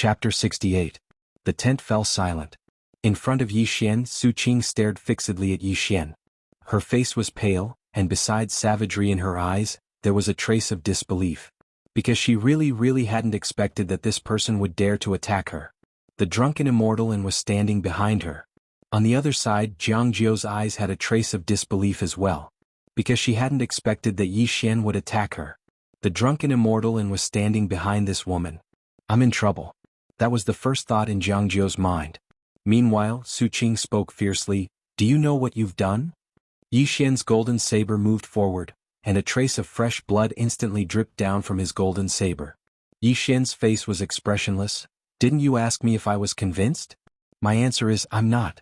Chapter 68. The tent fell silent. In front of Yi Xian, Su Qing stared fixedly at Yi Xian. Her face was pale, and besides savagery in her eyes, there was a trace of disbelief. Because she really hadn't expected that this person would dare to attack her. The drunken immortal and was standing behind her. On the other side, Jiang Jiu's eyes had a trace of disbelief as well. Because she hadn't expected that Yi Xian would attack her. The drunken immortal and was standing behind this woman. I'm in trouble. That was the first thought in Jiang Jiu's mind. Meanwhile, Su Qing spoke fiercely, "Do you know what you've done?" Yi Xian's golden saber moved forward, and a trace of fresh blood instantly dripped down from his golden saber. Yi Xian's face was expressionless. "Didn't you ask me if I was convinced?" "My answer is, I'm not."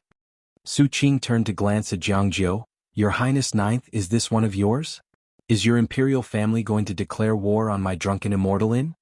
Su Qing turned to glance at Jiang Jiu. "Your Highness Ninth, is this one of yours? Is your imperial family going to declare war on my drunken immortal inn?"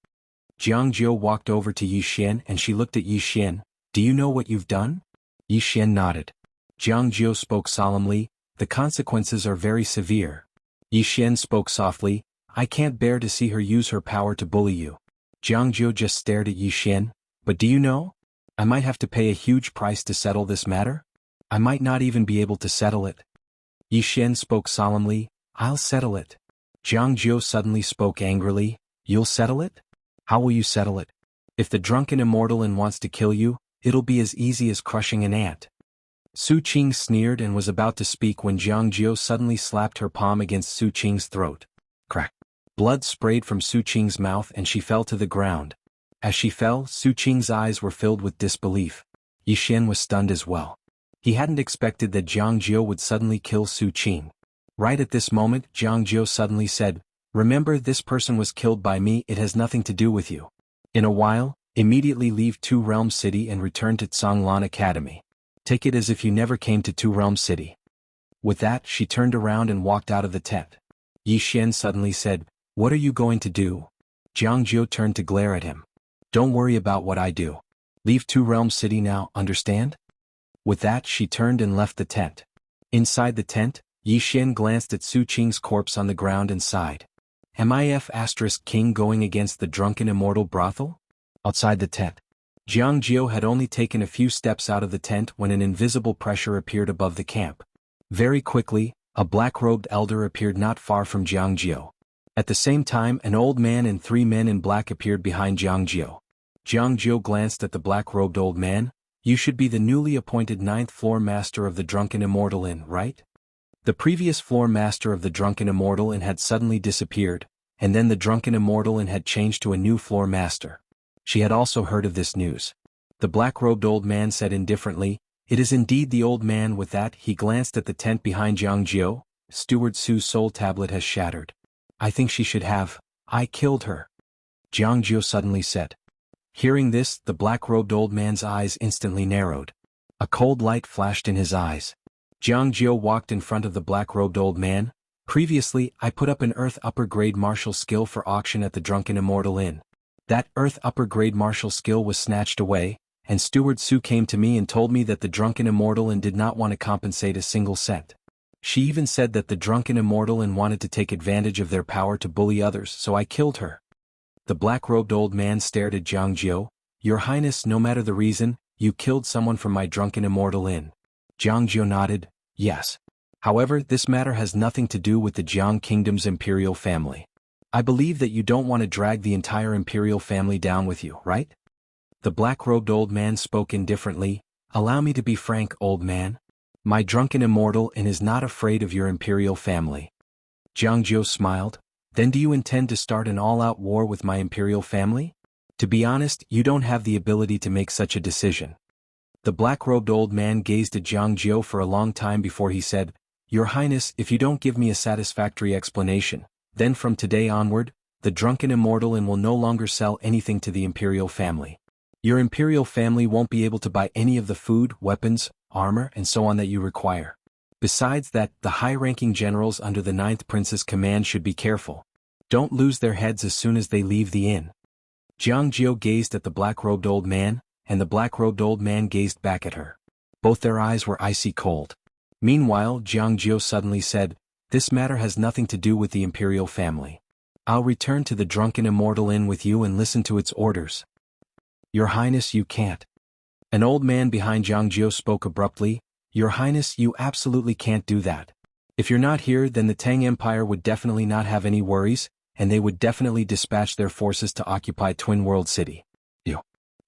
Jiang Jiu walked over to Yi Xian and she looked at Yi Xian. "Do you know what you've done?" Yi Xian nodded. Jiang Jiu spoke solemnly, "The consequences are very severe." Yi Xian spoke softly, "I can't bear to see her use her power to bully you." Jiang Jiu just stared at Yi Xian. "But do you know? I might have to pay a huge price to settle this matter? I might not even be able to settle it." Yi Xian spoke solemnly, "I'll settle it." Jiang Jiu suddenly spoke angrily, "You'll settle it? How will you settle it? If the drunken immortal and wants to kill you, it'll be as easy as crushing an ant." Su Qing sneered and was about to speak when Jiang Jiu suddenly slapped her palm against Su Qing's throat. Crack. Blood sprayed from Su Qing's mouth and she fell to the ground. As she fell, Su Qing's eyes were filled with disbelief. Yi Xian was stunned as well. He hadn't expected that Jiang Jiu would suddenly kill Su Qing. Right at this moment, Jiang Jiu suddenly said, "Remember, this person was killed by me, it has nothing to do with you. In a while, immediately leave Two Realm City and return to Tsanglan Academy. Take it as if you never came to Two Realm City." With that, she turned around and walked out of the tent. Yi Xian suddenly said, "What are you going to do?" Jiang Jiu turned to glare at him. "Don't worry about what I do. Leave Two Realm City now, understand?" With that, she turned and left the tent. Inside the tent, Yi Xian glanced at Su Qing's corpse on the ground and sighed. "Mif*** King going against the drunken immortal brothel?" Outside the tent, Jiang Jiu had only taken a few steps out of the tent when an invisible pressure appeared above the camp. Very quickly, a black-robed elder appeared not far from Jiang Jiu. At the same time, an old man and 3 men in black appeared behind Jiang Jiu. Jiang Jiu glanced at the black-robed old man. "You should be the newly appointed 9th floor master of the Drunken Immortal Inn, right?" The previous floor master of the Drunken Immortal Inn had suddenly disappeared, and then the Drunken Immortal Inn had changed to a new floor master. She had also heard of this news. The black-robed old man said indifferently, "It is indeed the old man." With that, he glanced at the tent behind Jiang Jiu. "Steward Su's soul tablet has shattered. I think she should have. I killed her," Jiang Jiu suddenly said. Hearing this, the black-robed old man's eyes instantly narrowed. A cold light flashed in his eyes. Jiang Jiu walked in front of the black-robed old man. "Previously, I put up an Earth upper-grade martial skill for auction at the Drunken Immortal Inn. That Earth upper-grade martial skill was snatched away, and Steward Su came to me and told me that the Drunken Immortal Inn did not want to compensate a single cent. She even said that the Drunken Immortal Inn wanted to take advantage of their power to bully others, so I killed her." The black-robed old man stared at Jiang Jiu. "Your Highness, no matter the reason, you killed someone from my Drunken Immortal Inn." Jiang Jiu nodded, "Yes. However, this matter has nothing to do with the Jiang Kingdom's imperial family. I believe that you don't want to drag the entire imperial family down with you, right?" The black-robed old man spoke indifferently. "Allow me to be frank, old man. My Drunken Immortal Inn is not afraid of your imperial family." Jiang Jiu smiled. "Then do you intend to start an all-out war with my imperial family? To be honest, you don't have the ability to make such a decision." The black-robed old man gazed at Jiang Jiu for a long time before he said, "Your Highness, if you don't give me a satisfactory explanation, then from today onward, the Drunken Immortal Inn will no longer sell anything to the imperial family. Your imperial family won't be able to buy any of the food, weapons, armor, and so on that you require. Besides that, the high-ranking generals under the 9th Prince's command should be careful. Don't lose their heads as soon as they leave the inn." Jiang Jiu gazed at the black-robed old man, and the black-robed old man gazed back at her. Both their eyes were icy cold. Meanwhile, Jiang Jiu suddenly said, "This matter has nothing to do with the imperial family. I'll return to the Drunken Immortal Inn with you and listen to its orders." Your Highness, you can't. An old man behind Zhang Jiao spoke abruptly. Your Highness, you absolutely can't do that. If you're not here, then the Tang Empire would definitely not have any worries, and they would definitely dispatch their forces to occupy Twin World City. You.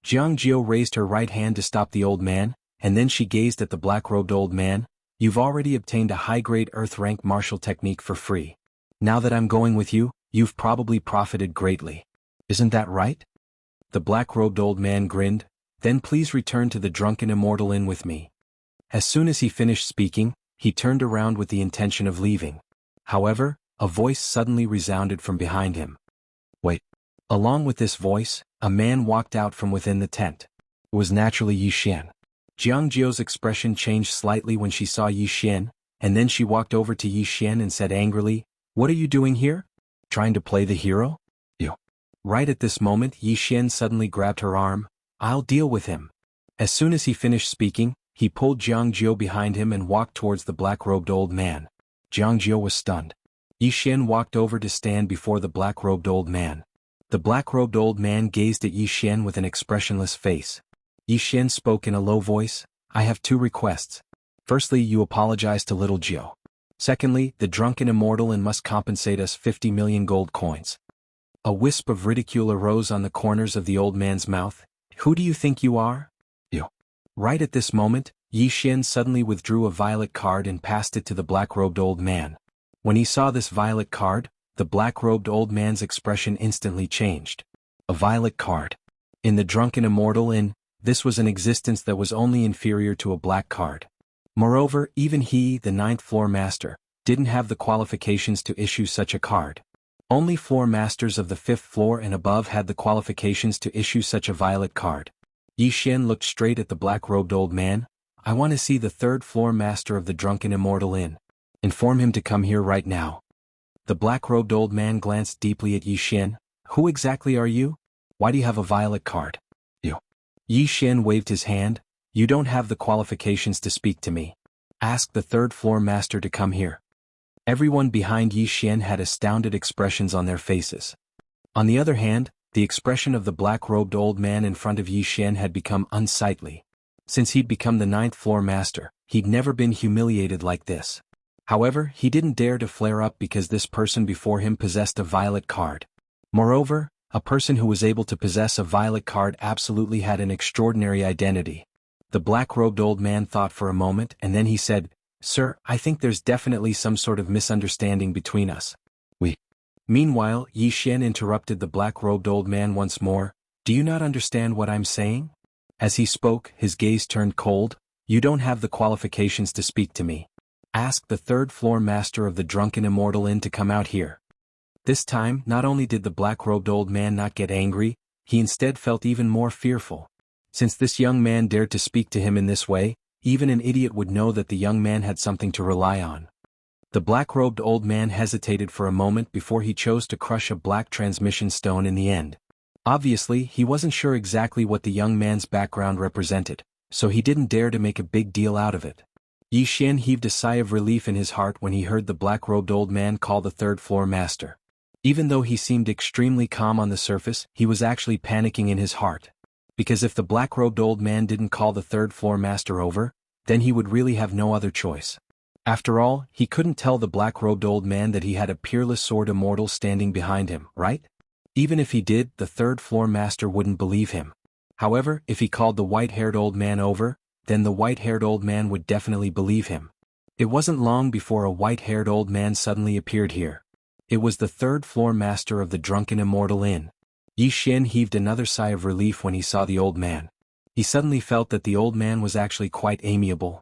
Zhang Jiao raised her right hand to stop the old man, and then she gazed at the black-robed old man. You've already obtained a high-grade Earth-rank martial technique for free. Now that I'm going with you, you've probably profited greatly. Isn't that right? The black-robed old man grinned. Then please return to the Drunken Immortal Inn with me. As soon as he finished speaking, he turned around with the intention of leaving. However, a voice suddenly resounded from behind him. Wait. Along with this voice, a man walked out from within the tent. It was naturally Yi Xian. Jiang Jiao's expression changed slightly when she saw Yi Xian, and then she walked over to Yi Xian and said angrily, "What are you doing here? Trying to play the hero?" You. Right at this moment, Yi Xian suddenly grabbed her arm. I'll deal with him. As soon as he finished speaking, he pulled Jiang Jiao behind him and walked towards the black-robed old man. Jiang Jiao was stunned. Yi Xian walked over to stand before the black-robed old man. The black-robed old man gazed at Yi Xian with an expressionless face. Yi Xian spoke in a low voice, I have two requests. Firstly, you apologize to little Jiao. Secondly, the Drunken Immortal Inn must compensate us 50 million gold coins. A wisp of ridicule arose on the corners of the old man's mouth. Who do you think you are? You. Right at this moment, Yi Xian suddenly withdrew a violet card and passed it to the black-robed old man. When he saw this violet card, the black-robed old man's expression instantly changed. A violet card. In the Drunken Immortal Inn, this was an existence that was only inferior to a black card. Moreover, even he, the 9th floor master, didn't have the qualifications to issue such a card. Only floor masters of the 5th floor and above had the qualifications to issue such a violet card. Yi Xian looked straight at the black-robed old man. I want to see the 3rd floor master of the Drunken Immortal Inn. Inform him to come here right now. The black-robed old man glanced deeply at Yi Xian. Who exactly are you? Why do you have a violet card? You. Yi Xian waved his hand. You don't have the qualifications to speak to me. Ask the 3rd floor master to come here. Everyone behind Yi Xian had astounded expressions on their faces. On the other hand, the expression of the black-robed old man in front of Yi Xian had become unsightly. Since he'd become the 9th floor master, he'd never been humiliated like this. However, he didn't dare to flare up because this person before him possessed a violet card. Moreover, a person who was able to possess a violet card absolutely had an extraordinary identity. The black-robed old man thought for a moment and then he said, Sir, I think there's definitely some sort of misunderstanding between us. Meanwhile, Yi Xian interrupted the black-robed old man once more. Do you not understand what I'm saying? As he spoke, his gaze turned cold. You don't have the qualifications to speak to me. Ask the 3rd floor master of the Drunken Immortal Inn to come out here. This time, not only did the black-robed old man not get angry, he instead felt even more fearful. Since this young man dared to speak to him in this way, even an idiot would know that the young man had something to rely on. The black-robed old man hesitated for a moment before he chose to crush a black transmission stone in the end. Obviously, he wasn't sure exactly what the young man's background represented, so he didn't dare to make a big deal out of it. Yi Xian heaved a sigh of relief in his heart when he heard the black-robed old man call the 3rd floor master. Even though he seemed extremely calm on the surface, he was actually panicking in his heart. Because if the black-robed old man didn't call the 3rd floor master over, then he would really have no other choice. After all, he couldn't tell the black-robed old man that he had a peerless sword immortal standing behind him, right? Even if he did, the 3rd floor master wouldn't believe him. However, if he called the white-haired old man over, then the white-haired old man would definitely believe him. It wasn't long before a white-haired old man suddenly appeared here. It was the 3rd floor master of the Drunken Immortal Inn. Yi Xian heaved another sigh of relief when he saw the old man. He suddenly felt that the old man was actually quite amiable.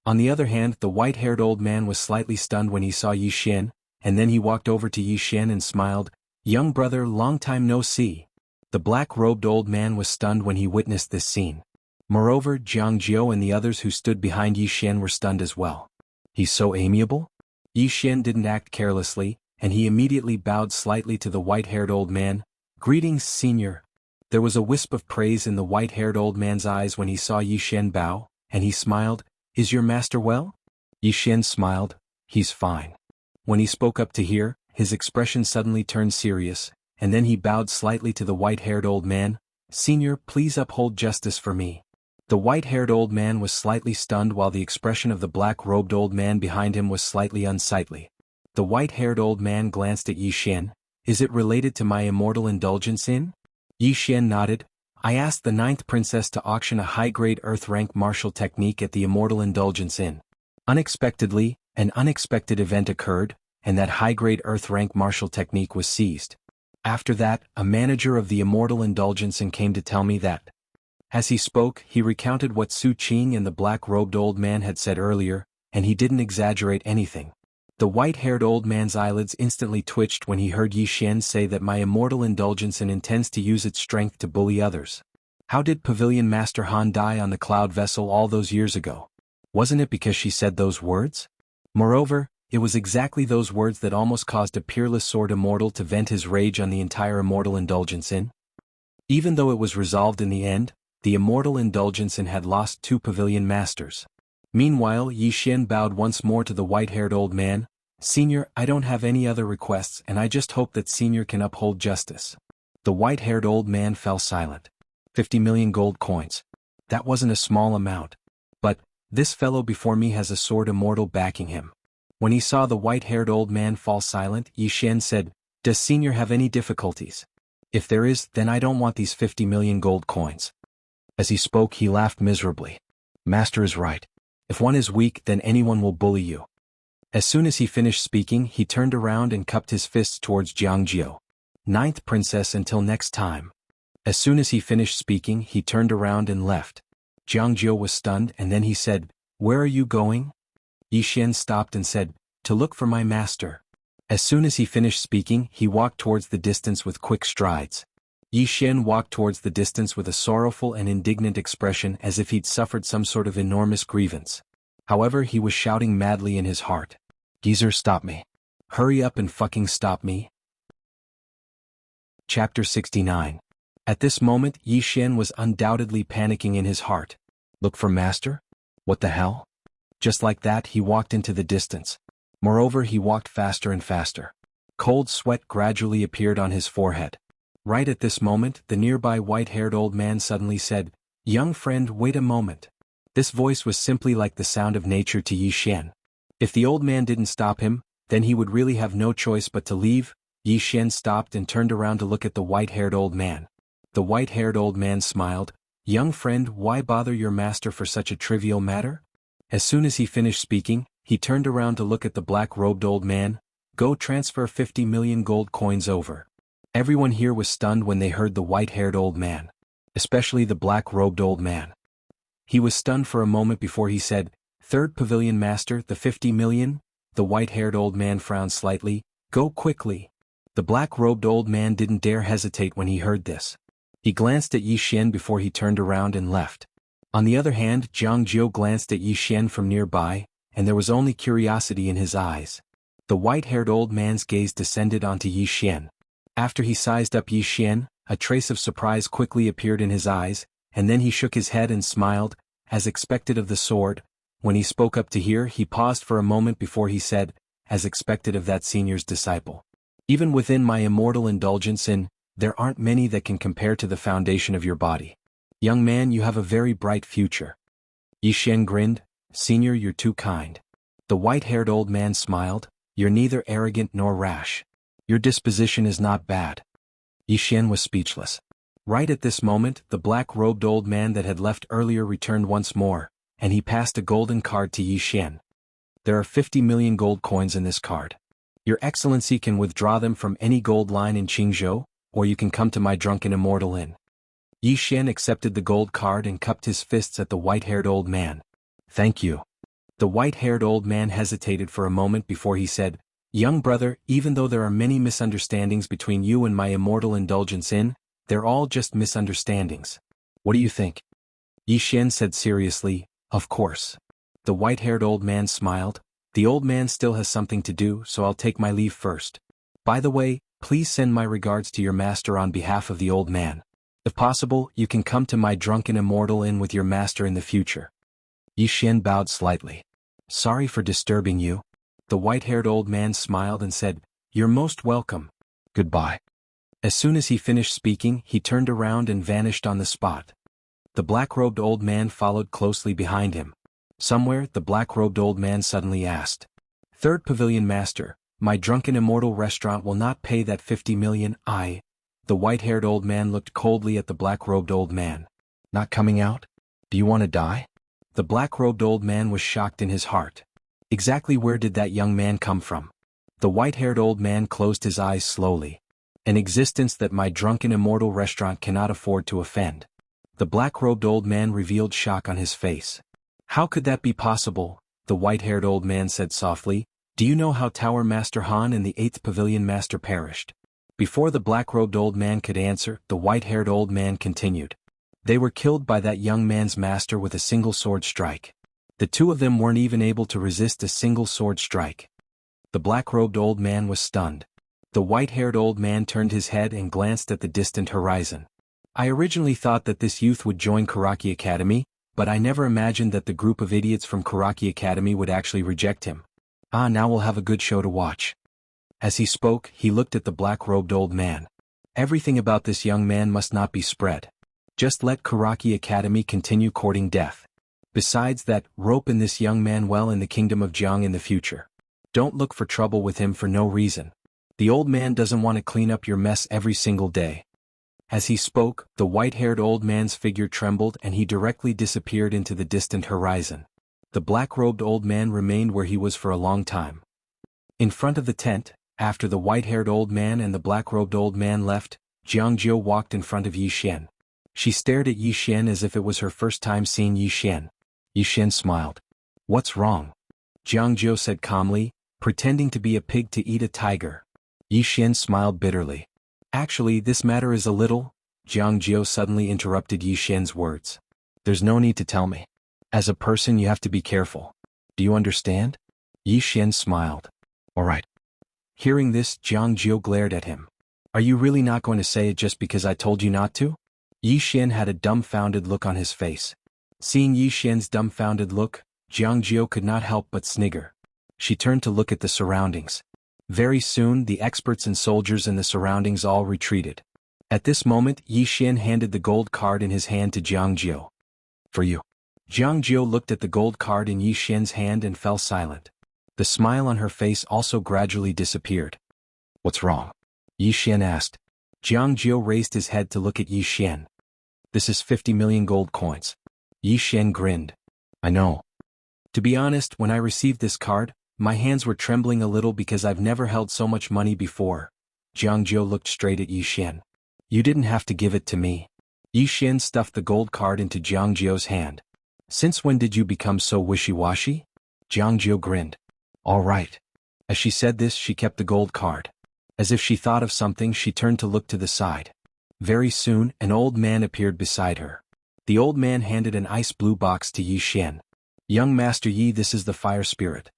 On the other hand, the white-haired old man was slightly stunned when he saw Yi Xian, and then he walked over to Yi Xian and smiled. Young brother, long time no see. The black-robed old man was stunned when he witnessed this scene. Moreover, Zhang Jiao and the others who stood behind Yi Xian were stunned as well. He's so amiable? Yi Xian didn't act carelessly, and he immediately bowed slightly to the white-haired old man. Greetings, senior. There was a wisp of praise in the white-haired old man's eyes when he saw Yi Xian bow, and he smiled. Is your master well? Yi Xian smiled. He's fine. When he spoke up to hear, his expression suddenly turned serious, and then he bowed slightly to the white-haired old man. "Senior, please uphold justice for me." The white-haired old man was slightly stunned while the expression of the black-robed old man behind him was slightly unsightly. The white-haired old man glanced at Yi Xian. "Is it related to my immortal indulgence in?" Yi Xian nodded. "I asked the 9th princess to auction a high-grade earth-rank martial technique at the immortal indulgence inn. Unexpectedly, an unexpected event occurred, and that high-grade earth-rank martial technique was seized. After that, a manager of the immortal indulgence inn came to tell me that." As he spoke, he recounted what Su Qing and the black-robed old man had said earlier, and he didn't exaggerate anything. The white-haired old man's eyelids instantly twitched when he heard Yi Xian say that my immortal indulgence and intends to use its strength to bully others. How did Pavilion Master Han die on the cloud vessel all those years ago? Wasn't it because she said those words? Moreover, it was exactly those words that almost caused a peerless sword immortal to vent his rage on the entire immortal indulgence inn. Even though it was resolved in the end, the immortal indulgence inn had lost 2 pavilion masters. Meanwhile, Yi Xian bowed once more to the white-haired old man. "Senior, I don't have any other requests and I just hope that Senior can uphold justice." The white-haired old man fell silent. 50 million gold coins. That wasn't a small amount. But, this fellow before me has a sword immortal backing him. When he saw the white-haired old man fall silent, Yi Xian said, "Does Senior have any difficulties? If there is, then I don't want these 50 million gold coins." As he spoke, he laughed miserably. "Master is right. If one is weak, then anyone will bully you." As soon as he finished speaking, he turned around and cupped his fists towards Jiangjiu. "9th princess, until next time." As soon as he finished speaking, he turned around and left. Jiangjiu was stunned and then he said, "Where are you going?" Yi Xian stopped and said, "To look for my master." As soon as he finished speaking, he walked towards the distance with quick strides. Yi Xian walked towards the distance with a sorrowful and indignant expression as if he'd suffered some sort of enormous grievance. However, he was shouting madly in his heart. "Geezer, stop me. Hurry up and fucking stop me." Chapter 69. At this moment, Yi Xian was undoubtedly panicking in his heart. Look for master? What the hell? Just like that, he walked into the distance. Moreover, he walked faster and faster. Cold sweat gradually appeared on his forehead. Right at this moment, the nearby white-haired old man suddenly said, "Young friend, wait a moment." This voice was simply like the sound of nature to Yi Xian. If the old man didn't stop him, then he would really have no choice but to leave. Yi Xian stopped and turned around to look at the white-haired old man. The white-haired old man smiled. "Young friend, why bother your master for such a trivial matter?" As soon as he finished speaking, he turned around to look at the black-robed old man. "Go transfer 50 million gold coins over." Everyone here was stunned when they heard the white-haired old man. Especially the black-robed old man. He was stunned for a moment before he said, "Third pavilion master, the 50 million? The white-haired old man frowned slightly. "Go quickly." The black-robed old man didn't dare hesitate when he heard this. He glanced at Yi Xian before he turned around and left. On the other hand, Jiang Jiu glanced at Yi Xian from nearby, and there was only curiosity in his eyes. The white-haired old man's gaze descended onto Yi Xian. After he sized up Yi Xian, a trace of surprise quickly appeared in his eyes, and then he shook his head and smiled, as expected of the sword. When he spoke up to hear, he paused for a moment before he said, "As expected of that senior's disciple. Even within my immortal indulgence in, there aren't many that can compare to the foundation of your body. Young man, you have a very bright future." Yi Xian grinned. "Senior, you're too kind." The white-haired old man smiled. "You're neither arrogant nor rash. Your disposition is not bad." Yi Xian was speechless. Right at this moment, the black-robed old man that had left earlier returned once more, and he passed a golden card to Yi Xian. "There are 50 million gold coins in this card. Your Excellency can withdraw them from any gold line in Qingzhou, or you can come to my drunken immortal inn." Yi Xian accepted the gold card and cupped his fists at the white-haired old man. "Thank you." The white-haired old man hesitated for a moment before he said, "Young brother, even though there are many misunderstandings between you and my immortal indulgence in, they're all just misunderstandings. What do you think?" Yi Xian said seriously, "Of course." The white-haired old man smiled. "The old man still has something to do, so I'll take my leave first. By the way, please send my regards to your master on behalf of the old man. If possible, you can come to my drunken immortal inn with your master in the future." Yi Xian bowed slightly. "Sorry for disturbing you." The white-haired old man smiled and said, "You're most welcome. Goodbye." As soon as he finished speaking, he turned around and vanished on the spot. The black-robed old man followed closely behind him. Somewhere, the black-robed old man suddenly asked, "Third Pavilion Master, my drunken immortal restaurant will not pay that 50 million, The white-haired old man looked coldly at the black-robed old man. "Not coming out? Do you want to die?" The black-robed old man was shocked in his heart. Exactly where did that young man come from? The white-haired old man closed his eyes slowly. An existence that my drunken immortal restaurant cannot afford to offend. The black-robed old man revealed shock on his face. "How could that be possible?" the white-haired old man said softly. "Do you know how Tower Master Han and the 8th Pavilion Master perished?" Before the black-robed old man could answer, the white-haired old man continued. "They were killed by that young man's master with a single sword strike. The two of them weren't even able to resist a single sword strike." The black-robed old man was stunned. The white-haired old man turned his head and glanced at the distant horizon. "I originally thought that this youth would join Karaki Academy, but I never imagined that the group of idiots from Karaki Academy would actually reject him. Now we'll have a good show to watch." As he spoke, he looked at the black-robed old man. "Everything about this young man must not be spread. Just let Karaki Academy continue courting death. Besides that, rope in this young man well in the kingdom of Jiang in the future. Don't look for trouble with him for no reason. The old man doesn't want to clean up your mess every single day." As he spoke, the white-haired old man's figure trembled and he directly disappeared into the distant horizon. The black-robed old man remained where he was for a long time. In front of the tent, after the white-haired old man and the black-robed old man left, Jiang Jiu walked in front of Yi Xian. She stared at Yi Xian as if it was her first time seeing Yi Xian. Yi Xian smiled. "What's wrong?" Jiang Jiu said calmly, pretending to be a pig to eat a tiger. Yi Xian smiled bitterly. "Actually, this matter is a little..." Jiang Jiu suddenly interrupted Yi Xian's words. "There's no need to tell me. As a person you have to be careful. Do you understand?" Yi Xian smiled. "All right." Hearing this, Jiang Jiu glared at him. "Are you really not going to say it just because I told you not to?" Yi Xian had a dumbfounded look on his face. Seeing Yi Xian's dumbfounded look, Jiang Jiu could not help but snigger. She turned to look at the surroundings. Very soon the experts and soldiers in the surroundings all retreated. At this moment, Yi Xian handed the gold card in his hand to Jiang Jiu. "For you." Jiang Jiu looked at the gold card in Yi Xian's hand and fell silent. The smile on her face also gradually disappeared. "What's wrong?" Yi Xian asked. Jiang Jiu raised his head to look at Yi Xian. "This is 50 million gold coins." Yi Xian grinned. "I know. To be honest, when I received this card, my hands were trembling a little because I've never held so much money before." Jiang Jiu looked straight at Yi Xian. "You didn't have to give it to me." Yi Xian stuffed the gold card into Jiang Jiu's hand. "Since when did you become so wishy-washy?" Jiang Jiu grinned. "All right." As she said this, she kept the gold card. As if she thought of something, she turned to look to the side. Very soon, an old man appeared beside her. The old man handed an ice blue box to Yi Xian. "Young Master Yi, this is the fire spirit.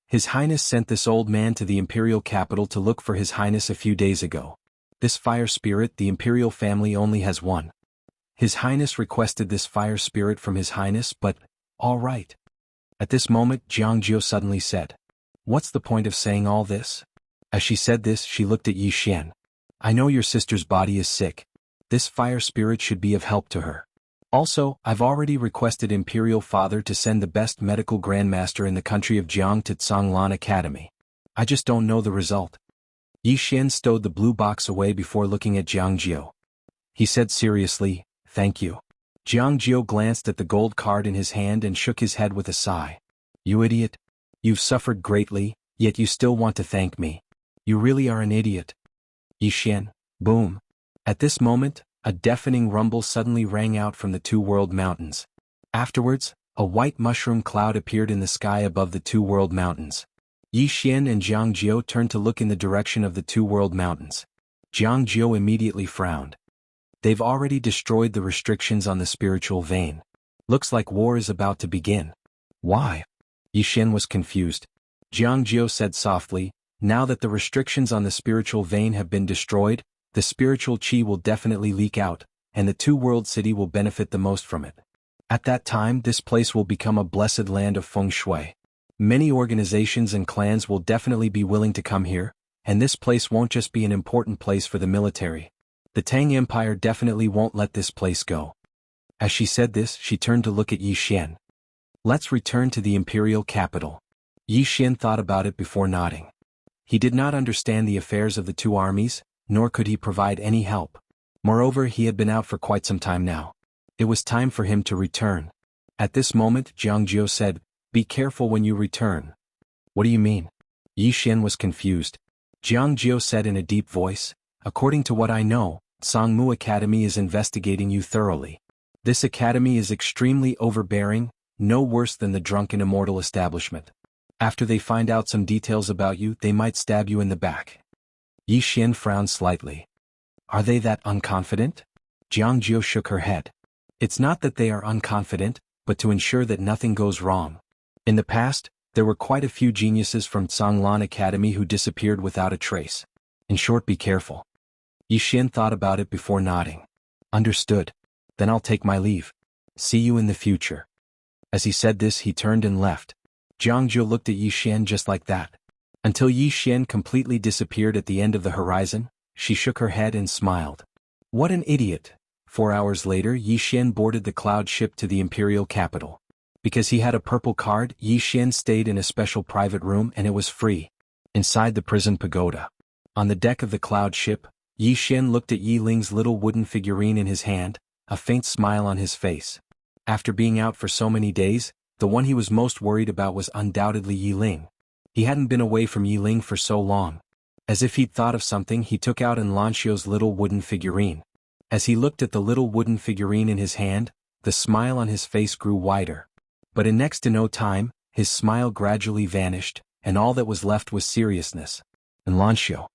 His Highness sent this old man to the imperial capital to look for His Highness a few days ago. This fire spirit, the imperial family only has one. His Highness requested this fire spirit from His Highness, but, all right." At this moment, Jiang Jiu suddenly said, "What's the point of saying all this?" As she said this, she looked at Yi Xian. "I know your sister's body is sick. This fire spirit should be of help to her. Also, I've already requested Imperial Father to send the best medical grandmaster in the country of Jiang to Tsanglan Academy. I just don't know the result." Yi Xian stowed the blue box away before looking at Jiang Jiu. He said seriously, "Thank you." Jiang Jiu glanced at the gold card in his hand and shook his head with a sigh. "You idiot. You've suffered greatly, yet you still want to thank me. You really are an idiot." Yi Xian, boom. At this moment, a deafening rumble suddenly rang out from the two-world mountains. Afterwards, a white mushroom cloud appeared in the sky above the two-world mountains. Yi Xian and Jiang Jiu turned to look in the direction of the two-world mountains. Jiang Jiu immediately frowned. They've already destroyed the restrictions on the spiritual vein. Looks like war is about to begin. Why? Yi Xian was confused. Jiang Jiu said softly, "Now that the restrictions on the spiritual vein have been destroyed, the spiritual qi will definitely leak out, and the two-world city will benefit the most from it. At that time, this place will become a blessed land of feng shui. Many organizations and clans will definitely be willing to come here. and this place won't just be an important place for the military. The Tang Empire definitely won't let this place go. As she said this, she turned to look at Yi Xian. Let's return to the imperial capital. Yi Xian thought about it before nodding. He did not understand the affairs of the two armies, nor could he provide any help. Moreover, he had been out for quite some time now. It was time for him to return. At this moment, Jiang Jiu said, "Be careful when you return." What do you mean? Yi Xian was confused. Jiang Jiu said in a deep voice, "According to what I know, Songmu Academy is investigating you thoroughly. This academy is extremely overbearing, no worse than the drunken immortal establishment. After they find out some details about you, they might stab you in the back." Yi Xian frowned slightly. Are they that unconfident? Jiang Jiu shook her head. It's not that they are unconfident, but to ensure that nothing goes wrong. In the past, there were quite a few geniuses from Songlan Academy who disappeared without a trace. In short, be careful. Yi Xian thought about it before nodding. Understood. Then I'll take my leave. See you in the future. As he said this, he turned and left. Jiang Jiu looked at Yi Xian just like that. Until Yi Xian completely disappeared at the end of the horizon, she shook her head and smiled. What an idiot! 4 hours later, Yi Xian boarded the cloud ship to the imperial capital. Because he had a purple card, Yi Xian stayed in a special private room and it was free. Inside the prison pagoda. On the deck of the cloud ship, Yi Xian looked at Yi Ling's little wooden figurine in his hand, a faint smile on his face. After being out for so many days, the one he was most worried about was undoubtedly Yi Ling. He hadn't been away from Yi Ling for so long. As if he'd thought of something, he took out Enlanxio's little wooden figurine. As he looked at the little wooden figurine in his hand, the smile on his face grew wider. But in next to no time, his smile gradually vanished, and all that was left was seriousness. Enlanxio.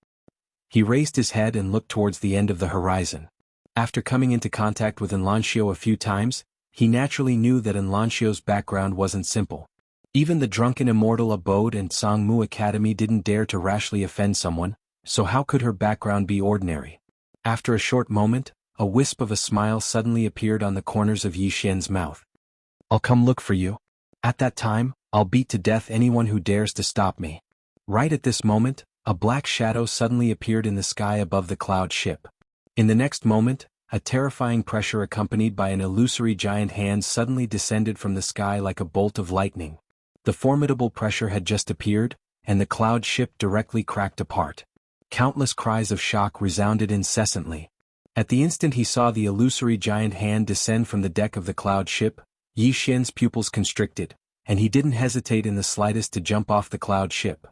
He raised his head and looked towards the end of the horizon. After coming into contact with Enlanxio a few times, he naturally knew that Enlanxio's background wasn't simple. Even the drunken immortal abode and Songmu Academy didn't dare to rashly offend someone, so how could her background be ordinary? After a short moment, a wisp of a smile suddenly appeared on the corners of Yi Xian's mouth. I'll come look for you. At that time, I'll beat to death anyone who dares to stop me. Right at this moment, a black shadow suddenly appeared in the sky above the cloud ship. In the next moment, a terrifying pressure accompanied by an illusory giant hand suddenly descended from the sky like a bolt of lightning. The formidable pressure had just appeared, and the cloud ship directly cracked apart. Countless cries of shock resounded incessantly. At the instant he saw the illusory giant hand descend from the deck of the cloud ship, Yi Xian's pupils constricted, and he didn't hesitate in the slightest to jump off the cloud ship.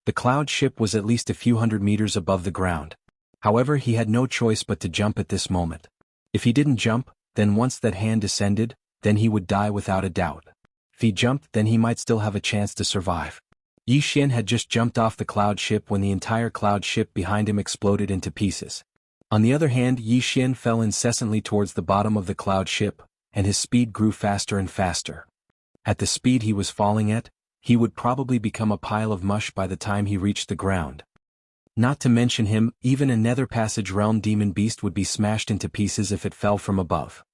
The cloud ship was at least a few hundred meters above the ground. However, he had no choice but to jump at this moment. If he didn't jump, then once that hand descended, then he would die without a doubt. If he jumped, then he might still have a chance to survive. Yi Xian had just jumped off the cloud ship when the entire cloud ship behind him exploded into pieces. On the other hand, Yi Xian fell incessantly towards the bottom of the cloud ship, and his speed grew faster and faster. At the speed he was falling at, he would probably become a pile of mush by the time he reached the ground. Not to mention him, even a nether passage realm demon beast would be smashed into pieces if it fell from above.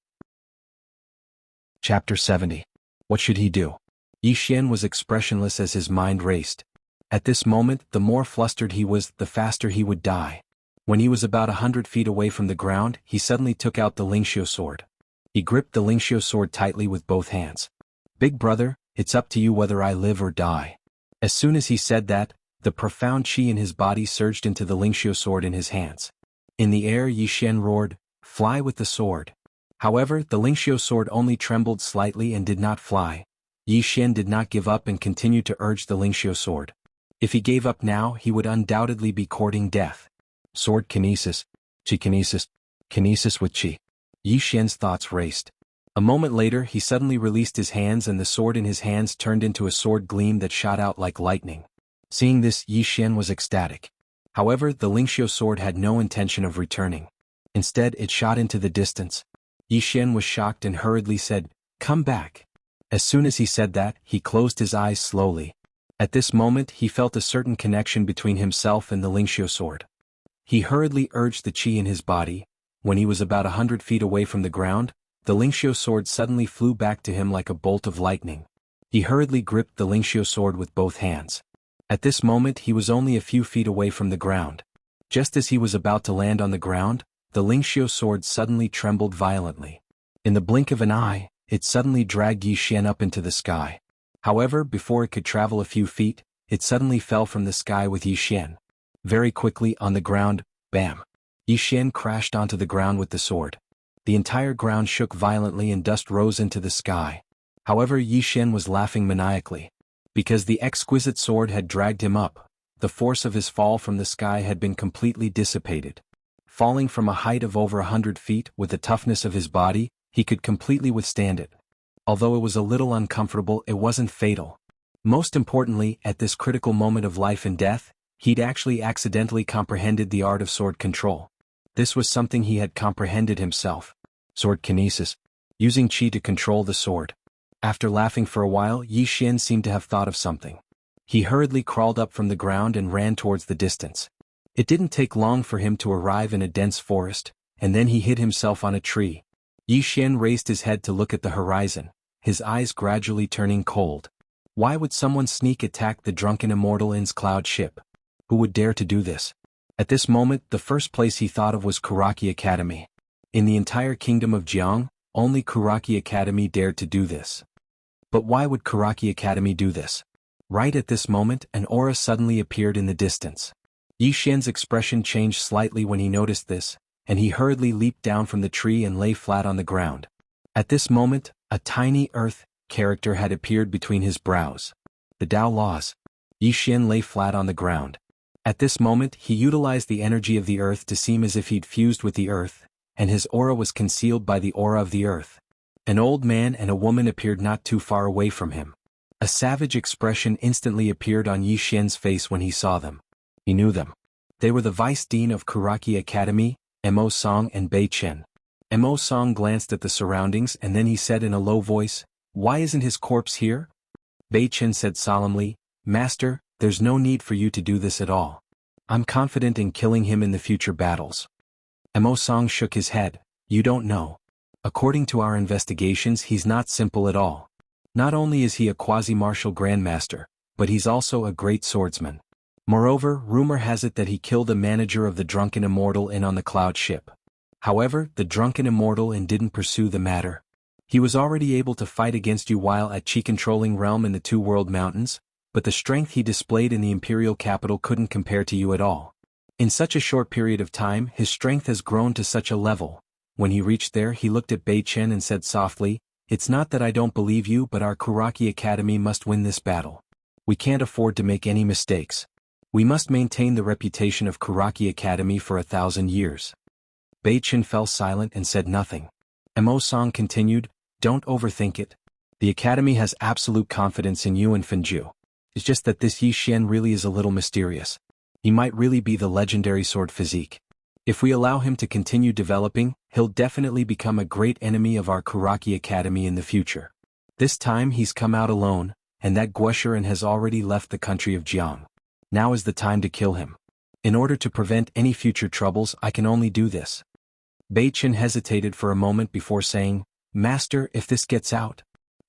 Chapter 70. What should he do? Yi Xian was expressionless as his mind raced. At this moment, the more flustered he was, the faster he would die. When he was about 100 feet away from the ground, he suddenly took out the Lingxiu sword. He gripped the Lingxiu sword tightly with both hands. Big brother, it's up to you whether I live or die. As soon as he said that, the profound qi in his body surged into the Lingxiu sword in his hands. In the air, Yi Xian roared, "Fly with the sword." However, the Lingxiu sword only trembled slightly and did not fly. Yi Xian did not give up and continued to urge the Lingxiu sword. If he gave up now, he would undoubtedly be courting death. Sword kinesis, qi kinesis, kinesis with qi. Yi Xian's thoughts raced. A moment later, he suddenly released his hands and the sword in his hands turned into a sword gleam that shot out like lightning. Seeing this, Yi Xian was ecstatic. However, the Lingxiu sword had no intention of returning. Instead, it shot into the distance. Yi Xian was shocked and hurriedly said, "Come back." As soon as he said that, he closed his eyes slowly. At this moment, he felt a certain connection between himself and the Lingxiu sword. He hurriedly urged the qi in his body. When he was about 100 feet away from the ground, the Lingxiu sword suddenly flew back to him like a bolt of lightning. He hurriedly gripped the Lingxiu sword with both hands. At this moment he was only a few feet away from the ground. Just as he was about to land on the ground, the Lingxiu sword suddenly trembled violently. In the blink of an eye, it suddenly dragged Yi Xian up into the sky. However, before it could travel a few feet, it suddenly fell from the sky with Yi Xian. Very quickly on the ground, bam! Yi Xian crashed onto the ground with the sword. The entire ground shook violently and dust rose into the sky. However, Yi Xian was laughing maniacally. Because the exquisite sword had dragged him up, the force of his fall from the sky had been completely dissipated. Falling from a height of over 100 feet with the toughness of his body, he could completely withstand it. Although it was a little uncomfortable, it wasn't fatal. Most importantly, at this critical moment of life and death, he'd actually accidentally comprehended the art of sword control. This was something he had comprehended himself. Sword kinesis. Using qi to control the sword. After laughing for a while, Yi Xian seemed to have thought of something. He hurriedly crawled up from the ground and ran towards the distance. It didn't take long for him to arrive in a dense forest, and then he hid himself on a tree. Yi Xian raised his head to look at the horizon, his eyes gradually turning cold. Why would someone sneak attack the drunken immortal In's cloud ship? Who would dare to do this? At this moment, the first place he thought of was Kuraki Academy. In the entire kingdom of Jiang, only Kuraki Academy dared to do this. But why would Kuraki Academy do this? Right at this moment, an aura suddenly appeared in the distance. Yi Xian's expression changed slightly when he noticed this, and he hurriedly leaped down from the tree and lay flat on the ground. At this moment, a tiny earth character had appeared between his brows. The Tao laws. Yi Xian lay flat on the ground. At this moment, he utilized the energy of the earth to seem as if he'd fused with the earth, and his aura was concealed by the aura of the earth. An old man and a woman appeared not too far away from him. A savage expression instantly appeared on Yi Xian's face when he saw them. He knew them. They were the vice dean of Kuraki Academy, Mo Song and Bei Chen. Mo Song glanced at the surroundings and then he said in a low voice, "Why isn't his corpse here?" Bei Chen said solemnly, "Master, there's no need for you to do this at all. I'm confident in killing him in the future battles." Mo Song shook his head, "You don't know. According to our investigations, he's not simple at all. Not only is he a quasi-martial grandmaster, but he's also a great swordsman. Moreover, rumor has it that he killed a manager of the drunken immortal Inn on the cloud ship. However, the drunken immortal Inn didn't pursue the matter. He was already able to fight against you while at Qi-controlling realm in the Two World Mountains, but the strength he displayed in the imperial capital couldn't compare to you at all. In such a short period of time, his strength has grown to such a level." When he reached there, he looked at Bei Chen and said softly, "It's not that I don't believe you, but our Kuraki Academy must win this battle. We can't afford to make any mistakes. We must maintain the reputation of Kuraki Academy for 1,000 years." Bei Chen fell silent and said nothing. Mo Song continued, "Don't overthink it. The Academy has absolute confidence in you and Fenju. It's just that this Yi Xian really is a little mysterious. He might really be the legendary sword physique. If we allow him to continue developing, he'll definitely become a great enemy of our Kuraki Academy in the future. This time he's come out alone, and that Guoshuren has already left the country of Jiang. Now is the time to kill him. In order to prevent any future troubles, I can only do this." Bei Chen hesitated for a moment before saying, "Master, if this gets out."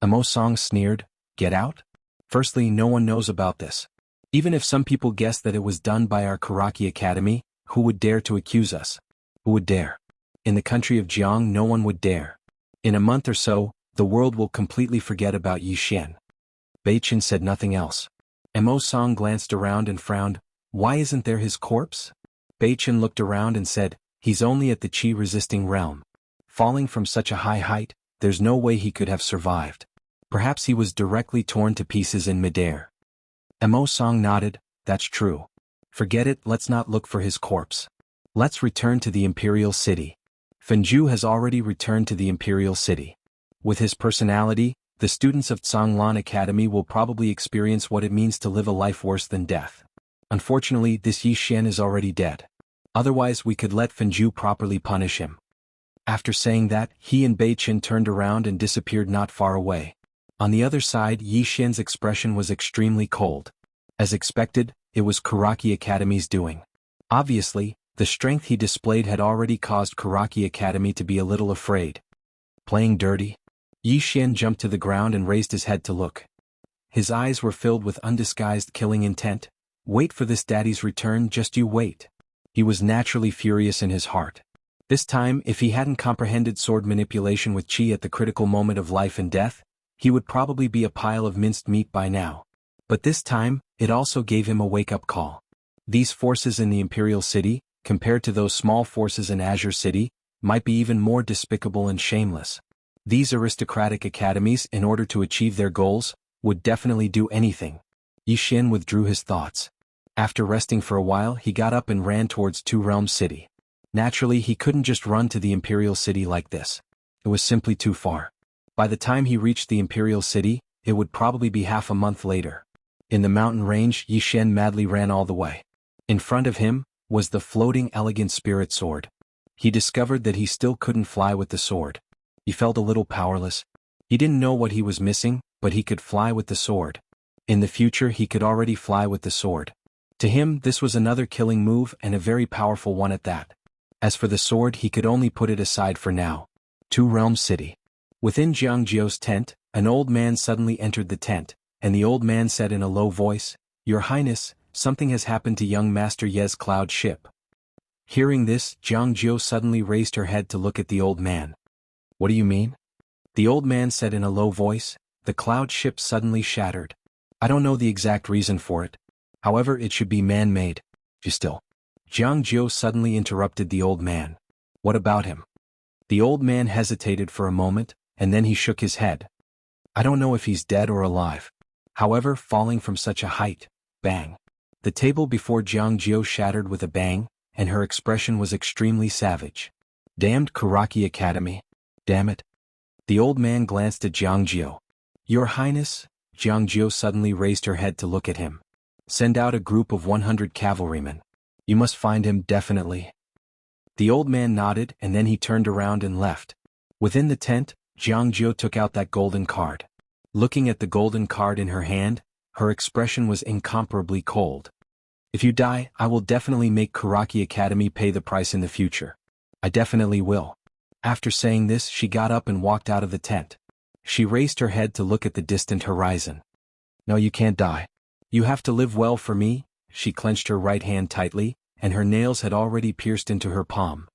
Mo Song sneered, "Get out? Firstly, no one knows about this. Even if some people guess that it was done by our Kuraki Academy, who would dare to accuse us? Who would dare? In the country of Jiang, no one would dare. In a month or so, the world will completely forget about Yi Xian." Bei Chen said nothing else. Mo Song glanced around and frowned, "Why isn't there his corpse?" Bei Chen looked around and said, "He's only at the qi-resisting realm. Falling from such a high height, there's no way he could have survived. Perhaps he was directly torn to pieces in midair." Mo Song nodded, "That's true. Forget it, let's not look for his corpse. Let's return to the Imperial City." Fenju has already returned to the Imperial City. With his personality, the students of Tsanglan Academy will probably experience what it means to live a life worse than death. Unfortunately, this Yi Xian is already dead. Otherwise we could let Fenju properly punish him. After saying that, he and Bei Chen turned around and disappeared not far away. On the other side, Yi Xian's expression was extremely cold. As expected, it was Kuraki Academy's doing. Obviously, the strength he displayed had already caused Kuraki Academy to be a little afraid. Playing dirty? Yi Xian jumped to the ground and raised his head to look. His eyes were filled with undisguised killing intent. Wait for this daddy's return, just you wait. He was naturally furious in his heart. This time, if he hadn't comprehended sword manipulation with chi at the critical moment of life and death, he would probably be a pile of minced meat by now. But this time, it also gave him a wake-up call. These forces in the Imperial City, compared to those small forces in Azure City, might be even more despicable and shameless. These aristocratic academies, in order to achieve their goals, would definitely do anything. Yi Xian withdrew his thoughts. After resting for a while, he got up and ran towards Two Realms City. Naturally, he couldn't just run to the Imperial City like this. It was simply too far. By the time he reached the Imperial City, it would probably be half a month later. In the mountain range, Yi Xian madly ran all the way. In front of him was the floating elegant spirit sword. He discovered that he still couldn't fly with the sword. He felt a little powerless. He didn't know what he was missing, but he could fly with the sword. In the future he could already fly with the sword. To him this was another killing move and a very powerful one at that. As for the sword, he could only put it aside for now. Two Realms City. Within Jiang Jiu's tent, an old man suddenly entered the tent, and the old man said in a low voice, "Your Highness, something has happened to young Master Ye's cloud ship." Hearing this, Jiang Jiu suddenly raised her head to look at the old man. "What do you mean?" The old man said in a low voice, "The cloud ship suddenly shattered. I don't know the exact reason for it. However, it should be man-made." Still. Jiang Jiu suddenly interrupted the old man. "What about him?" The old man hesitated for a moment, and then he shook his head. "I don't know if he's dead or alive. However, falling from such a height." Bang. The table before Jiang Jiu shattered with a bang, and her expression was extremely savage. "Damned Karaki Academy. Damn it." The old man glanced at Jiang Jiu. "Your Highness?" Jiang Jiu suddenly raised her head to look at him. "Send out a group of 100 cavalrymen. You must find him definitely." The old man nodded and then he turned around and left. Within the tent, Jiang Jiu took out that golden card. Looking at the golden card in her hand, her expression was incomparably cold. "If you die, I will definitely make Karaki Academy pay the price in the future. I definitely will." After saying this, she got up and walked out of the tent. She raised her head to look at the distant horizon. "No, you can't die. You have to live well for me." She clenched her right hand tightly, and her nails had already pierced into her palm.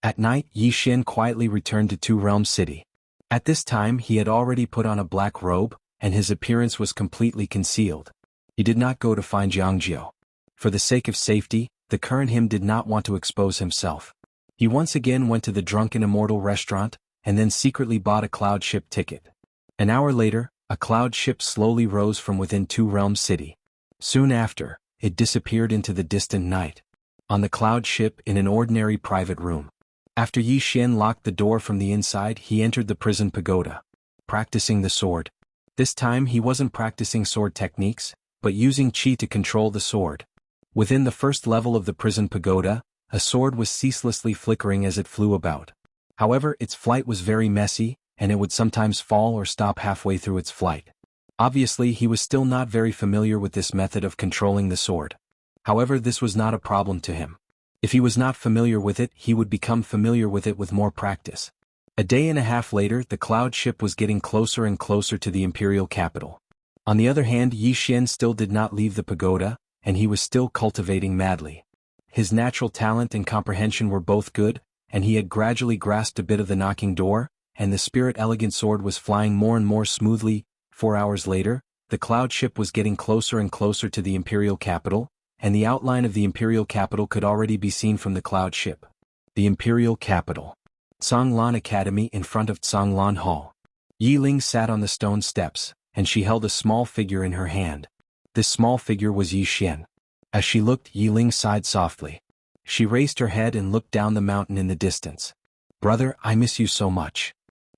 At night, Yi Xian quietly returned to Two Realms City. At this time he had already put on a black robe, and his appearance was completely concealed. He did not go to find Jiang Jiu. For the sake of safety, the current him did not want to expose himself. He once again went to the Drunken Immortal restaurant, and then secretly bought a cloud ship ticket. An hour later, a cloud ship slowly rose from within Two Realms City. Soon after, it disappeared into the distant night. On the cloud ship, in an ordinary private room. After Yi Xian locked the door from the inside, he entered the prison pagoda. Practicing the sword. This time he wasn't practicing sword techniques, but using chi to control the sword. Within the first level of the prison pagoda, a sword was ceaselessly flickering as it flew about. However, its flight was very messy, and it would sometimes fall or stop halfway through its flight. Obviously, he was still not very familiar with this method of controlling the sword. However, this was not a problem to him. If he was not familiar with it, he would become familiar with it with more practice. A day and a half later, the cloud ship was getting closer and closer to the imperial capital. On the other hand, Yi Xian still did not leave the pagoda, and he was still cultivating madly. His natural talent and comprehension were both good, and he had gradually grasped a bit of the knocking door, and the spirit elegant sword was flying more and more smoothly. 4 hours later, the cloud ship was getting closer and closer to the imperial capital, and the outline of the imperial capital could already be seen from the cloud ship. The imperial capital. Canglan Academy in front of Canglan Hall. Yi Ling sat on the stone steps, and she held a small figure in her hand. This small figure was Yi Xian. As she looked, Yi Ling sighed softly. She raised her head and looked down the mountain in the distance. "Brother, I miss you so much."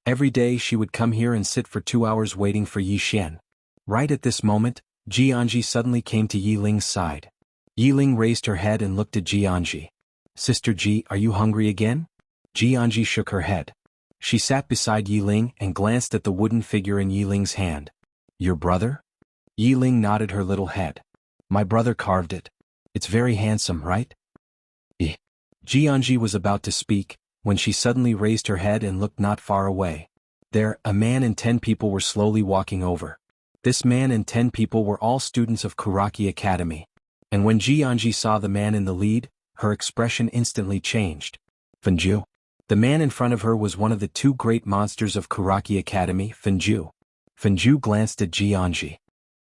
Every day she would come here and sit for 2 hours waiting for Yi Xian. Right at this moment, Jianji suddenly came to Yi Ling's side. Yi Ling raised her head and looked at Jianji. "Sister Ji, are you hungry again?" Jianji shook her head. She sat beside Yi Ling and glanced at the wooden figure in Yi Ling's hand. "Your brother?" Yi Ling nodded her little head. "My brother carved it. It's very handsome, right?" Jianji was about to speak, when she suddenly raised her head and looked not far away. There, a man and 10 people were slowly walking over. This man and 10 people were all students of Kuraki Academy. And when Jianji saw the man in the lead, her expression instantly changed. Fenju. The man in front of her was one of the 2 great monsters of Kuraki Academy, Fenju. Fenju glanced at Jianji.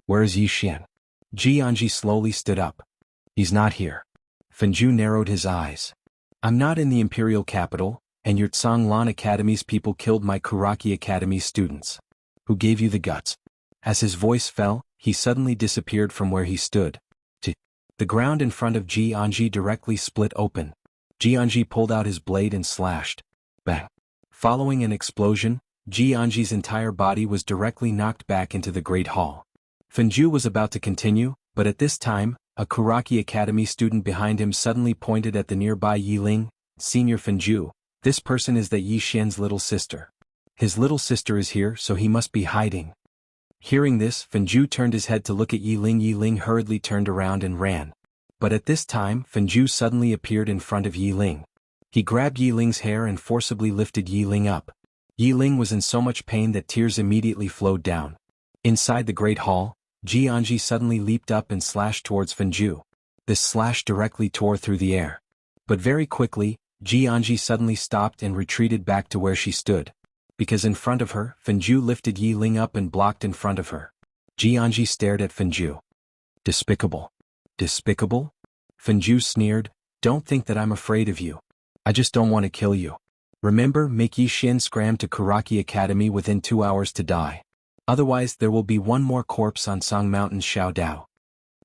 Where is Yixian? Jianji slowly stood up. He's not here. Fenju narrowed his eyes. I'm not in the Imperial Capital, and your Tsanglan Academy's people killed my Kuraki Academy students. Who gave you the guts? As his voice fell, he suddenly disappeared from where he stood. The ground in front of Jianji directly split open. Jianji pulled out his blade and slashed. Bang. Following an explosion, Jianji's entire body was directly knocked back into the Great Hall. Fenju was about to continue, but at this time, a Kuraki Academy student behind him suddenly pointed at the nearby Yiling. Senior Fenju, this person is the Yixian's little sister. His little sister is here, so he must be hiding. Hearing this, Fenju turned his head to look at Yiling. Yiling hurriedly turned around and ran. But at this time, Fenju suddenly appeared in front of Yiling. He grabbed Yiling's hair and forcibly lifted Yiling up. Yiling was in so much pain that tears immediately flowed down. Inside the Great Hall, Jianji suddenly leaped up and slashed towards Fenju. This slash directly tore through the air. But very quickly, Jianji suddenly stopped and retreated back to where she stood. Because in front of her, Fenju lifted Yiling up and blocked in front of her. Jianji stared at Fenju. Despicable. Despicable? Fenju sneered, don't think that I'm afraid of you. I just don't want to kill you. Remember, make Yixian scram to Kuraki Academy within 2 hours to die. Otherwise there will be one more corpse on Song Mountain's Xiaodao.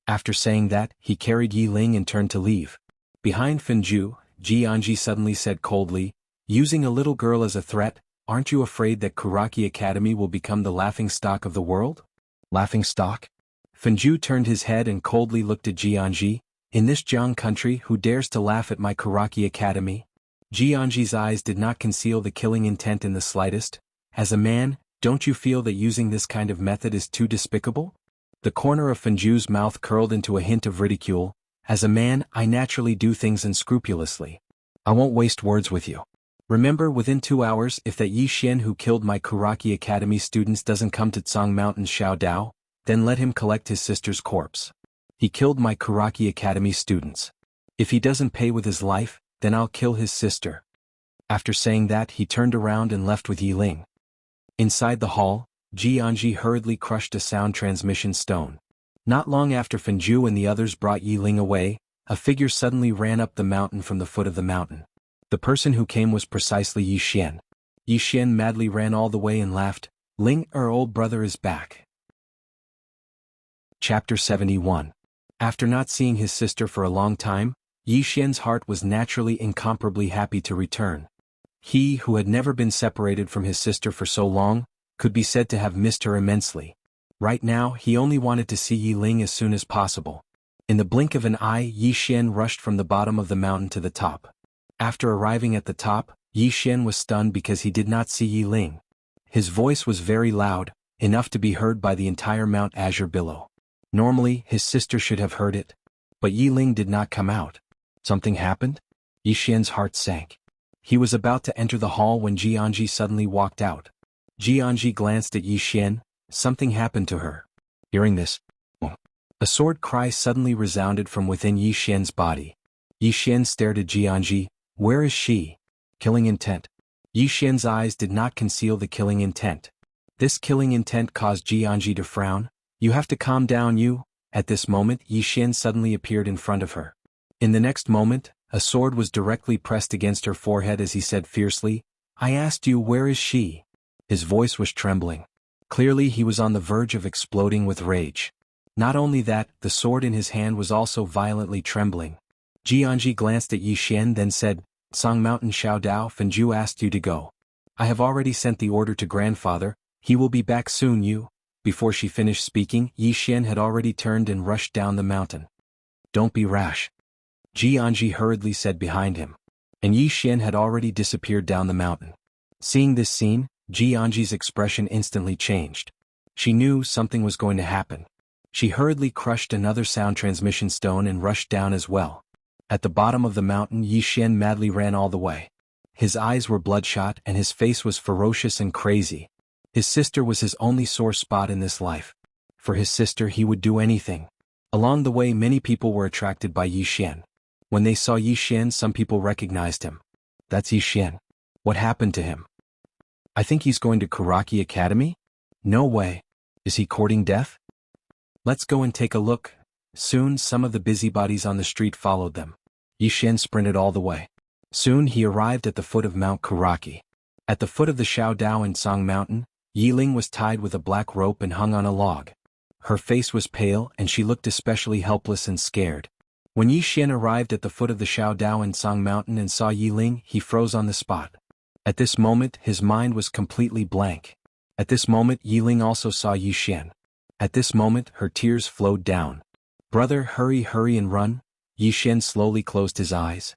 After saying that, he carried Yiling and turned to leave. Behind Fenju, Jianji suddenly said coldly, using a little girl as a threat, aren't you afraid that Kuraki Academy will become the laughingstock of the world? Laughingstock? Fenju turned his head and coldly looked at Jianji. In this Jiang country, who dares to laugh at my Kuraki Academy? Jianji's eyes did not conceal the killing intent in the slightest. As a man, don't you feel that using this kind of method is too despicable? The corner of Fenju's mouth curled into a hint of ridicule. As a man, I naturally do things unscrupulously. I won't waste words with you. Remember, within 2 hours, if that Yixian who killed my Kuraki Academy students doesn't come to Song Mountain's Xiaodao, then let him collect his sister's corpse. He killed my Kuraki Academy students. If he doesn't pay with his life, then I'll kill his sister. After saying that, he turned around and left with Yiling. Inside the hall, Jianji hurriedly crushed a sound transmission stone. Not long after Fenju and the others brought Yiling away, a figure suddenly ran up the mountain from the foot of the mountain. The person who came was precisely Yixian. Yixian madly ran all the way and laughed, Ling, our old brother is back. Chapter 71. After not seeing his sister for a long time, Yixian's heart was naturally incomparably happy to return. He, who had never been separated from his sister for so long, could be said to have missed her immensely. Right now, he only wanted to see Yiling as soon as possible. In the blink of an eye, Yixian rushed from the bottom of the mountain to the top. After arriving at the top, Yixian was stunned because he did not see Yiling. His voice was very loud, enough to be heard by the entire Mount Azure below. Normally, his sister should have heard it. But Yiling did not come out. Something happened? Yixian's heart sank. He was about to enter the hall when Jianji suddenly walked out. Jianji glanced at Yixian. Something happened to her. Hearing this, a sword cry suddenly resounded from within Yixian's body. Yixian stared at Jianji. Where is she? Killing intent. Yixian's eyes did not conceal the killing intent. This killing intent caused Jianji to frown. You have to calm down, you. At this moment, Yixian suddenly appeared in front of her. In the next moment, a sword was directly pressed against her forehead as he said fiercely, I asked you, where is she? His voice was trembling. Clearly he was on the verge of exploding with rage. Not only that, the sword in his hand was also violently trembling. Jianji glanced at Yixian then said, Song Mountain Xiaodao, Fenju asked you to go. I have already sent the order to grandfather, he will be back soon, you. Before she finished speaking, Yixian had already turned and rushed down the mountain. Don't be rash. Jianji hurriedly said behind him. And Yixian had already disappeared down the mountain. Seeing this scene, Jianji's expression instantly changed. She knew something was going to happen. She hurriedly crushed another sound transmission stone and rushed down as well. At the bottom of the mountain, Yixian madly ran all the way. His eyes were bloodshot and his face was ferocious and crazy. His sister was his only sore spot in this life. For his sister he would do anything. Along the way many people were attracted by Yi Xian. When they saw Yi Xian some people recognized him. That's Yi Xian. What happened to him? I think he's going to Karaki Academy? No way. Is he courting death? Let's go and take a look. Soon some of the busybodies on the street followed them. Yi Xian sprinted all the way. Soon he arrived at the foot of Mount Karaki. At the foot of the Xiaodao and Song Mountain, Yi Ling was tied with a black rope and hung on a log. Her face was pale and she looked especially helpless and scared. When Yi Xian arrived at the foot of the Xiaodao and Song Mountain and saw Yi Ling, he froze on the spot. At this moment his mind was completely blank. At this moment Yi Ling also saw Yi Xian. At this moment her tears flowed down. Brother, hurry, hurry and run. Yi Xian slowly closed his eyes.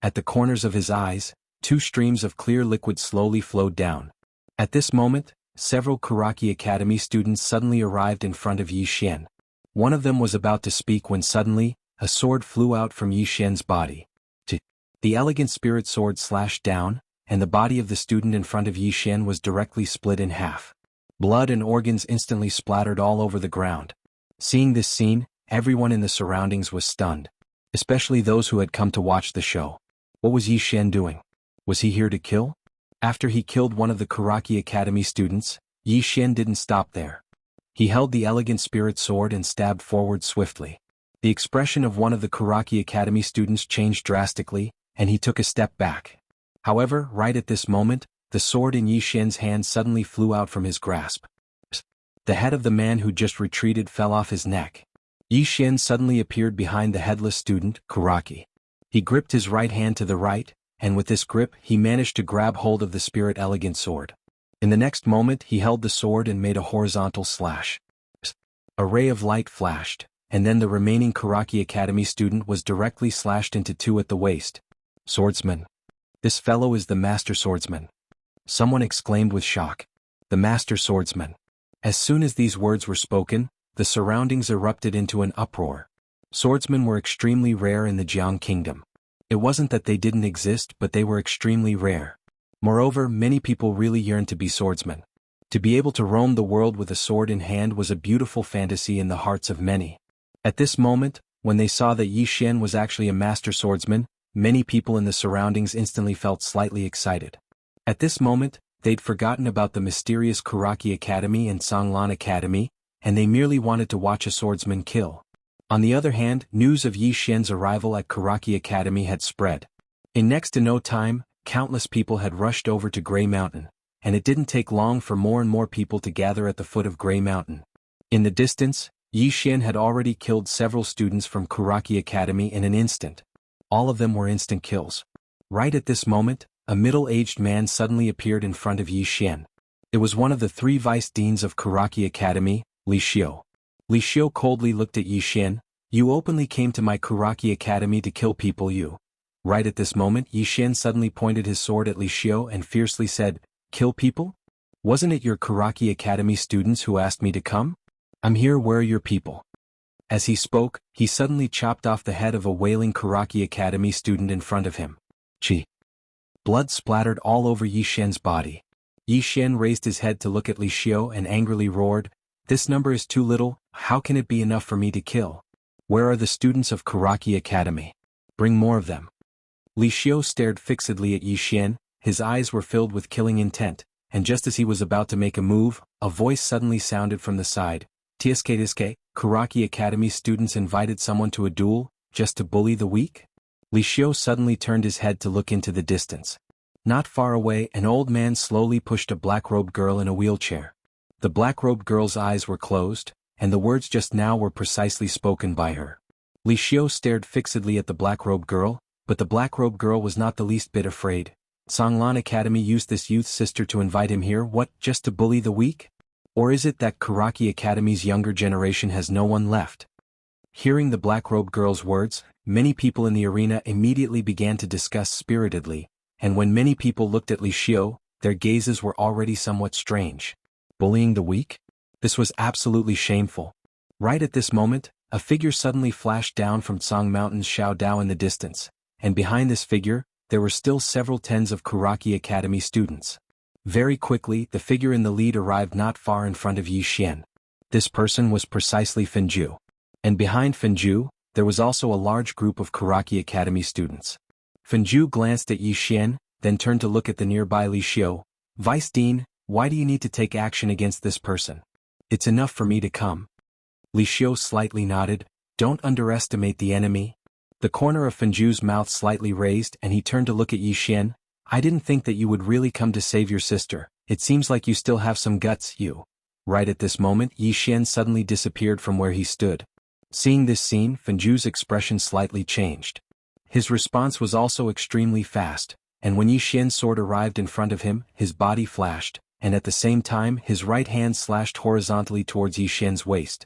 At the corners of his eyes, 2 streams of clear liquid slowly flowed down. At this moment, several Karaki Academy students suddenly arrived in front of Yi Xian. One of them was about to speak when suddenly, a sword flew out from Yi Xian's body. The elegant spirit sword slashed down, and the body of the student in front of Yi Xian was directly split in half. Blood and organs instantly splattered all over the ground. Seeing this scene, everyone in the surroundings was stunned. Especially those who had come to watch the show. What was Yi Xian doing? Was he here to kill? After he killed one of the Karaki Academy students, Yi Xian didn't stop there. He held the elegant spirit sword and stabbed forward swiftly. The expression of one of the Karaki Academy students changed drastically, and he took a step back. However, right at this moment, the sword in Yi Xian's hand suddenly flew out from his grasp. The head of the man who just retreated fell off his neck. Yi Xian suddenly appeared behind the headless student, Karaki. He gripped his right hand to the right, and with this grip he managed to grab hold of the spirit elegant sword. In the next moment he held the sword and made a horizontal slash. A ray of light flashed, and then the remaining Karaki Academy student was directly slashed into 2 at the waist. Swordsman. This fellow is the master swordsman. Someone exclaimed with shock. The master swordsman. As soon as these words were spoken, the surroundings erupted into an uproar. Swordsmen were extremely rare in the Jiang Kingdom. It wasn't that they didn't exist, but they were extremely rare. Moreover, many people really yearned to be swordsmen. To be able to roam the world with a sword in hand was a beautiful fantasy in the hearts of many. At this moment, when they saw that Yi Xian was actually a master swordsman, many people in the surroundings instantly felt slightly excited. At this moment, they'd forgotten about the mysterious Karaki Academy and Songlan Academy, and they merely wanted to watch a swordsman kill. On the other hand, news of Yi Xian's arrival at Karaki Academy had spread. In next to no time, countless people had rushed over to Grey Mountain, and it didn't take long for more and more people to gather at the foot of Grey Mountain. In the distance, Yi Xian had already killed several students from Karaki Academy in an instant. All of them were instant kills. Right at this moment, a middle-aged man suddenly appeared in front of Yi Xian. It was one of the 3 vice deans of Karaki Academy, Li Xiu. Li Xiu coldly looked at Yi Xian. You openly came to my Karaki Academy to kill people you. Right at this moment Yi Xian suddenly pointed his sword at Li Xiu and fiercely said, Kill people? Wasn't it your Karaki Academy students who asked me to come? I'm here, where are your people? As he spoke, he suddenly chopped off the head of a wailing Karaki Academy student in front of him. Chi. Blood splattered all over Yi Xian's body. Yi Xian raised his head to look at Li Xiu and angrily roared, This number is too little, how can it be enough for me to kill? Where are the students of Karaki Academy? Bring more of them. Li Xiu stared fixedly at Yi Xian, his eyes were filled with killing intent, and just as he was about to make a move, a voice suddenly sounded from the side. Tiske, Karaki Academy students invited someone to a duel, just to bully the weak? Li Xiu suddenly turned his head to look into the distance. Not far away an old man slowly pushed a black-robed girl in a wheelchair. The black-robed girl's eyes were closed, and the words just now were precisely spoken by her. Li Xiu stared fixedly at the black-robed girl, but the black-robed girl was not the least bit afraid. Songlan Academy used this youth's sister to invite him here, what, just to bully the weak? Or is it that Karaki Academy's younger generation has no one left? Hearing the black-robed girl's words, many people in the arena immediately began to discuss spiritedly, and when many people looked at Li Xiu, their gazes were already somewhat strange. Bullying the weak? This was absolutely shameful. Right at this moment, a figure suddenly flashed down from Song Mountain's Xiaodao in the distance, and behind this figure, there were still several tens of Karaki Academy students. Very quickly, the figure in the lead arrived not far in front of Yi Xian. This person was precisely Fenju. And behind Fenju, there was also a large group of Karaki Academy students. Fenju glanced at Yi Xian, then turned to look at the nearby Li Xiu. Vice Dean, why do you need to take action against this person? It's enough for me to come. Li Xiu slightly nodded. Don't underestimate the enemy. The corner of Fenju's mouth slightly raised and he turned to look at Yi Xian. I didn't think that you would really come to save your sister. It seems like you still have some guts, you. Right at this moment, Yi Xian suddenly disappeared from where he stood. Seeing this scene, Fenju's expression slightly changed. His response was also extremely fast, and when Yi Xian's sword arrived in front of him, his body flashed, and at the same time his right hand slashed horizontally towards Yi Xian's waist.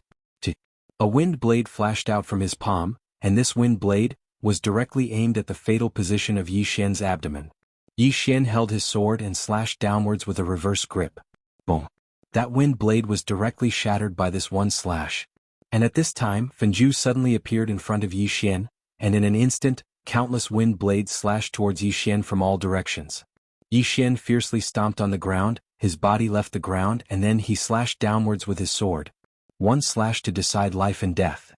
A wind blade flashed out from his palm, and this wind blade was directly aimed at the fatal position of Yi Xian's abdomen. Yi Xian held his sword and slashed downwards with a reverse grip. Boom! That wind blade was directly shattered by this one slash. And at this time, Fenju suddenly appeared in front of Yi Xian, and in an instant, countless wind blades slashed towards Yi Xian from all directions. Yi Xian fiercely stomped on the ground, his body left the ground and then he slashed downwards with his sword. One slash to decide life and death.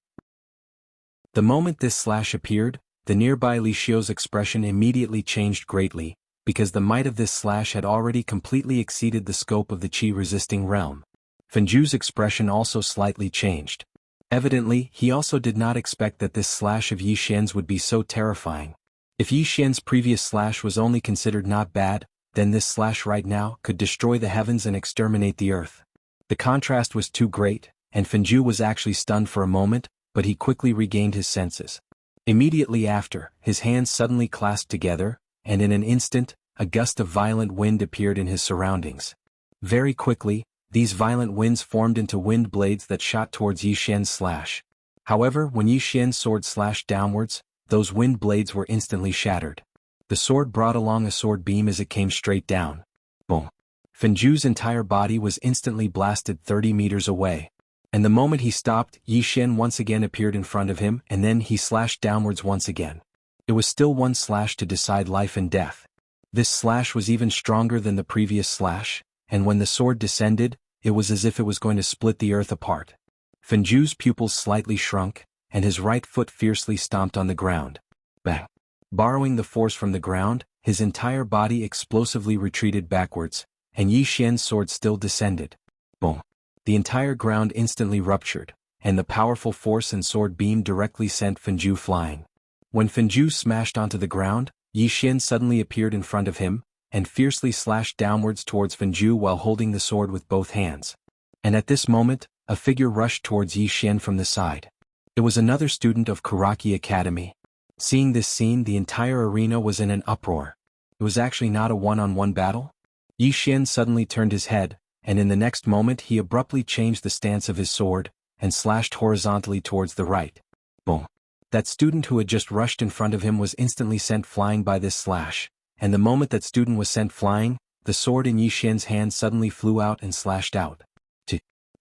The moment this slash appeared, the nearby Li Xiu's expression immediately changed greatly, because the might of this slash had already completely exceeded the scope of the qi-resisting realm. Fenju's expression also slightly changed. Evidently, he also did not expect that this slash of Yi Xian's would be so terrifying. If Yi Xian's previous slash was only considered not bad, then this slash right now could destroy the heavens and exterminate the earth. The contrast was too great, and Fenju was actually stunned for a moment, but he quickly regained his senses. Immediately after, his hands suddenly clasped together, and in an instant, a gust of violent wind appeared in his surroundings. Very quickly, these violent winds formed into wind blades that shot towards Yi Xian's slash. However, when Yi Xian's sword slashed downwards, those wind blades were instantly shattered. The sword brought along a sword beam as it came straight down. Boom! Fenju's entire body was instantly blasted 30 meters away. And the moment he stopped, Yi Xian once again appeared in front of him and then he slashed downwards once again. It was still one slash to decide life and death. This slash was even stronger than the previous slash, and when the sword descended, it was as if it was going to split the earth apart. Fenju's pupils slightly shrunk, and his right foot fiercely stomped on the ground. Bang! Borrowing the force from the ground, his entire body explosively retreated backwards, and Yi Xian's sword still descended. Boom! The entire ground instantly ruptured, and the powerful force and sword beam directly sent Fenju flying. When Fenju smashed onto the ground, Yi Xian suddenly appeared in front of him, and fiercely slashed downwards towards Fenju while holding the sword with both hands. And at this moment, a figure rushed towards Yi Xian from the side. It was another student of Karaki Academy. Seeing this scene, the entire arena was in an uproar. It was actually not a one-on-one battle. Yi Xian suddenly turned his head, and in the next moment he abruptly changed the stance of his sword, and slashed horizontally towards the right. Boom! That student who had just rushed in front of him was instantly sent flying by this slash, and the moment that student was sent flying, the sword in Yi Xian's hand suddenly flew out and slashed out.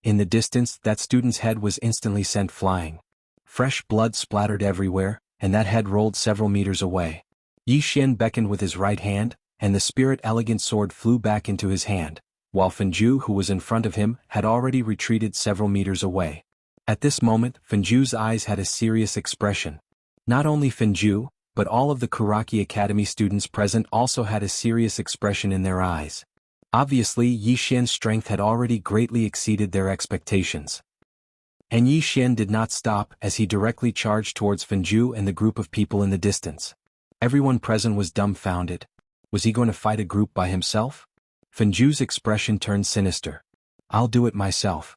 In the distance, that student's head was instantly sent flying. Fresh blood splattered everywhere, and that head rolled several meters away. Yi Xian beckoned with his right hand, and the spirit-elegant sword flew back into his hand, while Fenju, who was in front of him, had already retreated several meters away. At this moment, Fenju's eyes had a serious expression. Not only Fenju, but all of the Karaki Academy students present also had a serious expression in their eyes. Obviously, Yi Xian's strength had already greatly exceeded their expectations. And Yi Xian did not stop as he directly charged towards Fenju and the group of people in the distance. Everyone present was dumbfounded. Was he going to fight a group by himself? Fenju's expression turned sinister. I'll do it myself.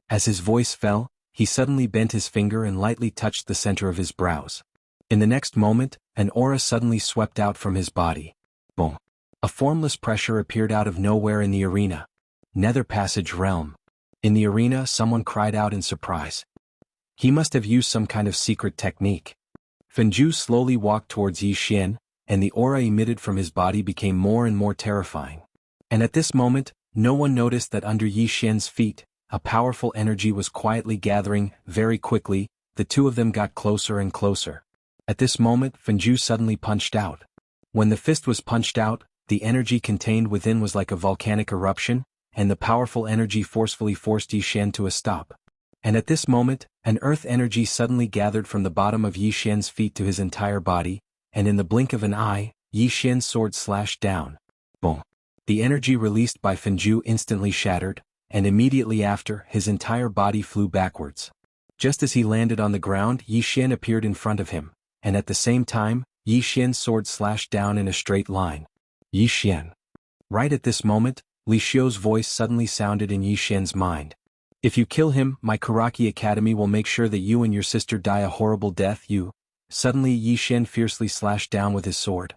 As his voice fell, he suddenly bent his finger and lightly touched the center of his brows. In the next moment, an aura suddenly swept out from his body. Boom! A formless pressure appeared out of nowhere in the arena. Nether Passage Realm. In the arena, someone cried out in surprise. He must have used some kind of secret technique. Fenju slowly walked towards Yi Xian, and the aura emitted from his body became more and more terrifying. And at this moment, no one noticed that under Yi Xian's feet, a powerful energy was quietly gathering. Very quickly, the two of them got closer and closer. At this moment, Fenju suddenly punched out. When the fist was punched out, the energy contained within was like a volcanic eruption, and the powerful energy forcefully forced Yi Xian to a stop. And at this moment, an earth energy suddenly gathered from the bottom of Yi Xian's feet to his entire body, and in the blink of an eye, Yi Xian's sword slashed down. Boom. The energy released by Fenju instantly shattered, and immediately after, his entire body flew backwards. Just as he landed on the ground, Yi Xian appeared in front of him, and at the same time, Yi Xian's sword slashed down in a straight line. Yi Xian. Right at this moment, Li Xiu's voice suddenly sounded in Yi Xian's mind. If you kill him, my Karaki Academy will make sure that you and your sister die a horrible death. Suddenly Yi Xian fiercely slashed down with his sword.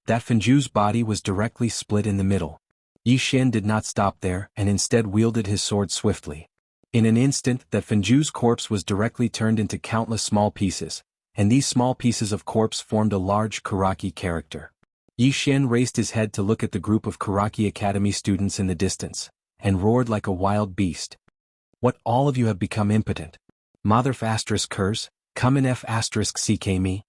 That Fenju's body was directly split in the middle. Yi Xian did not stop there and instead wielded his sword swiftly. In an instant, that Fenju's corpse was directly turned into countless small pieces, and these small pieces of corpse formed a large Karaki character. Yi Xian raised his head to look at the group of Karaki Academy students in the distance, and roared like a wild beast. What, all of you have become impotent? Mother f*** curse, come in f** ck me.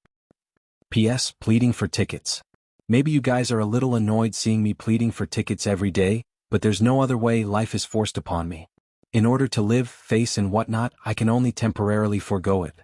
P.S. Pleading for tickets. Maybe you guys are a little annoyed seeing me pleading for tickets every day, but there's no other way, life is forced upon me. In order to live, face and whatnot, I can only temporarily forego it.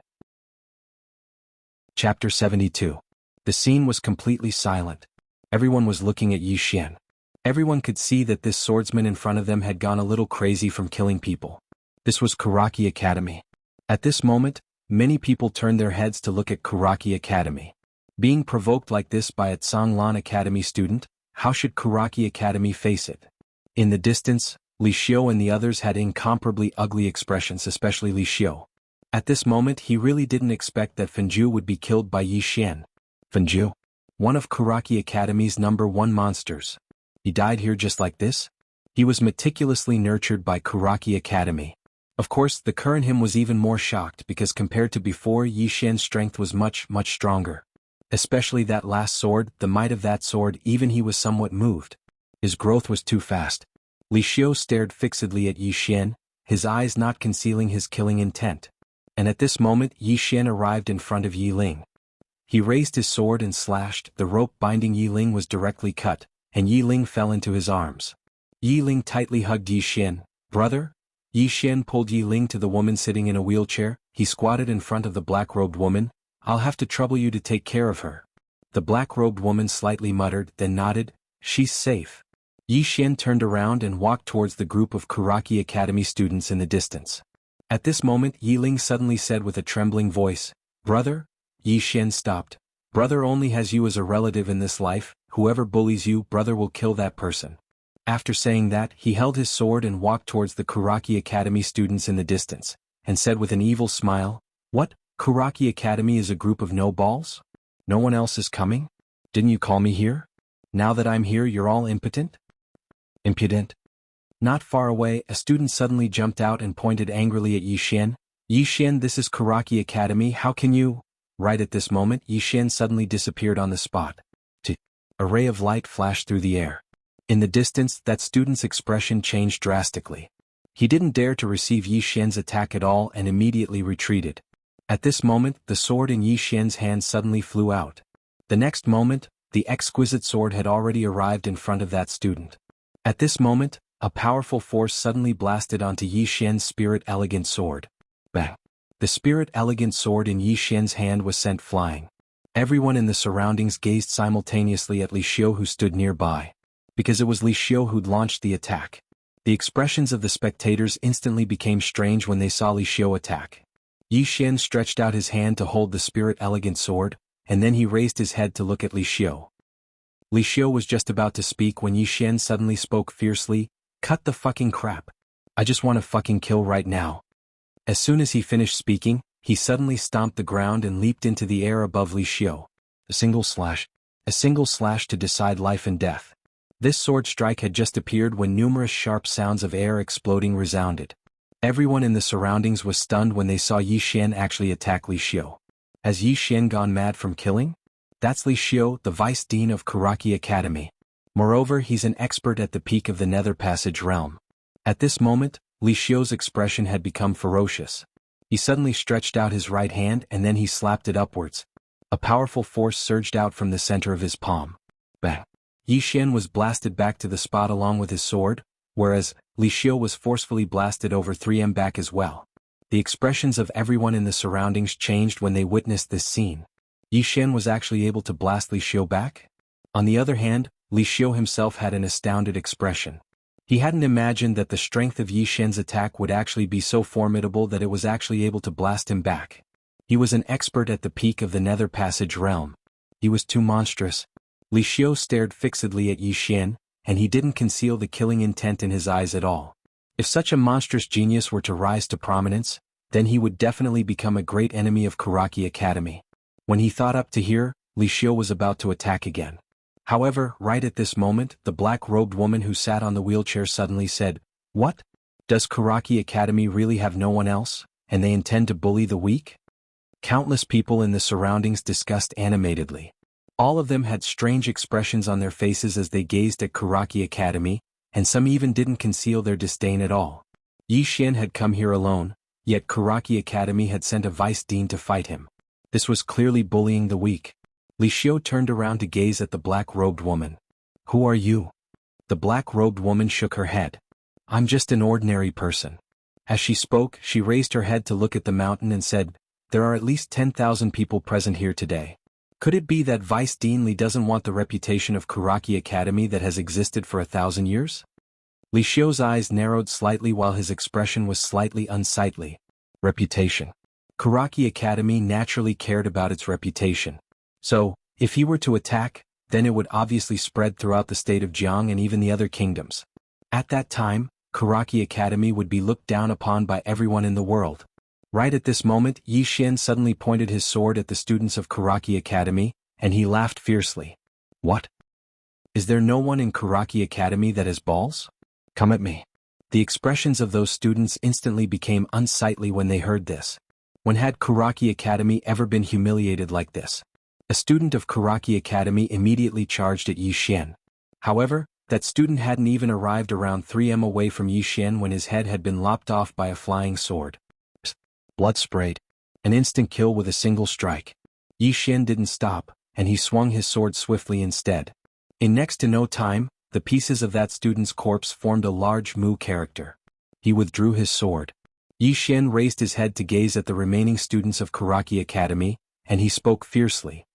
Chapter 72. The scene was completely silent. Everyone was looking at Yi Xian. Everyone could see that this swordsman in front of them had gone a little crazy from killing people. This was Karaki Academy. At this moment, many people turned their heads to look at Karaki Academy. Being provoked like this by a Tsanglan Academy student, how should Karaki Academy face it? In the distance, Li Xiu and the others had incomparably ugly expressions, especially Li Xiu. At this moment he really didn't expect that Fenju would be killed by Yi Xian. Fenju? One of Karaki Academy's #1 monsters. He died here just like this? He was meticulously nurtured by Karaki Academy. Of course, the current him was even more shocked because compared to before, Yi Xian's strength was much stronger. Especially that last sword, the might of that sword, even he was somewhat moved. His growth was too fast. Li Xiu stared fixedly at Yi Xian, his eyes not concealing his killing intent. And at this moment Yi Xian arrived in front of Yi Ling. He raised his sword and slashed, the rope binding Yi Ling was directly cut, and Yi Ling fell into his arms. Yi Ling tightly hugged Yi Xian. Brother? Yi Xian pulled Yi Ling to the woman sitting in a wheelchair. He squatted in front of the black-robed woman. I'll have to trouble you to take care of her. The black-robed woman slightly muttered, then nodded. She's safe. Yi Xian turned around and walked towards the group of Karaki Academy students in the distance. At this moment Yi Ling suddenly said with a trembling voice, Brother? Yi Xian stopped. Brother only has you as a relative in this life. Whoever bullies you, brother will kill that person. After saying that, he held his sword and walked towards the Karaki Academy students in the distance, and said with an evil smile, What? Karaki Academy is a group of no-balls? No one else is coming? Didn't you call me here? Now that I'm here you're all impotent? Impudent? Not far away, a student suddenly jumped out and pointed angrily at Yi Xian. Yi Xian, this is Karaki Academy, how can you? Right at this moment, Yi Xian suddenly disappeared on the spot. A ray of light flashed through the air. In the distance, that student's expression changed drastically. He didn't dare to receive Yi Xian's attack at all and immediately retreated. At this moment, the sword in Yi Xian's hand suddenly flew out. The next moment, the exquisite sword had already arrived in front of that student. At this moment, a powerful force suddenly blasted onto Yi Xian's spirit elegant sword. Bang! The spirit elegant sword in Yi Xian's hand was sent flying. Everyone in the surroundings gazed simultaneously at Li Xiu who stood nearby. Because it was Li Xiu who'd launched the attack. The expressions of the spectators instantly became strange when they saw Li Xiu attack. Yi Xian stretched out his hand to hold the spirit elegant sword, and then he raised his head to look at Li Xiu. Li Xiu was just about to speak when Yi Xian suddenly spoke fiercely, Cut the fucking crap. I just want to fucking kill right now. As soon as he finished speaking, he suddenly stomped the ground and leaped into the air above Li Xiu. A single slash to decide life and death. This sword strike had just appeared when numerous sharp sounds of air exploding resounded. Everyone in the surroundings was stunned when they saw Yi Xian actually attack Li Xiu. Has Yi Xian gone mad from killing? That's Li Xiu, the Vice Dean of Karaki Academy. Moreover, he's an expert at the peak of the Nether Passage realm. At this moment, Li Xiu's expression had become ferocious. He suddenly stretched out his right hand and then he slapped it upwards. A powerful force surged out from the center of his palm. Bang! Yi Xian was blasted back to the spot along with his sword. whereas Li Xiu was forcefully blasted over 3 embark as well. The expressions of everyone in the surroundings changed when they witnessed this scene. Yi Xian was actually able to blast Li Xiu back? On the other hand, Li Xiu himself had an astounded expression. He hadn't imagined that the strength of Yi Xian's attack would actually be so formidable that it was actually able to blast him back. He was an expert at the peak of the Nether Passage realm. He was too monstrous. Li Xiu stared fixedly at Yi Xian, and he didn't conceal the killing intent in his eyes at all. If such a monstrous genius were to rise to prominence, then he would definitely become a great enemy of Karaki Academy. When he thought up to here, Li Xiu was about to attack again. However, right at this moment, the black-robed woman who sat on the wheelchair suddenly said, "What? Does Karaki Academy really have no one else, and they intend to bully the weak?" Countless people in the surroundings discussed animatedly. All of them had strange expressions on their faces as they gazed at Karaki Academy, and some even didn't conceal their disdain at all. Yi Xian had come here alone, yet Karaki Academy had sent a vice dean to fight him. This was clearly bullying the weak. Li Xiu turned around to gaze at the black-robed woman. "Who are you?" The black-robed woman shook her head. "I'm just an ordinary person." As she spoke, she raised her head to look at the mountain and said, "There are at least 10,000 people present here today. Could it be that Vice Dean Li doesn't want the reputation of Karaki Academy that has existed for 1,000 years? Li Xiu's eyes narrowed slightly while his expression was slightly unsightly. Reputation. Karaki Academy naturally cared about its reputation. So, if he were to attack, then it would obviously spread throughout the state of Jiang and even the other kingdoms. At that time, Karaki Academy would be looked down upon by everyone in the world. Right at this moment, Yi Xian suddenly pointed his sword at the students of Karaki Academy, and he laughed fiercely. "What? Is there no one in Karaki Academy that has balls? Come at me." The expressions of those students instantly became unsightly when they heard this. When had Karaki Academy ever been humiliated like this? A student of Karaki Academy immediately charged at Yi Xian. However, that student hadn't even arrived around 3 away from Yi Xian when his head had been lopped off by a flying sword. Blood sprayed. An instant kill with a single strike. Yi Xian didn't stop, and he swung his sword swiftly instead. In next to no time, the pieces of that student's corpse formed a large Mu character. He withdrew his sword. Yi Xian raised his head to gaze at the remaining students of Karaki Academy, and he spoke fiercely.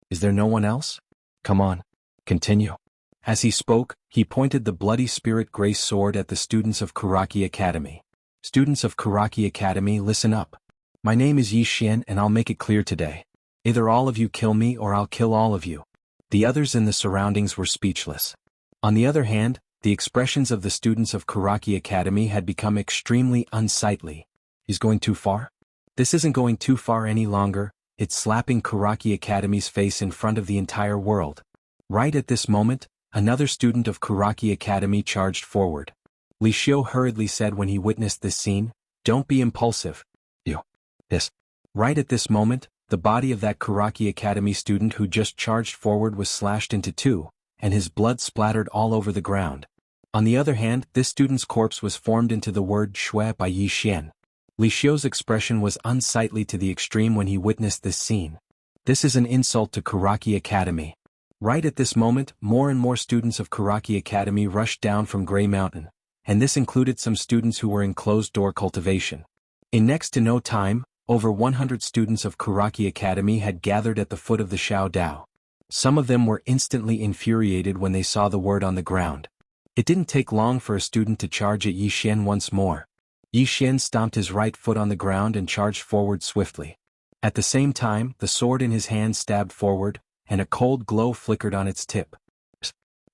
"Is there no one else? Come on. Continue." As he spoke, he pointed the bloody spirit grace sword at the students of Karaki Academy. "Students of Karaki Academy, listen up. My name is Yi Xian and I'll make it clear today. Either all of you kill me or I'll kill all of you." The others in the surroundings were speechless. On the other hand, the expressions of the students of Karaki Academy had become extremely unsightly. "He's going too far? This isn't going too far any longer, it's slapping Karaki Academy's face in front of the entire world." Right at this moment, another student of Karaki Academy charged forward. Li Xiu hurriedly said when he witnessed this scene, "Don't be impulsive. You. This." Right at this moment, the body of that Karaki Academy student who just charged forward was slashed into two, and his blood splattered all over the ground. On the other hand, this student's corpse was formed into the word shui by Yi Xian. Li Xiu's expression was unsightly to the extreme when he witnessed this scene. This is an insult to Karaki Academy. Right at this moment, more and more students of Karaki Academy rushed down from Grey Mountain, and this included some students who were in closed-door cultivation. In next to no time, over 100 students of Karaki Academy had gathered at the foot of the Xiao Dao. Some of them were instantly infuriated when they saw the word on the ground. It didn't take long for a student to charge at Yi Xian once more. Yi Xian stomped his right foot on the ground and charged forward swiftly. At the same time, the sword in his hand stabbed forward, and a cold glow flickered on its tip.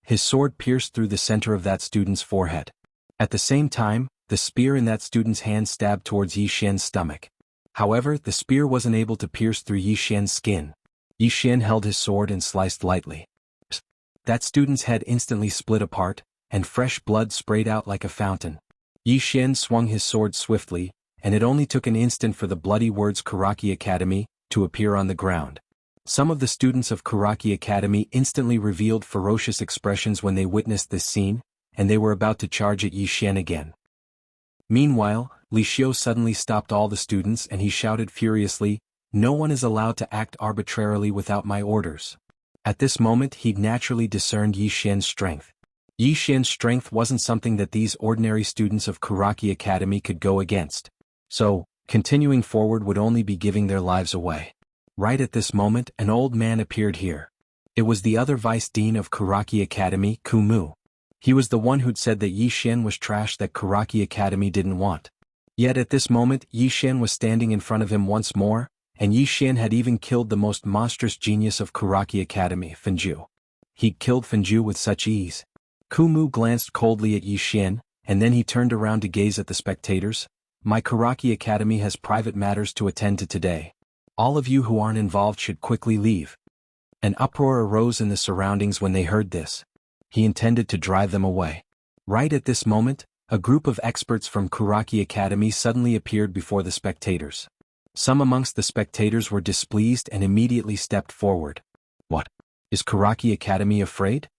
His sword pierced through the center of that student's forehead. At the same time, the spear in that student's hand stabbed towards Yi Xian's stomach. However, the spear wasn't able to pierce through Yi Xian's skin. Yi Xian held his sword and sliced lightly. That student's head instantly split apart, and fresh blood sprayed out like a fountain. Yi Xian swung his sword swiftly, and it only took an instant for the bloody words Karaki Academy to appear on the ground. Some of the students of Karaki Academy instantly revealed ferocious expressions when they witnessed this scene, and they were about to charge at Yi Xian again. Meanwhile, Li Xiu suddenly stopped all the students and he shouted furiously, "No one is allowed to act arbitrarily without my orders." At this moment he naturally discerned Yi Xian's strength. Yi Xian's strength wasn't something that these ordinary students of Kuraki Academy could go against. So, continuing forward would only be giving their lives away. Right at this moment, an old man appeared here. It was the other vice dean of Kuraki Academy, Kumu. He was the one who'd said that Yi Xian was trash that Kuraki Academy didn't want. Yet at this moment, Yi Xian was standing in front of him once more, and Yi Xian had even killed the most monstrous genius of Kuraki Academy, Fenju. He'd killed Fenju with such ease. Kumu glanced coldly at Yi Xian, and then he turned around to gaze at the spectators. My Kuraki Academy has private matters to attend to today. All of you who aren't involved should quickly leave. An uproar arose in the surroundings when they heard this. He intended to drive them away. Right at this moment, a group of experts from Kuraki Academy suddenly appeared before the spectators. Some amongst the spectators were displeased and immediately stepped forward. What? Is Kuraki Academy afraid?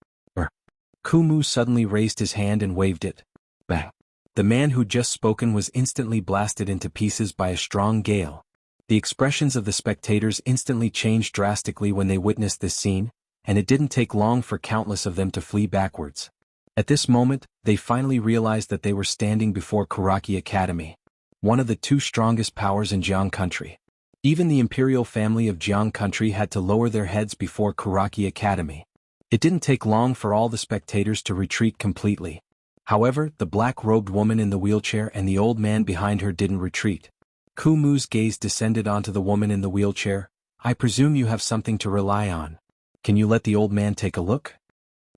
Kumu suddenly raised his hand and waved it. Bang! The man who'd just spoken was instantly blasted into pieces by a strong gale. The expressions of the spectators instantly changed drastically when they witnessed this scene, and it didn't take long for countless of them to flee backwards. At this moment, they finally realized that they were standing before Kuraki Academy, one of the two strongest powers in Jiang country. Even the imperial family of Jiang country had to lower their heads before Kuraki Academy. It didn't take long for all the spectators to retreat completely. However, the black-robed woman in the wheelchair and the old man behind her didn't retreat. Kumu's gaze descended onto the woman in the wheelchair. I presume you have something to rely on. Can you let the old man take a look?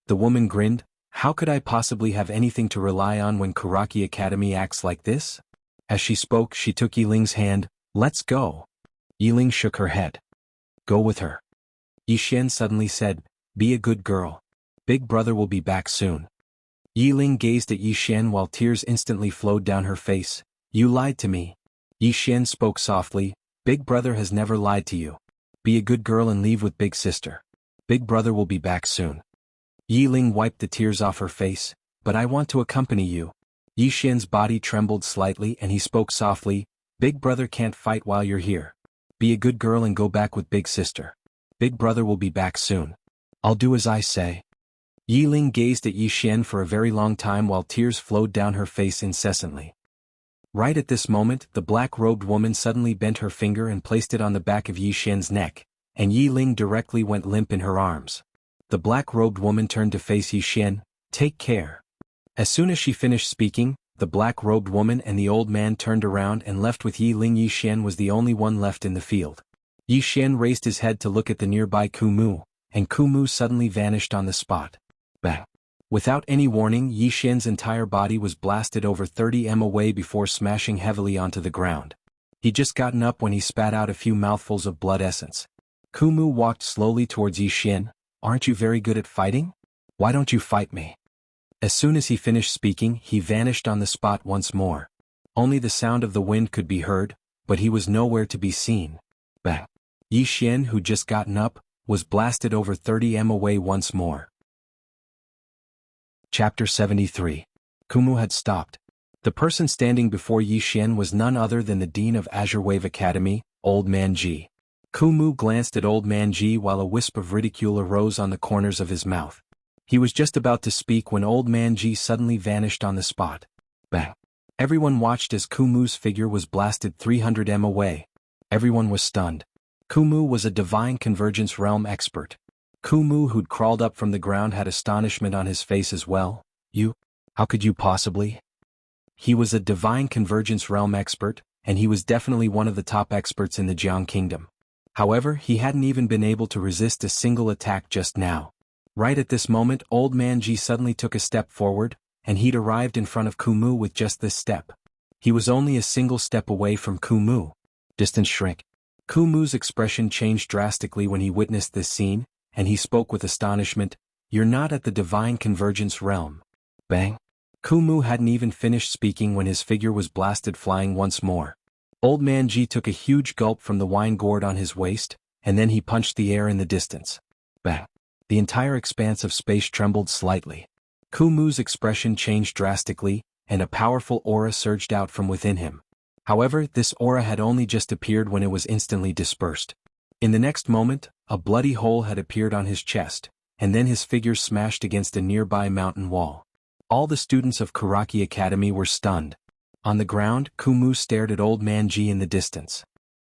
The woman grinned. How could I possibly have anything to rely on when Kuraki Academy acts like this? As she spoke, she took Yiling's hand. Let's go. Yiling shook her head. Go with her. Yi Xian suddenly said, be a good girl. Big brother will be back soon. Yiling gazed at Yi Xian while tears instantly flowed down her face. You lied to me. Yi Xian spoke softly. Big brother has never lied to you. Be a good girl and leave with big sister. Big brother will be back soon. Yiling wiped the tears off her face. But I want to accompany you. Yi Xian's body trembled slightly and he spoke softly. Big brother can't fight while you're here. Be a good girl and go back with big sister. Big brother will be back soon. I'll do as I say. Yiling gazed at Yi Xian for a very long time while tears flowed down her face incessantly. Right at this moment, the black-robed woman suddenly bent her finger and placed it on the back of Yi Xian's neck, and Yiling directly went limp in her arms. The black-robed woman turned to face Yi Xian. Take care. As soon as she finished speaking, the black-robed woman and the old man turned around and left with Yiling. Yi Xian was the only one left in the field. Yi Xian raised his head to look at the nearby Kumu, and Kumu suddenly vanished on the spot. Bang! Without any warning, Yi Xian's entire body was blasted over 30 m away before smashing heavily onto the ground. He'd just gotten up when he spat out a few mouthfuls of blood essence. Kumu walked slowly towards Yi Xian. Aren't you very good at fighting? Why don't you fight me? As soon as he finished speaking, he vanished on the spot once more. Only the sound of the wind could be heard, but he was nowhere to be seen. Bang! Yi Xian, who'd just gotten up, was blasted over 30 m away once more. Chapter 73. Kumu had stopped. The person standing before Yi Xian was none other than the dean of Azure Wave Academy, Old Man Ji. Kumu glanced at Old Man Ji while a wisp of ridicule arose on the corners of his mouth. He was just about to speak when Old Man Ji suddenly vanished on the spot. Bang! Everyone watched as Kumu's figure was blasted 300 m away. Everyone was stunned. Kumu was a divine convergence realm expert. Kumu, who'd crawled up from the ground, had astonishment on his face as well. You? How could you possibly? He was a divine convergence realm expert, and he was definitely one of the top experts in the Jiang Kingdom. However, he hadn't even been able to resist a single attack just now. Right at this moment, Old Man Ji suddenly took a step forward, and he'd arrived in front of Kumu with just this step. He was only a single step away from Kumu. Distance shrink. Kumu's expression changed drastically when he witnessed this scene, and he spoke with astonishment. You're not at the divine convergence realm. Bang! Kumu hadn't even finished speaking when his figure was blasted flying once more. Old Man Ji took a huge gulp from the wine gourd on his waist, and then he punched the air in the distance. Bang! The entire expanse of space trembled slightly. Kumu's expression changed drastically, and a powerful aura surged out from within him. However, this aura had only just appeared when it was instantly dispersed. In the next moment, a bloody hole had appeared on his chest, and then his figure smashed against a nearby mountain wall. All the students of Karaki Academy were stunned. On the ground, Kumu stared at Old Man Ji in the distance.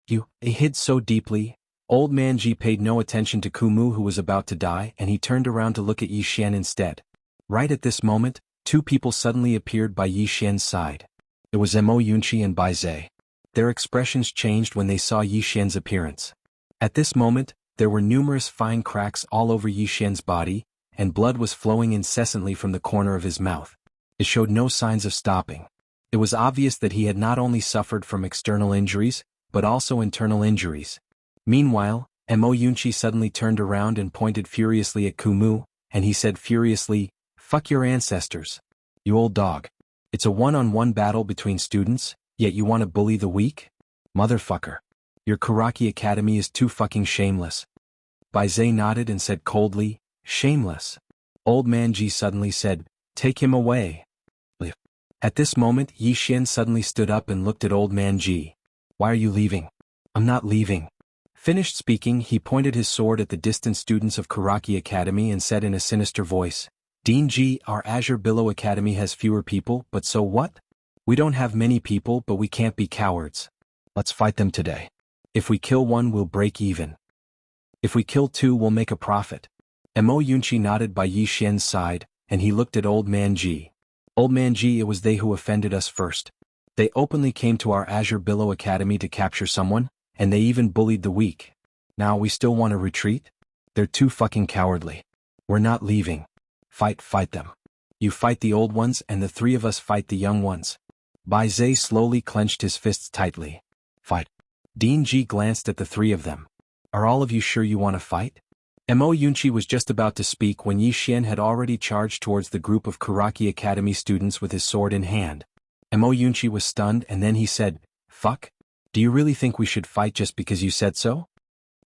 He hid so deeply. Old Man Ji paid no attention to Kumu, who was about to die, and he turned around to look at Yi Xian instead. Right at this moment, two people suddenly appeared by Yi Xian's side. It was Mo Yunqi and Bai Zhe. Their expressions changed when they saw Yi Xian's appearance. At this moment, there were numerous fine cracks all over Yi Xian's body, and blood was flowing incessantly from the corner of his mouth. It showed no signs of stopping. It was obvious that he had not only suffered from external injuries, but also internal injuries. Meanwhile, Mo Yunqi suddenly turned around and pointed furiously at Kumu, and he said furiously, "Fuck your ancestors. You old dog. It's a one-on-one battle between students, yet you want to bully the weak? Motherfucker. Your Karaki Academy is too fucking shameless." Bai Zhe nodded and said coldly, "Shameless." Old Man Ji suddenly said, "Take him away." At this moment, Yi Xian suddenly stood up and looked at Old Man Ji. "Why are you leaving?" "I'm not leaving." Finished speaking, he pointed his sword at the distant students of Karaki Academy and said in a sinister voice, "Dean Ji, our Azure Billow Academy has fewer people, but so what? We don't have many people, but we can't be cowards. Let's fight them today. If we kill one, we'll break even. If we kill two, we'll make a profit." Mo Yunqi nodded by Yi Xian's side, and he looked at Old Man Ji. "Old Man Ji, it was they who offended us first. They openly came to our Azure Billow Academy to capture someone, and they even bullied the weak. Now we still want to retreat? They're too fucking cowardly. We're not leaving. Fight them. You fight the old ones and the three of us fight the young ones." Bai Zhe slowly clenched his fists tightly. "Fight." Dean Ji glanced at the three of them. "Are all of you sure you want to fight?" Mo Yunqi was just about to speak when Yi Xian had already charged towards the group of Karaki Academy students with his sword in hand. Mo Yunqi was stunned, and then he said, "Fuck? Do you really think we should fight just because you said so?"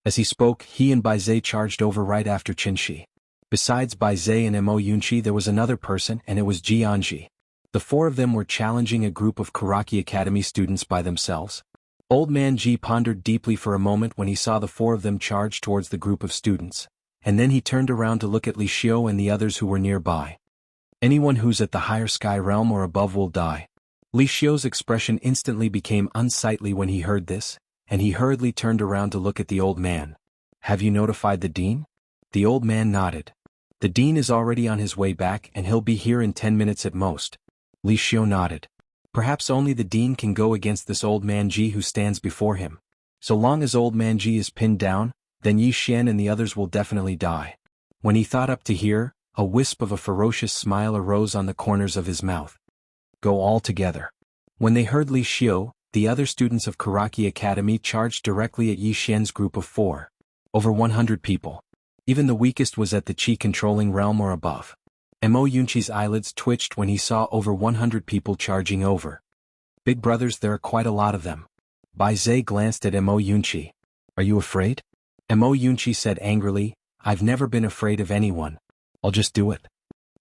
As he spoke, he and Bai Zhe charged over right after Qinshi. Besides Bai Zhe and Mo Yunqi, there was another person, and it was Jianji. The four of them were challenging a group of Karaki Academy students by themselves. Old Man Ji pondered deeply for a moment when he saw the four of them charge towards the group of students, and then he turned around to look at Li Xiu and the others who were nearby. "Anyone who's at the higher sky realm or above will die." Li Xiu's expression instantly became unsightly when he heard this, and he hurriedly turned around to look at the old man. "Have you notified the dean?" The old man nodded. "The dean is already on his way back and he'll be here in 10 minutes at most." Li Xiu nodded. "Perhaps only the dean can go against this Old Man Ji who stands before him. So long as Old Man Ji is pinned down, then Yi Xian and the others will definitely die." When he thought up to here, a wisp of a ferocious smile arose on the corners of his mouth. "Go all together." When they heard Li Xiu, the other students of Karaki Academy charged directly at Yi Xian's group of four. Over 100 people. Even the weakest was at the Qi-controlling realm or above. Mo Yunqi's eyelids twitched when he saw over 100 people charging over. "Big brothers, there are quite a lot of them." Bai Zhe glanced at Mo Yunqi. "Are you afraid?" Mo Yunqi said angrily, "I've never been afraid of anyone. I'll just do it."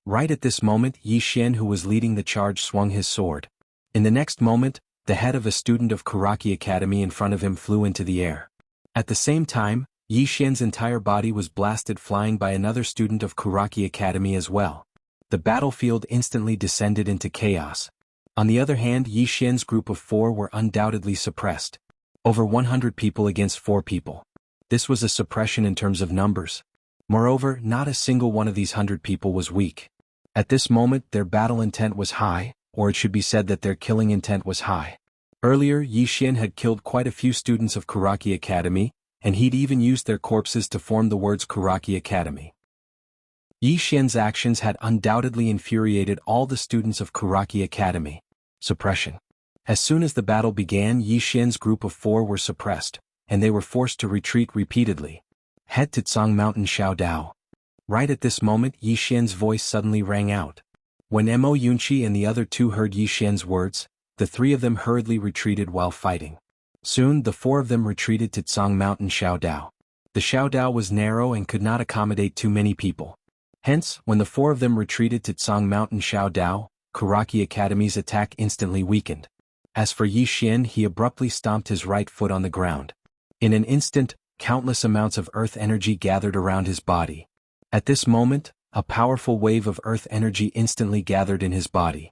Right at this moment, Yi Xian, who was leading the charge, swung his sword. In the next moment, the head of a student of Karaki Academy in front of him flew into the air. At the same time, Yi Xian's entire body was blasted flying by another student of Karaki Academy as well. The battlefield instantly descended into chaos. On the other hand, Yi Xian's group of four were undoubtedly suppressed. Over 100 people against 4 people. This was a suppression in terms of numbers. Moreover, not a single one of these 100 people was weak. At this moment, their battle intent was high, or it should be said that their killing intent was high. Earlier, Yi Xian had killed quite a few students of Karaki Academy, and he'd even used their corpses to form the words Karaki Academy. Yi Xian's actions had undoubtedly infuriated all the students of Karaki Academy. Suppression. As soon as the battle began, Yi Xian's group of 4 were suppressed, and they were forced to retreat repeatedly. Head to Tsang Mountain Xiao Dao. Right at this moment, Yi Xian's voice suddenly rang out. When Mo Yunqi and the other two heard Yi Xian's words, the 3 of them hurriedly retreated while fighting. Soon, the 4 of them retreated to Tsang Mountain Xiao Dao. The Xiao Dao was narrow and could not accommodate too many people. Hence, when the 4 of them retreated to Tsang Mountain Xiao Dao, Karaki Academy's attack instantly weakened. As for Yi Xian, he abruptly stomped his right foot on the ground. In an instant, countless amounts of earth energy gathered around his body. At this moment, a powerful wave of earth energy instantly gathered in his body.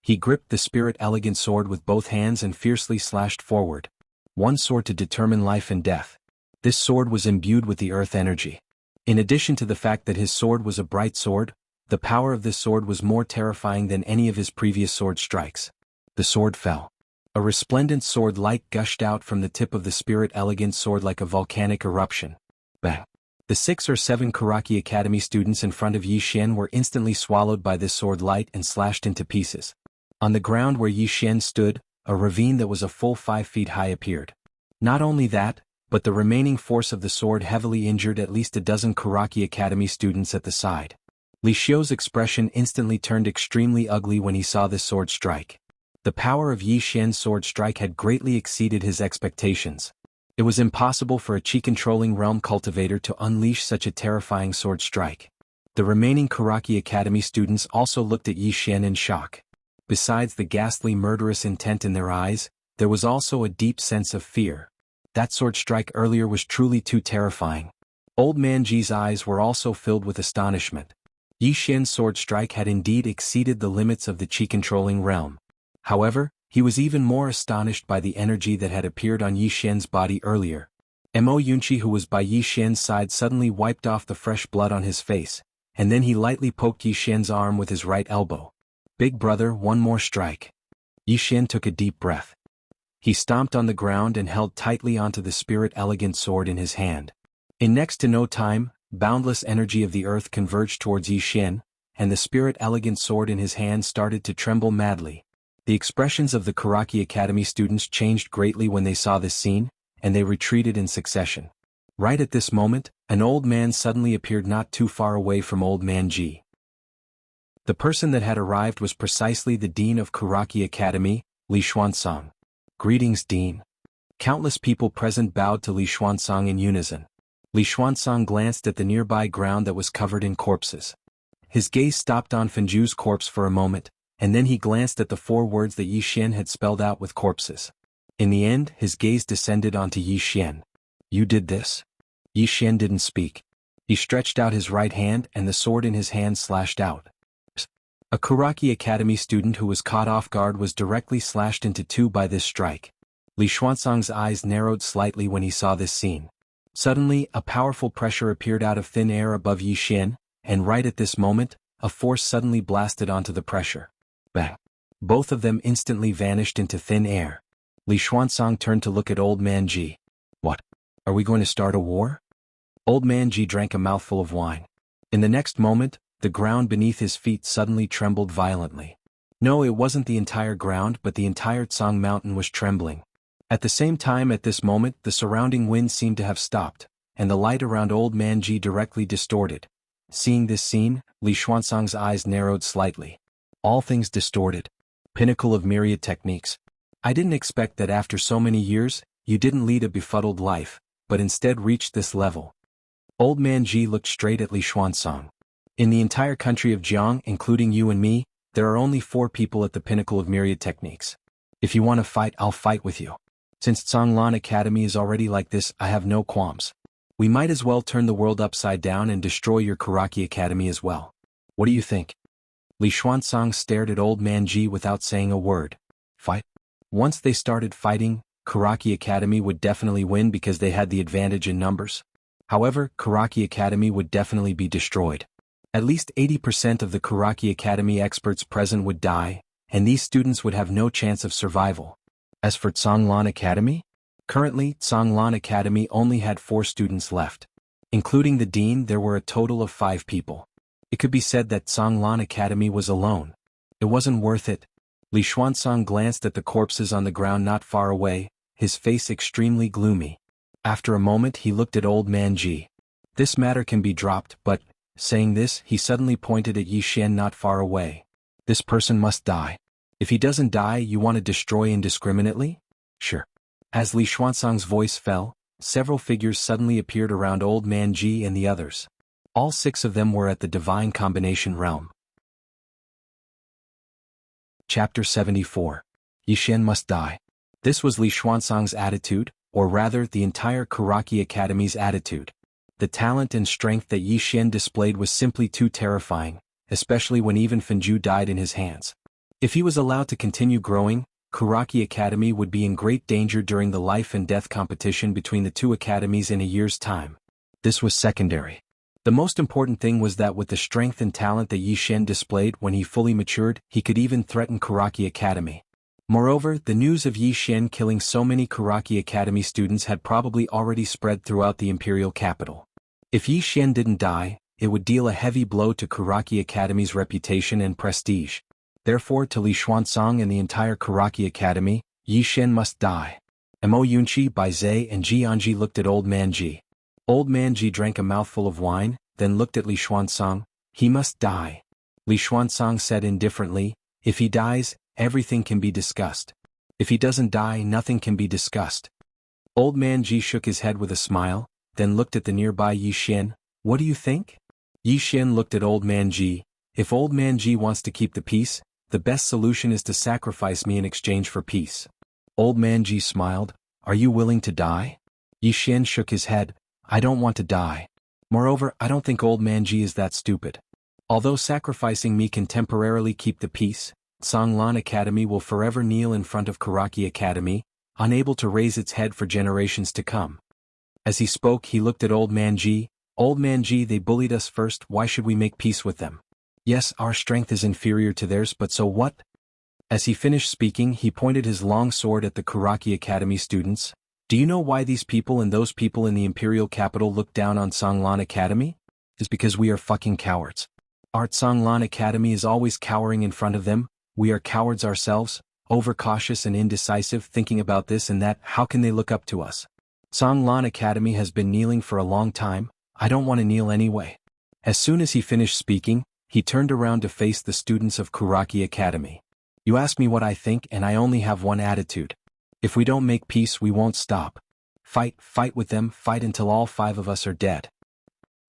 He gripped the spirit elegant sword with both hands and fiercely slashed forward. One sword to determine life and death. This sword was imbued with the earth energy. In addition to the fact that his sword was a bright sword, the power of this sword was more terrifying than any of his previous sword strikes. The sword fell. A resplendent sword light gushed out from the tip of the spirit elegant sword like a volcanic eruption. Bang! The 6 or 7 Karaki Academy students in front of Yi Xian were instantly swallowed by this sword light and slashed into pieces. On the ground where Yi Xian stood, a ravine that was a full 5 feet high appeared. Not only that, but the remaining force of the sword heavily injured at least a dozen Karaki Academy students at the side. Li Xiu's expression instantly turned extremely ugly when he saw this sword strike. The power of Yi Xian's sword strike had greatly exceeded his expectations. It was impossible for a chi-controlling realm cultivator to unleash such a terrifying sword strike. The remaining Karaki Academy students also looked at Yi Xian in shock. Besides the ghastly murderous intent in their eyes, there was also a deep sense of fear. That sword strike earlier was truly too terrifying. Old Man Ji's eyes were also filled with astonishment. Yi Xian's sword strike had indeed exceeded the limits of the chi-controlling realm. However, he was even more astonished by the energy that had appeared on Yi Xian's body earlier. Mo Yunqi, who was by Yi Xian's side, suddenly wiped off the fresh blood on his face, and then he lightly poked Yi Xian's arm with his right elbow. "Big brother, one more strike." Yi Xian took a deep breath. He stomped on the ground and held tightly onto the spirit elegant sword in his hand. In next to no time, boundless energy of the earth converged towards Yi Xian, and the spirit elegant sword in his hand started to tremble madly. The expressions of the Karaki Academy students changed greatly when they saw this scene, and they retreated in succession. Right at this moment, an old man suddenly appeared not too far away from Old Man Ji. The person that had arrived was precisely the Dean of Karaki Academy, Li Xuanzang. "Greetings, Dean." Countless people present bowed to Li Xuanzang in unison. Li Xuanzang glanced at the nearby ground that was covered in corpses. His gaze stopped on Fenju's corpse for a moment, and then he glanced at the 4 words that Yi Xian had spelled out with corpses. In the end, his gaze descended onto Yi Xian. "You did this?" Yi Xian didn't speak. He stretched out his right hand and the sword in his hand slashed out. A Karaki Academy student who was caught off guard was directly slashed into 2 by this strike. Li Xuanzang's eyes narrowed slightly when he saw this scene. Suddenly, a powerful pressure appeared out of thin air above Yi Xian, and right at this moment, a force suddenly blasted onto the pressure. Bang! Both of them instantly vanished into thin air. Li Xuanzang turned to look at Old Man Ji. "What? Are we going to start a war?" Old Man Ji drank a mouthful of wine. In the next moment, the ground beneath his feet suddenly trembled violently. No, it wasn't the entire ground, but the entire Tsang mountain was trembling. At the same time, at this moment, the surrounding wind seemed to have stopped, and the light around Old Man Ji directly distorted. Seeing this scene, Li Xuanzang's eyes narrowed slightly. All things distorted. Pinnacle of myriad techniques. I didn't expect that after so many years, you didn't lead a befuddled life, but instead reached this level. Old Man Ji looked straight at Li Xuanzang. In the entire country of Jiang, including you and me, there are only 4 people at the pinnacle of myriad techniques. If you want to fight, I'll fight with you. Since Tsanglan Academy is already like this, I have no qualms. We might as well turn the world upside down and destroy your Karaki Academy as well. What do you think? Li Xuanzang stared at Old Man Ji without saying a word. Fight? Once they started fighting, Karaki Academy would definitely win because they had the advantage in numbers. However, Karaki Academy would definitely be destroyed. At least 80% of the Karaki Academy experts present would die, and these students would have no chance of survival. As for Tsanglan Academy? Currently, Tsanglan Academy only had 4 students left. Including the dean, there were a total of 5 people. It could be said that Tsanglan Academy was alone. It wasn't worth it. Li Xuanzang glanced at the corpses on the ground not far away, his face extremely gloomy. After a moment he looked at Old Man Ji. This matter can be dropped, but, saying this, he suddenly pointed at Yi Xian not far away. This person must die. If he doesn't die, you want to destroy indiscriminately? Sure. As Li Xuanzang's voice fell, several figures suddenly appeared around Old Man Ji and the others. All 6 of them were at the Divine Combination Realm. Chapter 74. Yi Xian must die. This was Li Xuanzang's attitude, or rather the entire Karaki Academy's attitude. The talent and strength that Yi Xian displayed was simply too terrifying, especially when even Fenju died in his hands. If he was allowed to continue growing, Kuraki Academy would be in great danger during the life and death competition between the two academies in a year's time. This was secondary. The most important thing was that with the strength and talent that Yi Xian displayed when he fully matured, he could even threaten Kuraki Academy. Moreover, the news of Yi Xian killing so many Kuraki Academy students had probably already spread throughout the imperial capital. If Yi Xian didn't die, it would deal a heavy blow to Kuraki Academy's reputation and prestige. Therefore, to Li Xuanzang and the entire Kuraki Academy, Yi Xian must die. Mo Yunqi, Bai Zhe and Jianji looked at Old Man Ji. Old Man Ji drank a mouthful of wine, then looked at Li Xuanzang. He must die. Li Xuanzang said indifferently, if he dies, everything can be discussed. If he doesn't die, nothing can be discussed. Old Man Ji shook his head with a smile, then looked at the nearby Yi Xian. What do you think? Yi Xian looked at Old Man Ji. If Old Man Ji wants to keep the peace, the best solution is to sacrifice me in exchange for peace. Old Man Ji smiled. Are you willing to die? Yi Xian shook his head. I don't want to die. Moreover, I don't think Old Man Ji is that stupid. Although sacrificing me can temporarily keep the peace, Songlan Academy will forever kneel in front of Kuraki Academy, unable to raise its head for generations to come. As he spoke, he looked at Old Man Ji. Old Man Ji, they bullied us first, why should we make peace with them? Yes, our strength is inferior to theirs, but so what? As he finished speaking, he pointed his long sword at the Kuraki Academy students. Do you know why these people and those people in the imperial capital look down on Songlan Academy? It's because we are fucking cowards. Our Songlan Academy is always cowering in front of them. We are cowards ourselves, overcautious and indecisive, thinking about this and that. How can they look up to us? Songlan Academy has been kneeling for a long time. I don't want to kneel anyway. As soon as he finished speaking, he turned around to face the students of Kuraki Academy. You ask me what I think, and I only have one attitude. If we don't make peace, we won't stop. Fight with them, fight until all 5 of us are dead.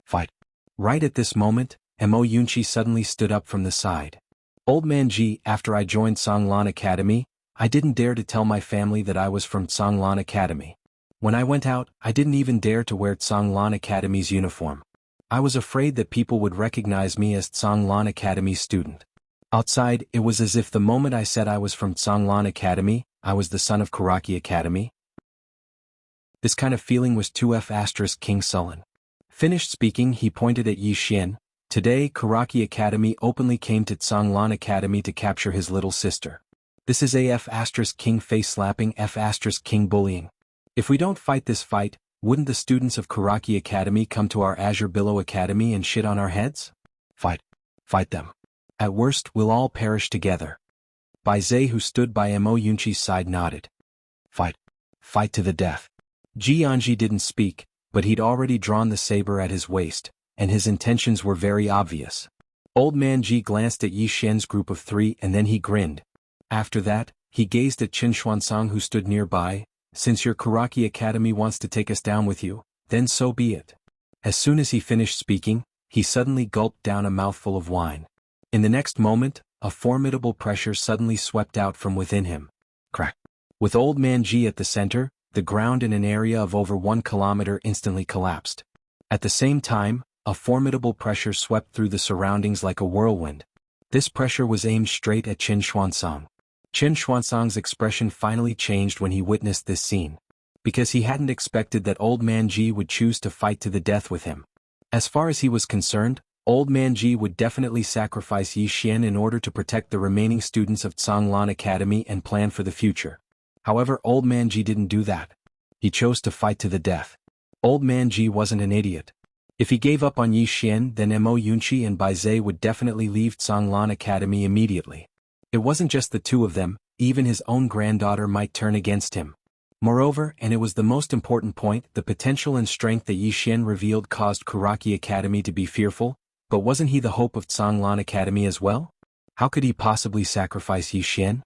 Fight. Right at this moment, Mo Yunqi suddenly stood up from the side. Old Man Ji, after I joined Songlan Academy, I didn't dare to tell my family that I was from Songlan Academy. When I went out, I didn't even dare to wear Songlan Academy's uniform. I was afraid that people would recognize me as Songlan Academy's student. Outside, it was as if the moment I said I was from Songlan Academy, I was the son of Kuraki Academy. This kind of feeling was 2F** King sullen. Finished speaking, he pointed at Yi Xian. Today, Kuraki Academy openly came to Songlan Academy to capture his little sister. This is AF** King face slapping, F** King bullying. If we don't fight this fight, wouldn't the students of Kuraki Academy come to our Azure Billow Academy and shit on our heads? Fight. Fight them. At worst, we'll all perish together. Bai Zhe, who stood by Mo Yunqi's side, nodded. Fight. Fight to the death. Jianji didn't speak, but he'd already drawn the saber at his waist, and his intentions were very obvious. Old Man Ji glanced at Yi Xian's group of 3 and then he grinned. After that, he gazed at Qin Xuanzang, who stood nearby. Since your Kuraki Academy wants to take us down with you, then so be it. As soon as he finished speaking, he suddenly gulped down a mouthful of wine. In the next moment, a formidable pressure suddenly swept out from within him. Crack. With Old Man Ji at the center, the ground in an area of over 1 kilometer instantly collapsed. At the same time, a formidable pressure swept through the surroundings like a whirlwind. This pressure was aimed straight at Qin Xuanzang. Qin Xuanzang's expression finally changed when he witnessed this scene. Because he hadn't expected that Old Man Ji would choose to fight to the death with him. As far as he was concerned, Old Man Ji would definitely sacrifice Yi Xian in order to protect the remaining students of Songlan Academy and plan for the future. However, Old Man Ji didn't do that. He chose to fight to the death. Old Man Ji wasn't an idiot. If he gave up on Yi Xian, then Mo Yunqi and Bai Zhe would definitely leave Songlan Academy immediately. It wasn't just the 2 of them, even his own granddaughter might turn against him. Moreover, and it was the most important point, the potential and strength that Yi Xian revealed caused Kuraki Academy to be fearful, but wasn't he the hope of Songlan Academy as well? How could he possibly sacrifice Yi Xian?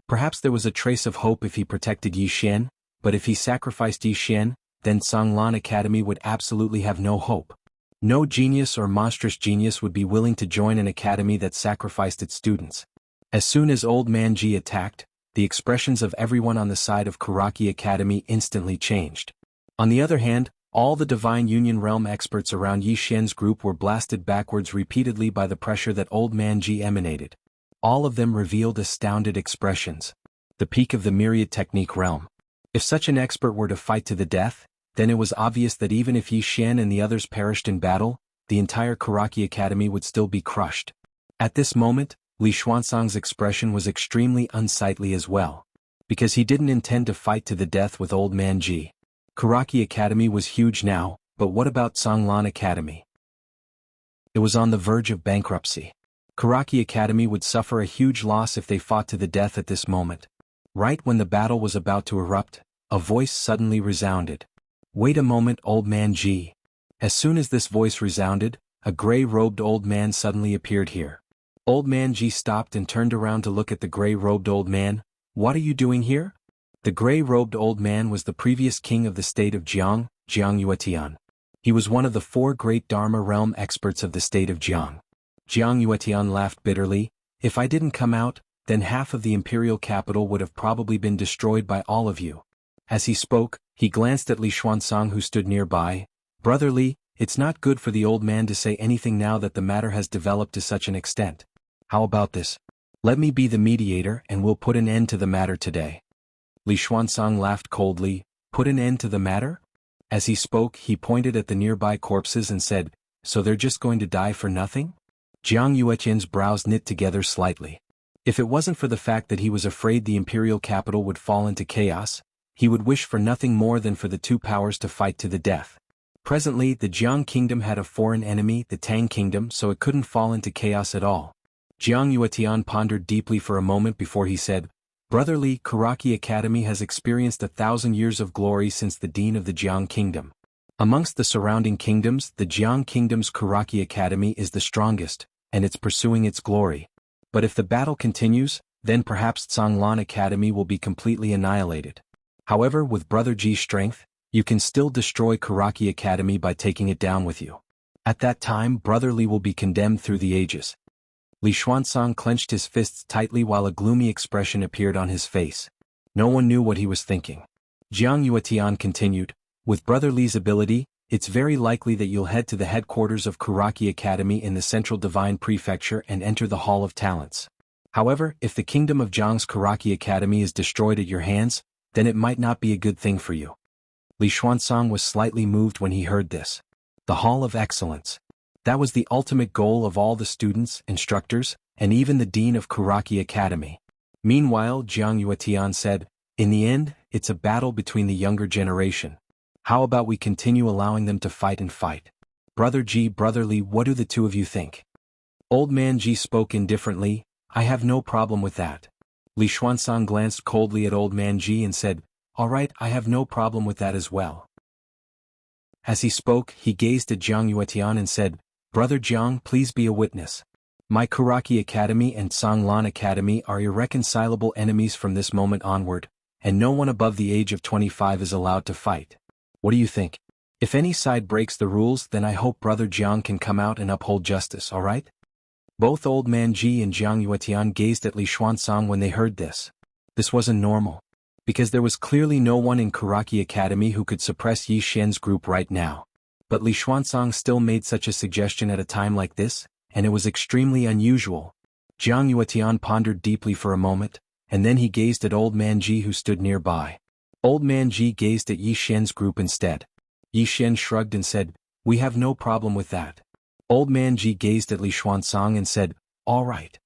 Perhaps there was a trace of hope if he protected Yi Xian, but if he sacrificed Yi Xian, then Songlan Academy would absolutely have no hope. No genius or monstrous genius would be willing to join an academy that sacrificed its students. As soon as Old Man Ji attacked, the expressions of everyone on the side of Kuraki Academy instantly changed. On the other hand, All the Divine Union Realm experts around Yi Xian's group were blasted backwards repeatedly by the pressure that Old Man Ji emanated. All of them revealed astounded expressions. The peak of the myriad technique realm. If such an expert were to fight to the death, then it was obvious that even if Yi Xian and the others perished in battle, the entire Karaki Academy would still be crushed. At this moment, Li Xuanzang's expression was extremely unsightly as well. Because he didn't intend to fight to the death with Old Man Ji. Karaki Academy was huge now, but what about Songlan Academy? It was on the verge of bankruptcy. Karaki Academy would suffer a huge loss if they fought to the death at this moment. Right when the battle was about to erupt, a voice suddenly resounded. Wait a moment, Old Man Ji. As soon as this voice resounded, a gray-robed old man suddenly appeared here. Old Man Ji stopped and turned around to look at the gray-robed old man. What are you doing here? The gray-robed old man was the previous king of the state of Jiang, Jiang Yuetian. He was one of the 4 great Dharma realm experts of the state of Jiang. Jiang Yuetian laughed bitterly. If I didn't come out, then half of the imperial capital would have probably been destroyed by all of you. As he spoke, he glanced at Li Xuanzang who stood nearby. Brother Li, it's not good for the old man to say anything now that the matter has developed to such an extent. How about this? Let me be the mediator and we'll put an end to the matter today. Li Xuanzang laughed coldly. Put an end to the matter? As he spoke, he pointed at the nearby corpses and said, so they're just going to die for nothing? Jiang Yuetian's brows knit together slightly. If it wasn't for the fact that he was afraid the imperial capital would fall into chaos, he would wish for nothing more than for the 2 powers to fight to the death. Presently, the Jiang kingdom had a foreign enemy, the Tang kingdom, so it couldn't fall into chaos at all. Jiang Yuetian pondered deeply for a moment before he said, Brother Li, Karaki Academy has experienced 1,000 years of glory since the dean of the Jiang kingdom. Amongst the surrounding kingdoms, the Jiang kingdom's Karaki Academy is the strongest, and it's pursuing its glory. But if the battle continues, then perhaps Songlan Academy will be completely annihilated. However, with Brother Ji's strength, you can still destroy Karaki Academy by taking it down with you. At that time, Brother Li will be condemned through the ages. Li Xuanzang clenched his fists tightly while a gloomy expression appeared on his face. No one knew what he was thinking. Jiang Yuetian continued, with Brother Li's ability, it's very likely that you'll head to the headquarters of Karaki Academy in the Central Divine Prefecture and enter the Hall of Talents. However, if the kingdom of Jiang's Karaki Academy is destroyed at your hands, then it might not be a good thing for you. Li Xuanzang was slightly moved when he heard this. The Hall of Excellence. That was the ultimate goal of all the students, instructors, and even the dean of Karaki Academy. Meanwhile, Jiang Yuetian said, in the end, it's a battle between the younger generation. How about we continue allowing them to fight and fight? Brother Ji, Brother Li, what do the 2 of you think? Old Man Ji spoke indifferently, I have no problem with that. Li Xuanzang glanced coldly at Old Man Ji and said, all right, I have no problem with that as well. As he spoke, he gazed at Jiang Yuetian and said, Brother Jiang, please be a witness. My Karaki Academy and Songlan Academy are irreconcilable enemies from this moment onward, and no one above the age of 25 is allowed to fight. What do you think? If any side breaks the rules, then I hope Brother Jiang can come out and uphold justice, alright? Both Old Man Ji and Jiang Yuetian gazed at Li Xuanzang when they heard this. This wasn't normal. Because there was clearly no one in Karaki Academy who could suppress Yi Xian's group right now. But Li Xuanzang still made such a suggestion at a time like this, and it was extremely unusual. Jiang Yuetian pondered deeply for a moment, and then he gazed at Old Man Ji who stood nearby. Old Man Ji gazed at Yi Xian's group instead. Yi Xian shrugged and said, we have no problem with that. Old Man Ji gazed at Li Xuanzang and said, all right.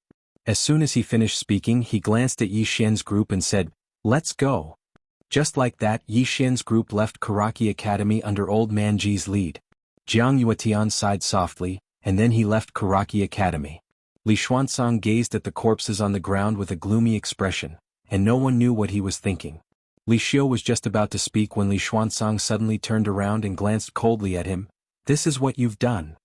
As soon as he finished speaking, he glanced at Yi Xian's group and said, let's go. Just like that, Yi Xian's group left Karaki Academy under Old Man Ji's lead. Jiang Yuetian sighed softly, and then he left Karaki Academy. Li Xuanzang gazed at the corpses on the ground with a gloomy expression, and no one knew what he was thinking. Li Xiu was just about to speak when Li Xuanzang suddenly turned around and glanced coldly at him. This is what you've done.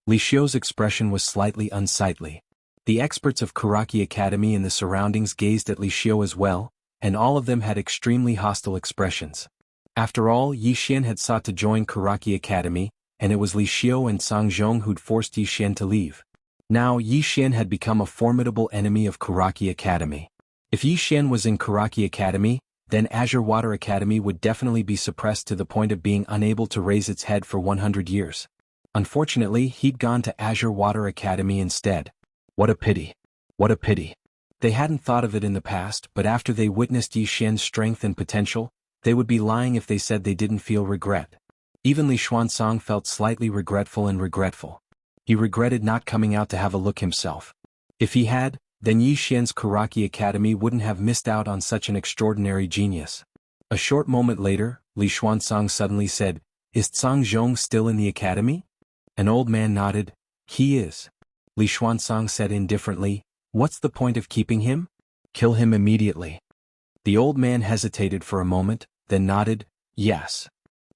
Li Xiu's expression was slightly unsightly. The experts of Karaki Academy and the surroundings gazed at Li Xiu as well, and all of them had extremely hostile expressions. After all, Yi Xian had sought to join Karaki Academy, and it was Li Xiu and Sang Zhong who'd forced Yi Xian to leave. Now Yi Xian had become a formidable enemy of Karaki Academy. If Yi Xian was in Karaki Academy, then Azure Water Academy would definitely be suppressed to the point of being unable to raise its head for 100 years. Unfortunately, he'd gone to Azure Water Academy instead. What a pity. What a pity. They hadn't thought of it in the past, but after they witnessed Yi Xian's strength and potential, they would be lying if they said they didn't feel regret. Even Li Xuanzang felt slightly regretful and regretful. He regretted not coming out to have a look himself. If he had, then Yi Xian's Karaki Academy wouldn't have missed out on such an extraordinary genius. A short moment later, Li Xuanzang suddenly said, "Is Zhang Zhong still in the academy?" An old man nodded. "He is." Li Xuanzang said indifferently, "What's the point of keeping him? Kill him immediately." The old man hesitated for a moment, then nodded, "Yes."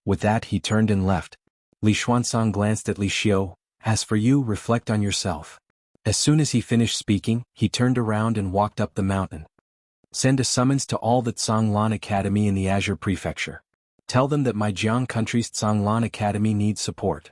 With that he turned and left. Li Xuanzang glanced at Li Xiu. "As for you, reflect on yourself." As soon as he finished speaking, he turned around and walked up the mountain. "Send a summons to all the Zhonglan Academy in the Azure Prefecture. Tell them that my Jiang country's Zhonglan Academy needs support.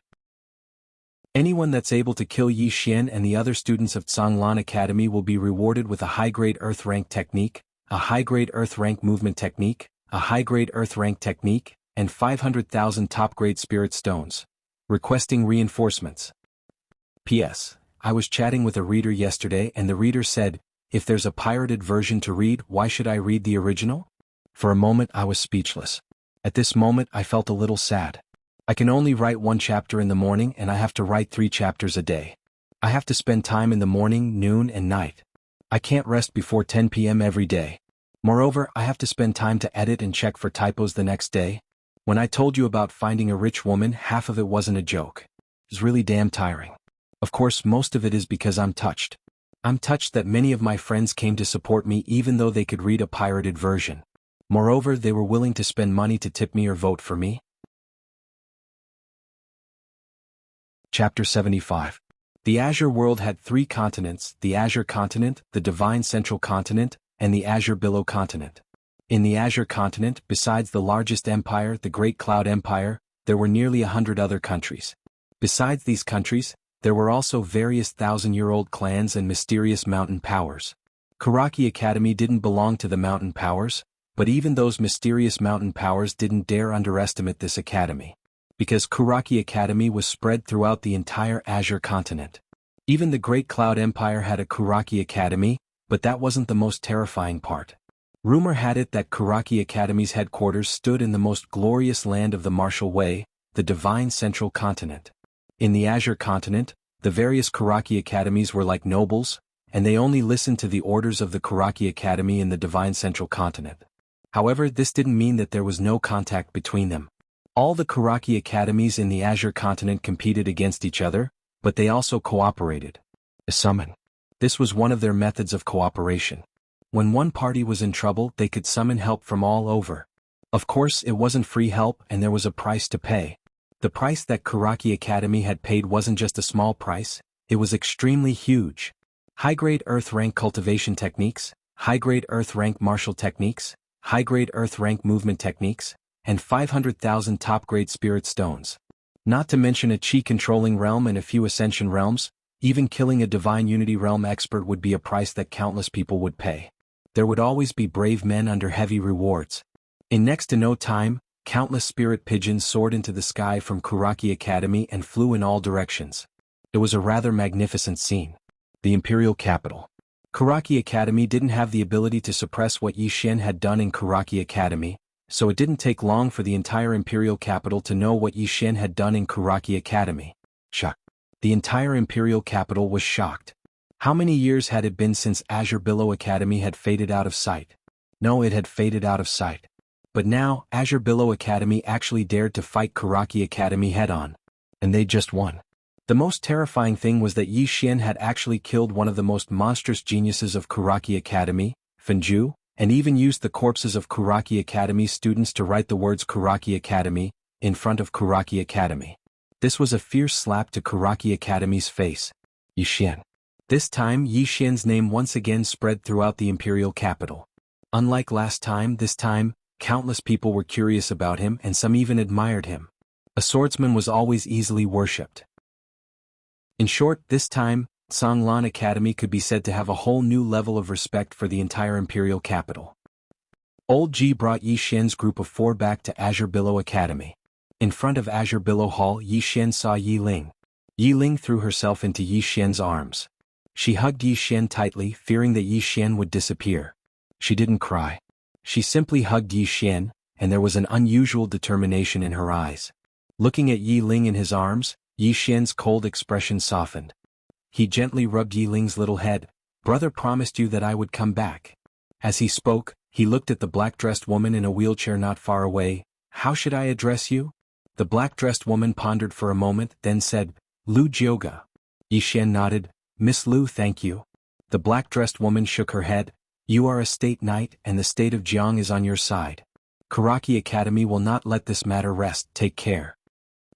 Anyone that's able to kill Yi Xian and the other students of Zhonglan Academy will be rewarded with a high-grade Earth Rank technique, a high-grade Earth Rank movement technique, a high-grade Earth Rank technique, and 500,000 top-grade Spirit Stones. Requesting reinforcements. P.S. I was chatting with a reader yesterday and the reader said, if there's a pirated version to read, why should I read the original? For a moment I was speechless. At this moment I felt a little sad. I can only write 1 chapter in the morning and I have to write 3 chapters a day. I have to spend time in the morning, noon and night. I can't rest before 10 p.m. every day. Moreover, I have to spend time to edit and check for typos the next day. When I told you about finding a rich woman, half of it wasn't a joke. It was really damn tiring. Of course, most of it is because I'm touched. I'm touched that many of my friends came to support me even though they could read a pirated version. Moreover, they were willing to spend money to tip me or vote for me. Chapter 75. The Azure world had 3 continents, the Azure continent, the Divine Central Continent, and the Azure Below Continent. In the Azure continent, besides the largest empire, the Great Cloud Empire, there were nearly 100 other countries. Besides these countries, there were also various thousand-year-old clans and mysterious mountain powers. Karaki Academy didn't belong to the mountain powers, but even those mysterious mountain powers didn't dare underestimate this academy. Because Karaki Academy was spread throughout the entire Azure continent. Even the Great Cloud Empire had a Karaki Academy, but that wasn't the most terrifying part. Rumor had it that Karaki Academy's headquarters stood in the most glorious land of the Martial Way, the Divine Central Continent. In the Azure continent, the various Karaki Academies were like nobles, and they only listened to the orders of the Karaki Academy in the Divine Central Continent. However, this didn't mean that there was no contact between them. All the Karaki Academies in the Azure continent competed against each other, but they also cooperated. A summon. This was one of their methods of cooperation. When one party was in trouble, they could summon help from all over. Of course, it wasn't free help and there was a price to pay. The price that Karaki Academy had paid wasn't just a small price, it was extremely huge. High-grade Earth Rank cultivation techniques, high-grade Earth Rank martial techniques, high-grade Earth Rank movement techniques, and 500,000 top-grade Spirit Stones. Not to mention a Qi-controlling realm and a few Ascension realms, even killing a Divine Unity realm expert would be a price that countless people would pay. There would always be brave men under heavy rewards. In next to no time, countless spirit pigeons soared into the sky from Karaki Academy and flew in all directions. It was a rather magnificent scene. The Imperial Capital. Karaki Academy didn't have the ability to suppress what Yi Xian had done in Karaki Academy, so it didn't take long for the entire Imperial Capital to know what Yi Xian had done in Karaki Academy. Shock. The entire Imperial Capital was shocked. How many years had it been since Azure Below Academy had faded out of sight? No, it had faded out of sight. But now, Azure Below Academy actually dared to fight Karaki Academy head-on. And they just won. The most terrifying thing was that Yi Xian had actually killed one of the most monstrous geniuses of Karaki Academy, Fenju, and even used the corpses of Karaki Academy students to write the words Karaki Academy in front of Karaki Academy. This was a fierce slap to Karaki Academy's face. Yi Xian. This time Yi Xian's name once again spread throughout the Imperial Capital. Unlike last time, this time, countless people were curious about him and some even admired him. A swordsman was always easily worshipped. In short, this time, Zhonglan Academy could be said to have a whole new level of respect for the entire Imperial Capital. Old Ji brought Yi Xian's group of 4 back to Azure Billow Academy. In front of Azure Billow Hall, Yi Xian saw Yi Ling. Yi Ling threw herself into Yi Xian's arms. She hugged Yi Xian tightly, fearing that Yi Xian would disappear. She didn't cry. She simply hugged Yi Xian, and there was an unusual determination in her eyes. Looking at Yi Ling in his arms, Yi Xian's cold expression softened. He gently rubbed Yi Ling's little head. "Brother promised you that I would come back." As he spoke, he looked at the black-dressed woman in a wheelchair not far away. "How should I address you?" The black-dressed woman pondered for a moment, then said, "Lu Jioga." Yi Xian nodded. "Miss Lu, thank you." The black-dressed woman shook her head. "You are a state knight and the state of Jiang is on your side. Karaki Academy will not let this matter rest, take care."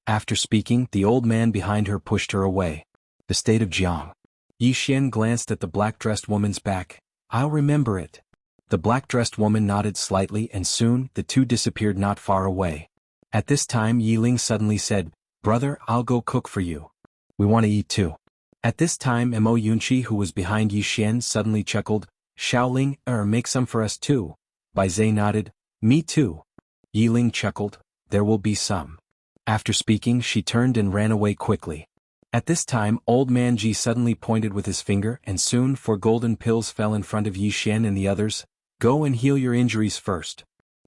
After speaking, the old man behind her pushed her away. The state of Jiang. Yi Xian glanced at the black-dressed woman's back. "I'll remember it." The black-dressed woman nodded slightly and soon the two disappeared not far away. At this time Yi Ling suddenly said, "Brother, I'll go cook for you. We want to eat too." At this time Mo Yunqi, who was behind Yi Xian, suddenly chuckled, "Xiaoling, make some for us too." Bai Zhe nodded, "Me too." Yi Ling chuckled, "There will be some." After speaking she turned and ran away quickly. At this time Old Man Ji suddenly pointed with his finger and soon 4 golden pills fell in front of Yi Xian and the others. "Go and heal your injuries first."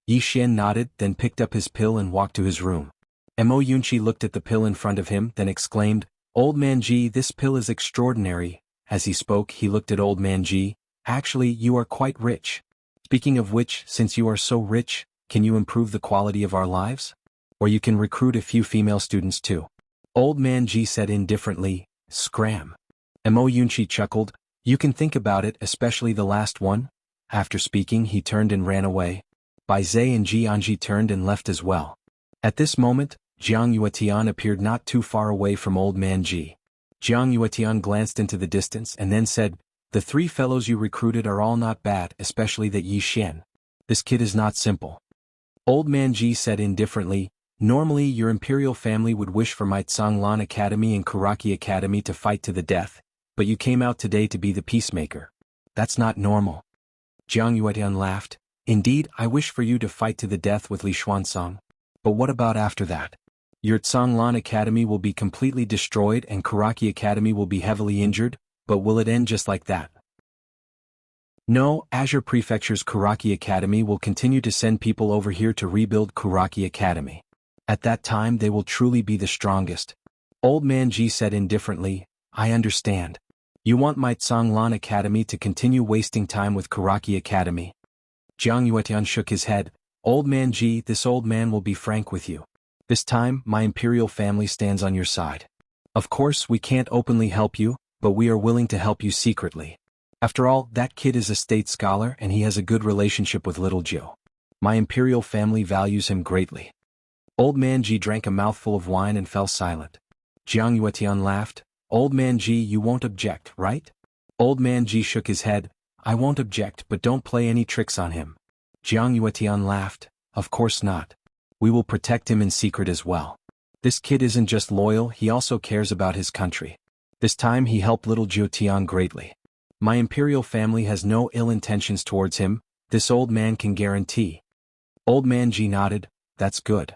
Yi Xian nodded, then picked up his pill and walked to his room. Mo Yunqi looked at the pill in front of him, then exclaimed, "Old Man Ji, this pill is extraordinary." As he spoke he looked at Old Man Ji. "Actually you are quite rich. Speaking of which, since you are so rich, can you improve the quality of our lives? Or you can recruit a few female students too." Old Man Ji said indifferently, "Scram." Mo Yunqi chuckled, "You can think about it, especially the last one." After speaking he turned and ran away. Bai Zhe and Ji Anji turned and left as well. At this moment, Jiang Yuetian appeared not too far away from Old Man Ji. Jiang Yuetian glanced into the distance and then said, "The 3 fellows you recruited are all not bad, especially that Yi Xian. This kid is not simple." Old Man Ji said indifferently, "Normally your imperial family would wish for my Tsanglan Academy and Karaki Academy to fight to the death, but you came out today to be the peacemaker. That's not normal." Jiang Yuetian laughed. "Indeed, I wish for you to fight to the death with Li Xuanzong. But what about after that? Your Tsanglan Academy will be completely destroyed and Karaki Academy will be heavily injured, but will it end just like that? No, Azure Prefecture's Karaki Academy will continue to send people over here to rebuild Karaki Academy. At that time they will truly be the strongest." Old Man Ji said indifferently, "I understand. You want my Tsanglan Academy to continue wasting time with Karaki Academy?" Jiang Yuetian shook his head. "Old Man Ji, this old man will be frank with you. This time, my imperial family stands on your side. Of course we can't openly help you, but we are willing to help you secretly. After all, that kid is a state scholar and he has a good relationship with Little Jiu. My imperial family values him greatly." Old Man Ji drank a mouthful of wine and fell silent. Jiang Yuetian laughed. "Old Man Ji, you won't object, right?" Old Man Ji shook his head. "I won't object, but don't play any tricks on him." Jiang Yuetian laughed. "Of course not. We will protect him in secret as well. This kid isn't just loyal, he also cares about his country. This time he helped Little Jiutian greatly. My imperial family has no ill intentions towards him, this old man can guarantee." Old Man Ji nodded. "That's good."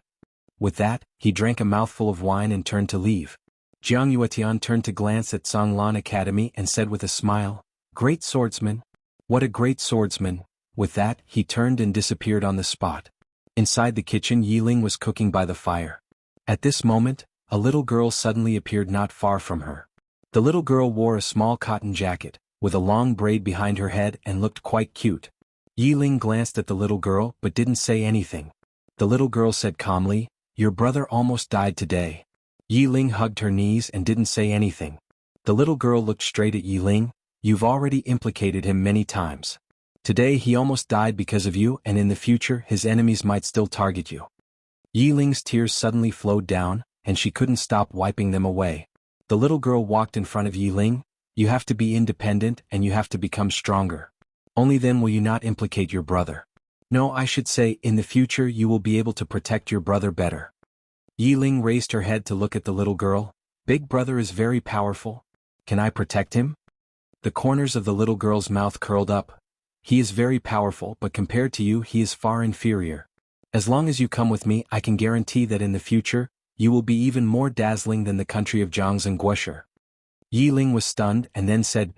With that, he drank a mouthful of wine and turned to leave. Jiang Yuetian turned to glance at Tsanglan Academy and said with a smile, "Great swordsman. What a great swordsman." With that, he turned and disappeared on the spot. Inside the kitchen Yi Ling was cooking by the fire. At this moment, a little girl suddenly appeared not far from her. The little girl wore a small cotton jacket, with a long braid behind her head and looked quite cute. Yi Ling glanced at the little girl but didn't say anything. The little girl said calmly, "Your brother almost died today." Yi Ling hugged her knees and didn't say anything. The little girl looked straight at Yi Ling. "You've already implicated him many times. Today he almost died because of you and in the future his enemies might still target you." Yi Ling's tears suddenly flowed down, and she couldn't stop wiping them away. The little girl walked in front of Yi Ling. "You have to be independent and you have to become stronger. Only then will you not implicate your brother. No, I should say, in the future you will be able to protect your brother better." Yi Ling raised her head to look at the little girl. "Big brother is very powerful. Can I protect him?" The corners of the little girl's mouth curled up. He is very powerful, but compared to you he is far inferior. As long as you come with me, I can guarantee that in the future, you will be even more dazzling than the country of Zhang's and Guosher. Yi Ling was stunned and then said,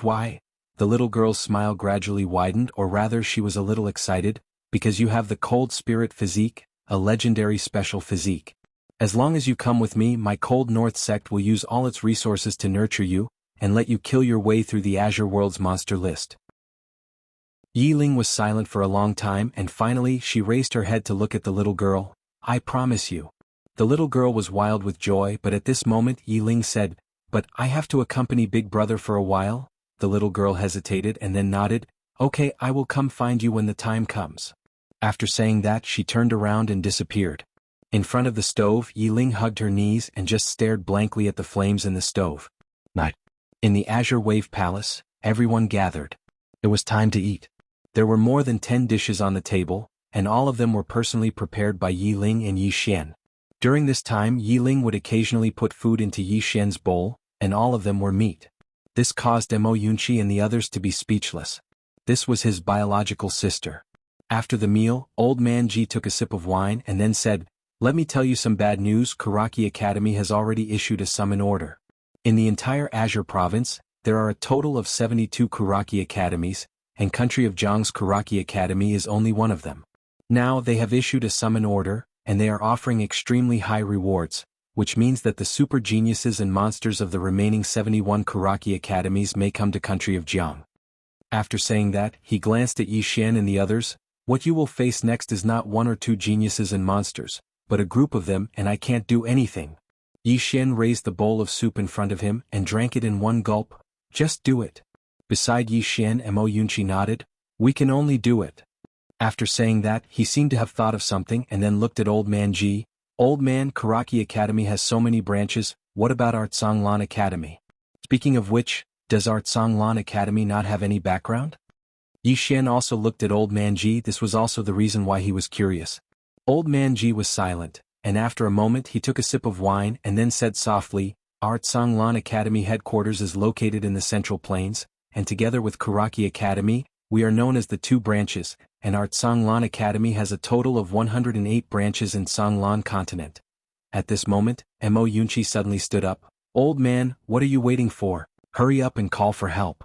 "Why?" The little girl's smile gradually widened, or rather she was a little excited, "Because you have the cold spirit physique, a legendary special physique. As long as you come with me, my cold north sect will use all its resources to nurture you, and let you kill your way through the Azure World's monster list." Yi Ling was silent for a long time and finally she raised her head to look at the little girl. "I promise you." The little girl was wild with joy, but at this moment Yi Ling said, "But I have to accompany Big Brother for a while?" The little girl hesitated and then nodded. "Okay, I will come find you when the time comes." After saying that she turned around and disappeared. In front of the stove Yi Ling hugged her knees and just stared blankly at the flames in the stove. Night. In the Azure Wave Palace, everyone gathered. It was time to eat. There were more than 10 dishes on the table, and all of them were personally prepared by Yi Ling and Yi Xian. During this time Yi Ling would occasionally put food into Yi Xian's bowl, and all of them were meat. This caused Mo Yunqi and the others to be speechless. This was his biological sister. After the meal, Old Man Ji took a sip of wine and then said, "Let me tell you some bad news. Karaki Academy has already issued a summon order. In the entire Azure province, there are a total of 72 Karaki Academies, and country of Zhang's Karaki Academy is only one of them. Now they have issued a summon order, and they are offering extremely high rewards, which means that the super geniuses and monsters of the remaining 71 Karaki Academies may come to country of Jiang." After saying that, he glanced at Yi Xian and the others. "What you will face next is not one or two geniuses and monsters, but a group of them, and I can't do anything." Yi Xian raised the bowl of soup in front of him and drank it in one gulp. "Just do it." Beside Yi Xian, Mo Yunqi nodded. "We can only do it." After saying that, he seemed to have thought of something and then looked at Old Man Ji. "Old Man, Karaki Academy has so many branches, what about Art Songlan Academy? Speaking of which, does Art Songlan Academy not have any background?" Yi Xian also looked at Old Man Ji. This was also the reason why he was curious. Old Man Ji was silent, and after a moment he took a sip of wine and then said softly, "Art Songlan Academy headquarters is located in the Central Plains, and together with Karaki Academy, we are known as the two branches, and Art Songlan Academy has a total of 108 branches in Songlan continent." At this moment, Mo Yunqi suddenly stood up. "Old man, what are you waiting for? Hurry up and call for help."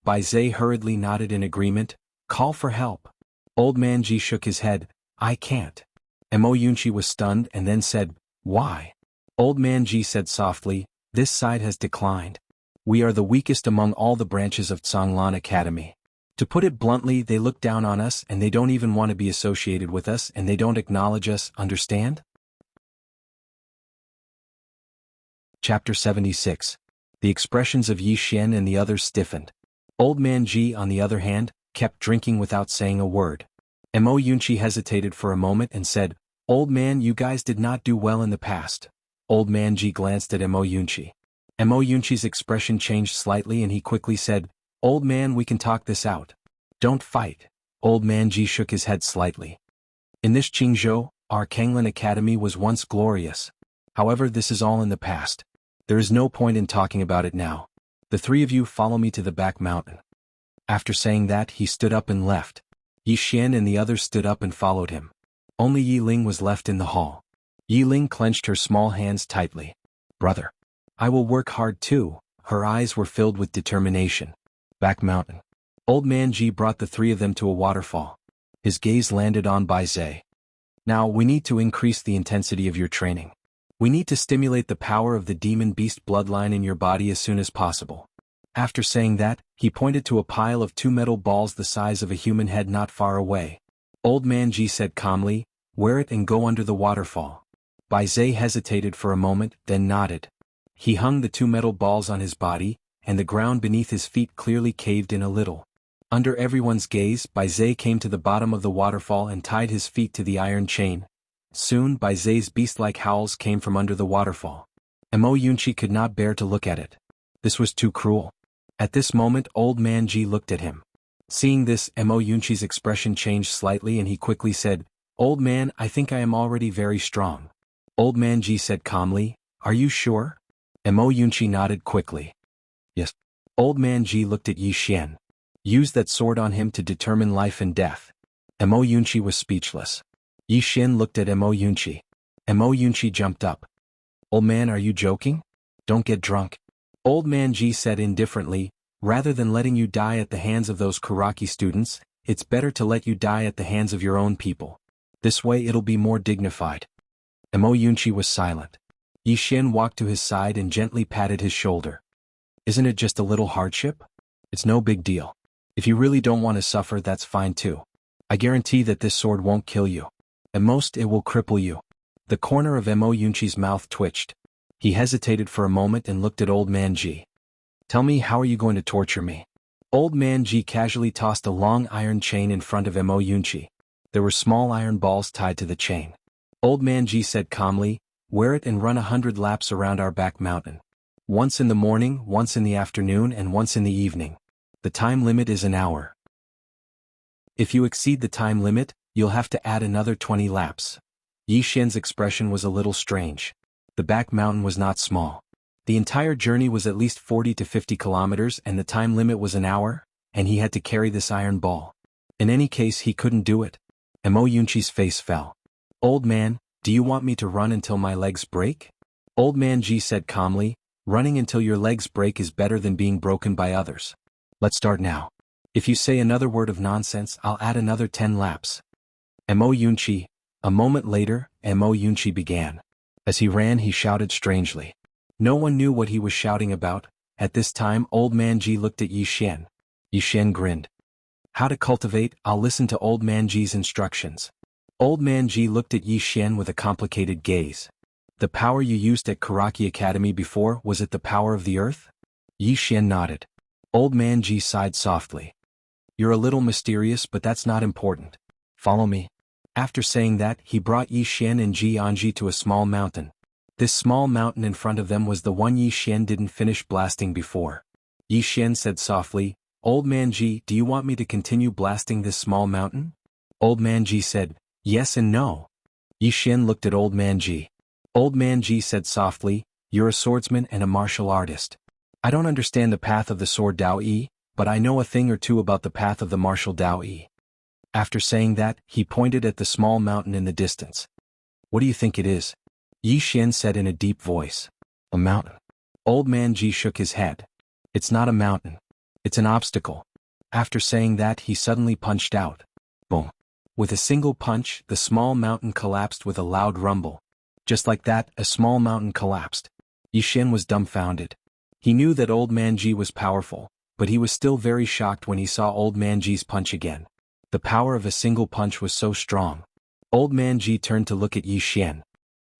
Bai Zhe hurriedly nodded in agreement. "Call for help." Old Man Ji shook his head. "I can't." Mo Yunqi was stunned and then said, "Why?" Old Man Ji said softly, "This side has declined. We are the weakest among all the branches of Songlan Academy. To put it bluntly, they look down on us and they don't even want to be associated with us and they don't acknowledge us, understand?" Chapter 76. The expressions of Yi Xian and the others stiffened. Old Man Ji, on the other hand, kept drinking without saying a word. Mo Yunqi hesitated for a moment and said, "Old man, you guys did not do well in the past." Old Man Ji glanced at Mo Yunqi. Mo Yunqi's expression changed slightly and he quickly said, "Old man, we can talk this out. Don't fight." Old Man Ji shook his head slightly. "In this Qingzhou, our Kanglan Academy was once glorious. However, this is all in the past. There is no point in talking about it now. The three of you follow me to the back mountain." After saying that, he stood up and left. Yi Xian and the others stood up and followed him. Only Yi Ling was left in the hall. Yi Ling clenched her small hands tightly. "Brother, I will work hard too." Her eyes were filled with determination. Back mountain. Old Man Ji brought the three of them to a waterfall. His gaze landed on Bai Zhe. "Now we need to increase the intensity of your training. We need to stimulate the power of the demon beast bloodline in your body as soon as possible." After saying that, he pointed to a pile of 2 metal balls the size of a human head not far away. Old Man Ji said calmly, "Wear it and go under the waterfall." Bai Zhe hesitated for a moment, then nodded. He hung the 2 metal balls on his body, and the ground beneath his feet clearly caved in a little. Under everyone's gaze, Bai Zhe came to the bottom of the waterfall and tied his feet to the iron chain. Soon Bai Zhe's beast-like howls came from under the waterfall. Mo Yunqi could not bear to look at it. This was too cruel. At this moment Old Man Ji looked at him. Seeing this, Mo Yunqi's expression changed slightly and he quickly said, "Old man, I think I am already very strong." Old Man Ji said calmly, "Are you sure?" Mo Yunqi nodded quickly. "Yes." Old Man Ji looked at Yi Xian. Use that sword on him to determine life and death. Mo Yunqi was speechless. Yi Xian looked at Mo Yunqi. Mo Yunqi jumped up. Old man, are you joking? Don't get drunk. Old man Ji said indifferently, rather than letting you die at the hands of those karate students, it's better to let you die at the hands of your own people. This way it'll be more dignified. Mo Yunqi was silent. Yi Xian walked to his side and gently patted his shoulder. Isn't it just a little hardship? It's no big deal. If you really don't want to suffer, that's fine too. I guarantee that this sword won't kill you. At most it will cripple you. The corner of Mo Yunqi's mouth twitched. He hesitated for a moment and looked at Old Man Ji. Tell me, how are you going to torture me? Old Man Ji casually tossed a long iron chain in front of Mo Yunqi. There were small iron balls tied to the chain. Old Man Ji said calmly, wear it and run 100 laps around our back mountain. Once in the morning, once in the afternoon, and once in the evening. The time limit is an hour. If you exceed the time limit, you'll have to add another 20 laps. Yi Xian's expression was a little strange. The back mountain was not small. The entire journey was at least 40 to 50 kilometers and the time limit was an hour, and he had to carry this iron ball. In any case, he couldn't do it. Mo Yunqi's face fell. Old man, do you want me to run until my legs break? Old Man Ji said calmly, running until your legs break is better than being broken by others. Let's start now. If you say another word of nonsense, I'll add another 10 laps. Mo Yunqi. A moment later, Mo Yunqi began. As he ran, he shouted strangely. No one knew what he was shouting about. At this time, Old Man Ji looked at Yi Xian. Yi Xian grinned. How to cultivate? I'll listen to Old Man Ji's instructions. Old Man Ji looked at Yi Xian with a complicated gaze. The power you used at Karaki Academy before, was it the power of the earth? Yi Xian nodded. Old Man Ji sighed softly. You're a little mysterious, but that's not important. Follow me. After saying that, he brought Yi Xian and Ji Anji to a small mountain. This small mountain in front of them was the one Yi Xian didn't finish blasting before. Yi Xian said softly, Old Man Ji, do you want me to continue blasting this small mountain? Old Man Ji said, yes and no. Yi Xian looked at Old Man Ji. Old Man Ji said softly, you're a swordsman and a martial artist. I don't understand the path of the sword Dao Yi, but I know a thing or two about the path of the martial Dao Yi. After saying that, he pointed at the small mountain in the distance. What do you think it is? Yi Xian said in a deep voice. A mountain. Old Man Ji shook his head. It's not a mountain. It's an obstacle. After saying that, he suddenly punched out. Boom. With a single punch, the small mountain collapsed with a loud rumble. Just like that, a small mountain collapsed. Yi Xian was dumbfounded. He knew that Old Man Ji was powerful, but he was still very shocked when he saw Old Man Ji's punch again. The power of a single punch was so strong. Old Man Ji turned to look at Yi Xian.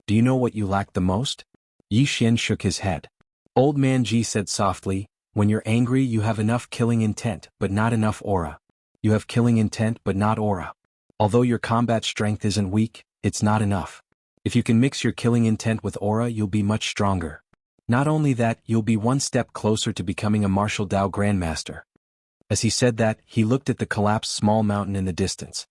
Do you know what you lack the most? Yi Xian shook his head. Old Man Ji said softly, when you're angry you have enough killing intent but not enough aura. You have killing intent but not aura. Although your combat strength isn't weak, it's not enough. If you can mix your killing intent with aura, you'll be much stronger. Not only that, you'll be one step closer to becoming a martial Dao Grandmaster. As he said that, he looked at the collapsed small mountain in the distance.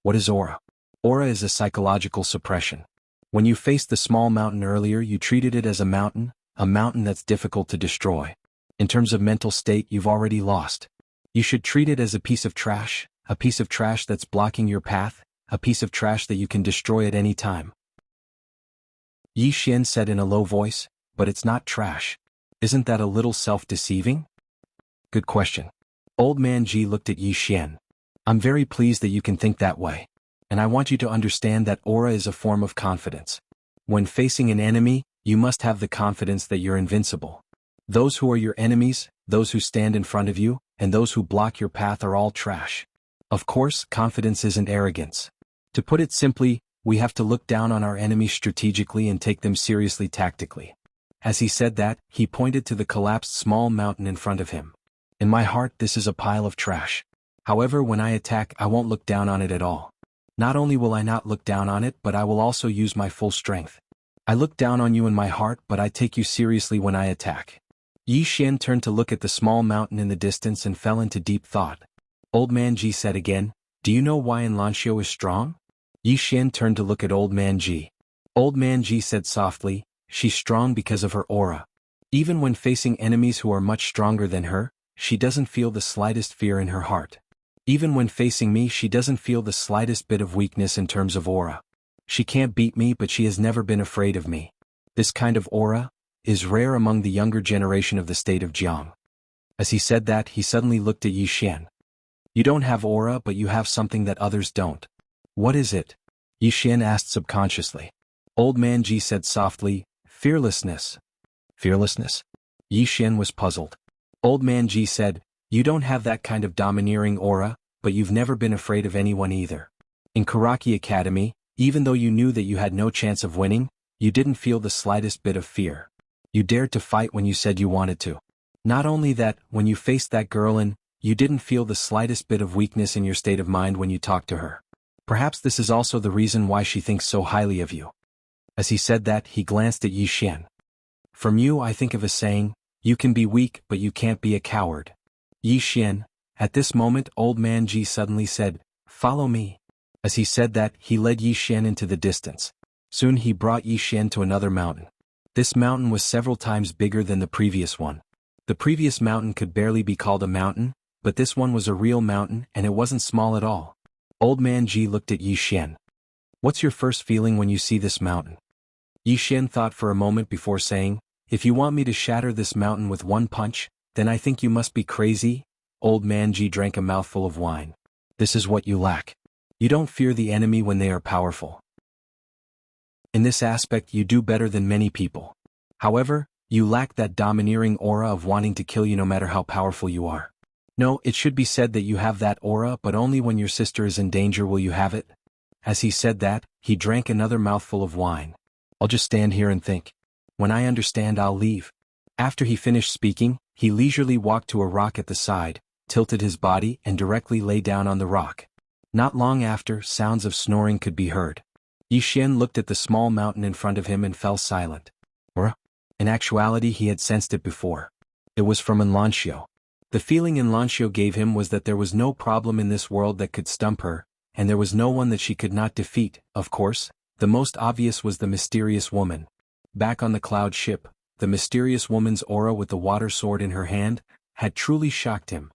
What is aura? Aura is a psychological suppression. When you faced the small mountain earlier, you treated it as a mountain that's difficult to destroy. In terms of mental state, you've already lost. You should treat it as a piece of trash that's blocking your path, a piece of trash that you can destroy at any time. Yi Xian said in a low voice, but it's not trash. Isn't that a little self-deceiving? Good question. Old Man Ji looked at Yi Xian. I'm very pleased that you can think that way. And I want you to understand that aura is a form of confidence. When facing an enemy, you must have the confidence that you're invincible. Those who are your enemies, those who stand in front of you, and those who block your path are all trash. Of course, confidence isn't arrogance. To put it simply, we have to look down on our enemies strategically and take them seriously tactically. As he said that, he pointed to the collapsed small mountain in front of him. In my heart, this is a pile of trash. However, when I attack, I won't look down on it at all. Not only will I not look down on it, but I will also use my full strength. I look down on you in my heart, but I take you seriously when I attack. Yi Xian turned to look at the small mountain in the distance and fell into deep thought. Old Man Ji said again, do you know why Lanxiao is strong? Yi Xian turned to look at Old Man Ji. Old Man Ji said softly, she's strong because of her aura. Even when facing enemies who are much stronger than her, she doesn't feel the slightest fear in her heart. Even when facing me, she doesn't feel the slightest bit of weakness in terms of aura. She can't beat me, but she has never been afraid of me. This kind of aura is rare among the younger generation of the state of Jiang. As he said that, he suddenly looked at Yi Xian. You don't have aura, but you have something that others don't. What is it? Yi Xian asked subconsciously. Old man Ji said softly, fearlessness. Fearlessness? Yi Xian was puzzled. Old man Ji said, you don't have that kind of domineering aura, but you've never been afraid of anyone either. In Karaki Academy, even though you knew that you had no chance of winning, you didn't feel the slightest bit of fear. You dared to fight when you said you wanted to. Not only that, when you faced that girl you didn't feel the slightest bit of weakness in your state of mind when you talked to her. Perhaps this is also the reason why she thinks so highly of you. As he said that, he glanced at Yi Xian. From you I think of a saying, you can be weak but you can't be a coward. Yi Xian, at this moment old man Ji suddenly said, follow me. As he said that, he led Yi Xian into the distance. Soon he brought Yi Xian to another mountain. This mountain was several times bigger than the previous one. The previous mountain could barely be called a mountain, but this one was a real mountain and it wasn't small at all. Old man Ji looked at Yi Xian. What's your first feeling when you see this mountain? Yi Xian thought for a moment before saying, if you want me to shatter this mountain with one punch, then I think you must be crazy. Old man Ji drank a mouthful of wine. This is what you lack. You don't fear the enemy when they are powerful. In this aspect you do better than many people. However, you lack that domineering aura of wanting to kill you no matter how powerful you are. No, it should be said that you have that aura, but only when your sister is in danger will you have it. As he said that, he drank another mouthful of wine. I'll just stand here and think. When I understand, I'll leave. After he finished speaking, he leisurely walked to a rock at the side, tilted his body and directly lay down on the rock. Not long after, sounds of snoring could be heard. Yi Xian looked at the small mountain in front of him and fell silent. In actuality he had sensed it before. It was from Enlancio. The feeling Enlancio gave him was that there was no problem in this world that could stump her, and there was no one that she could not defeat. Of course, the most obvious was the mysterious woman. Back on the cloud ship, the mysterious woman's aura with the water sword in her hand had truly shocked him.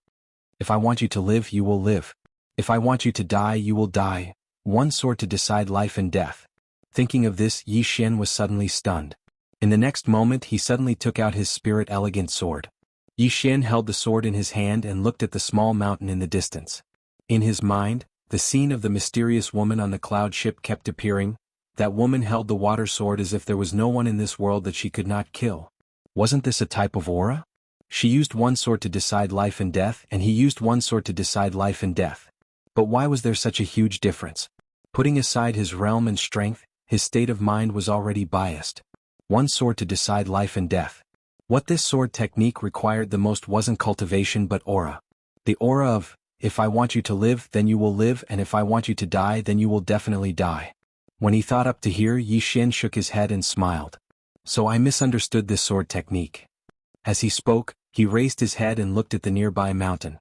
If I want you to live, you will live. If I want you to die, you will die. One sword to decide life and death. Thinking of this, Yi Xian was suddenly stunned. In the next moment he suddenly took out his spirit elegant sword. Yi Xian held the sword in his hand and looked at the small mountain in the distance. In his mind, the scene of the mysterious woman on the cloud ship kept appearing. That woman held the water sword as if there was no one in this world that she could not kill. Wasn't this a type of aura? She used one sword to decide life and death, and he used one sword to decide life and death. But why was there such a huge difference? Putting aside his realm and strength, his state of mind was already biased. One sword to decide life and death. What this sword technique required the most wasn't cultivation but aura. The aura of, if I want you to live, then you will live, and if I want you to die, then you will definitely die. When he thought up to here, Yi Xian shook his head and smiled. So I misunderstood this sword technique. As he spoke, he raised his head and looked at the nearby mountain.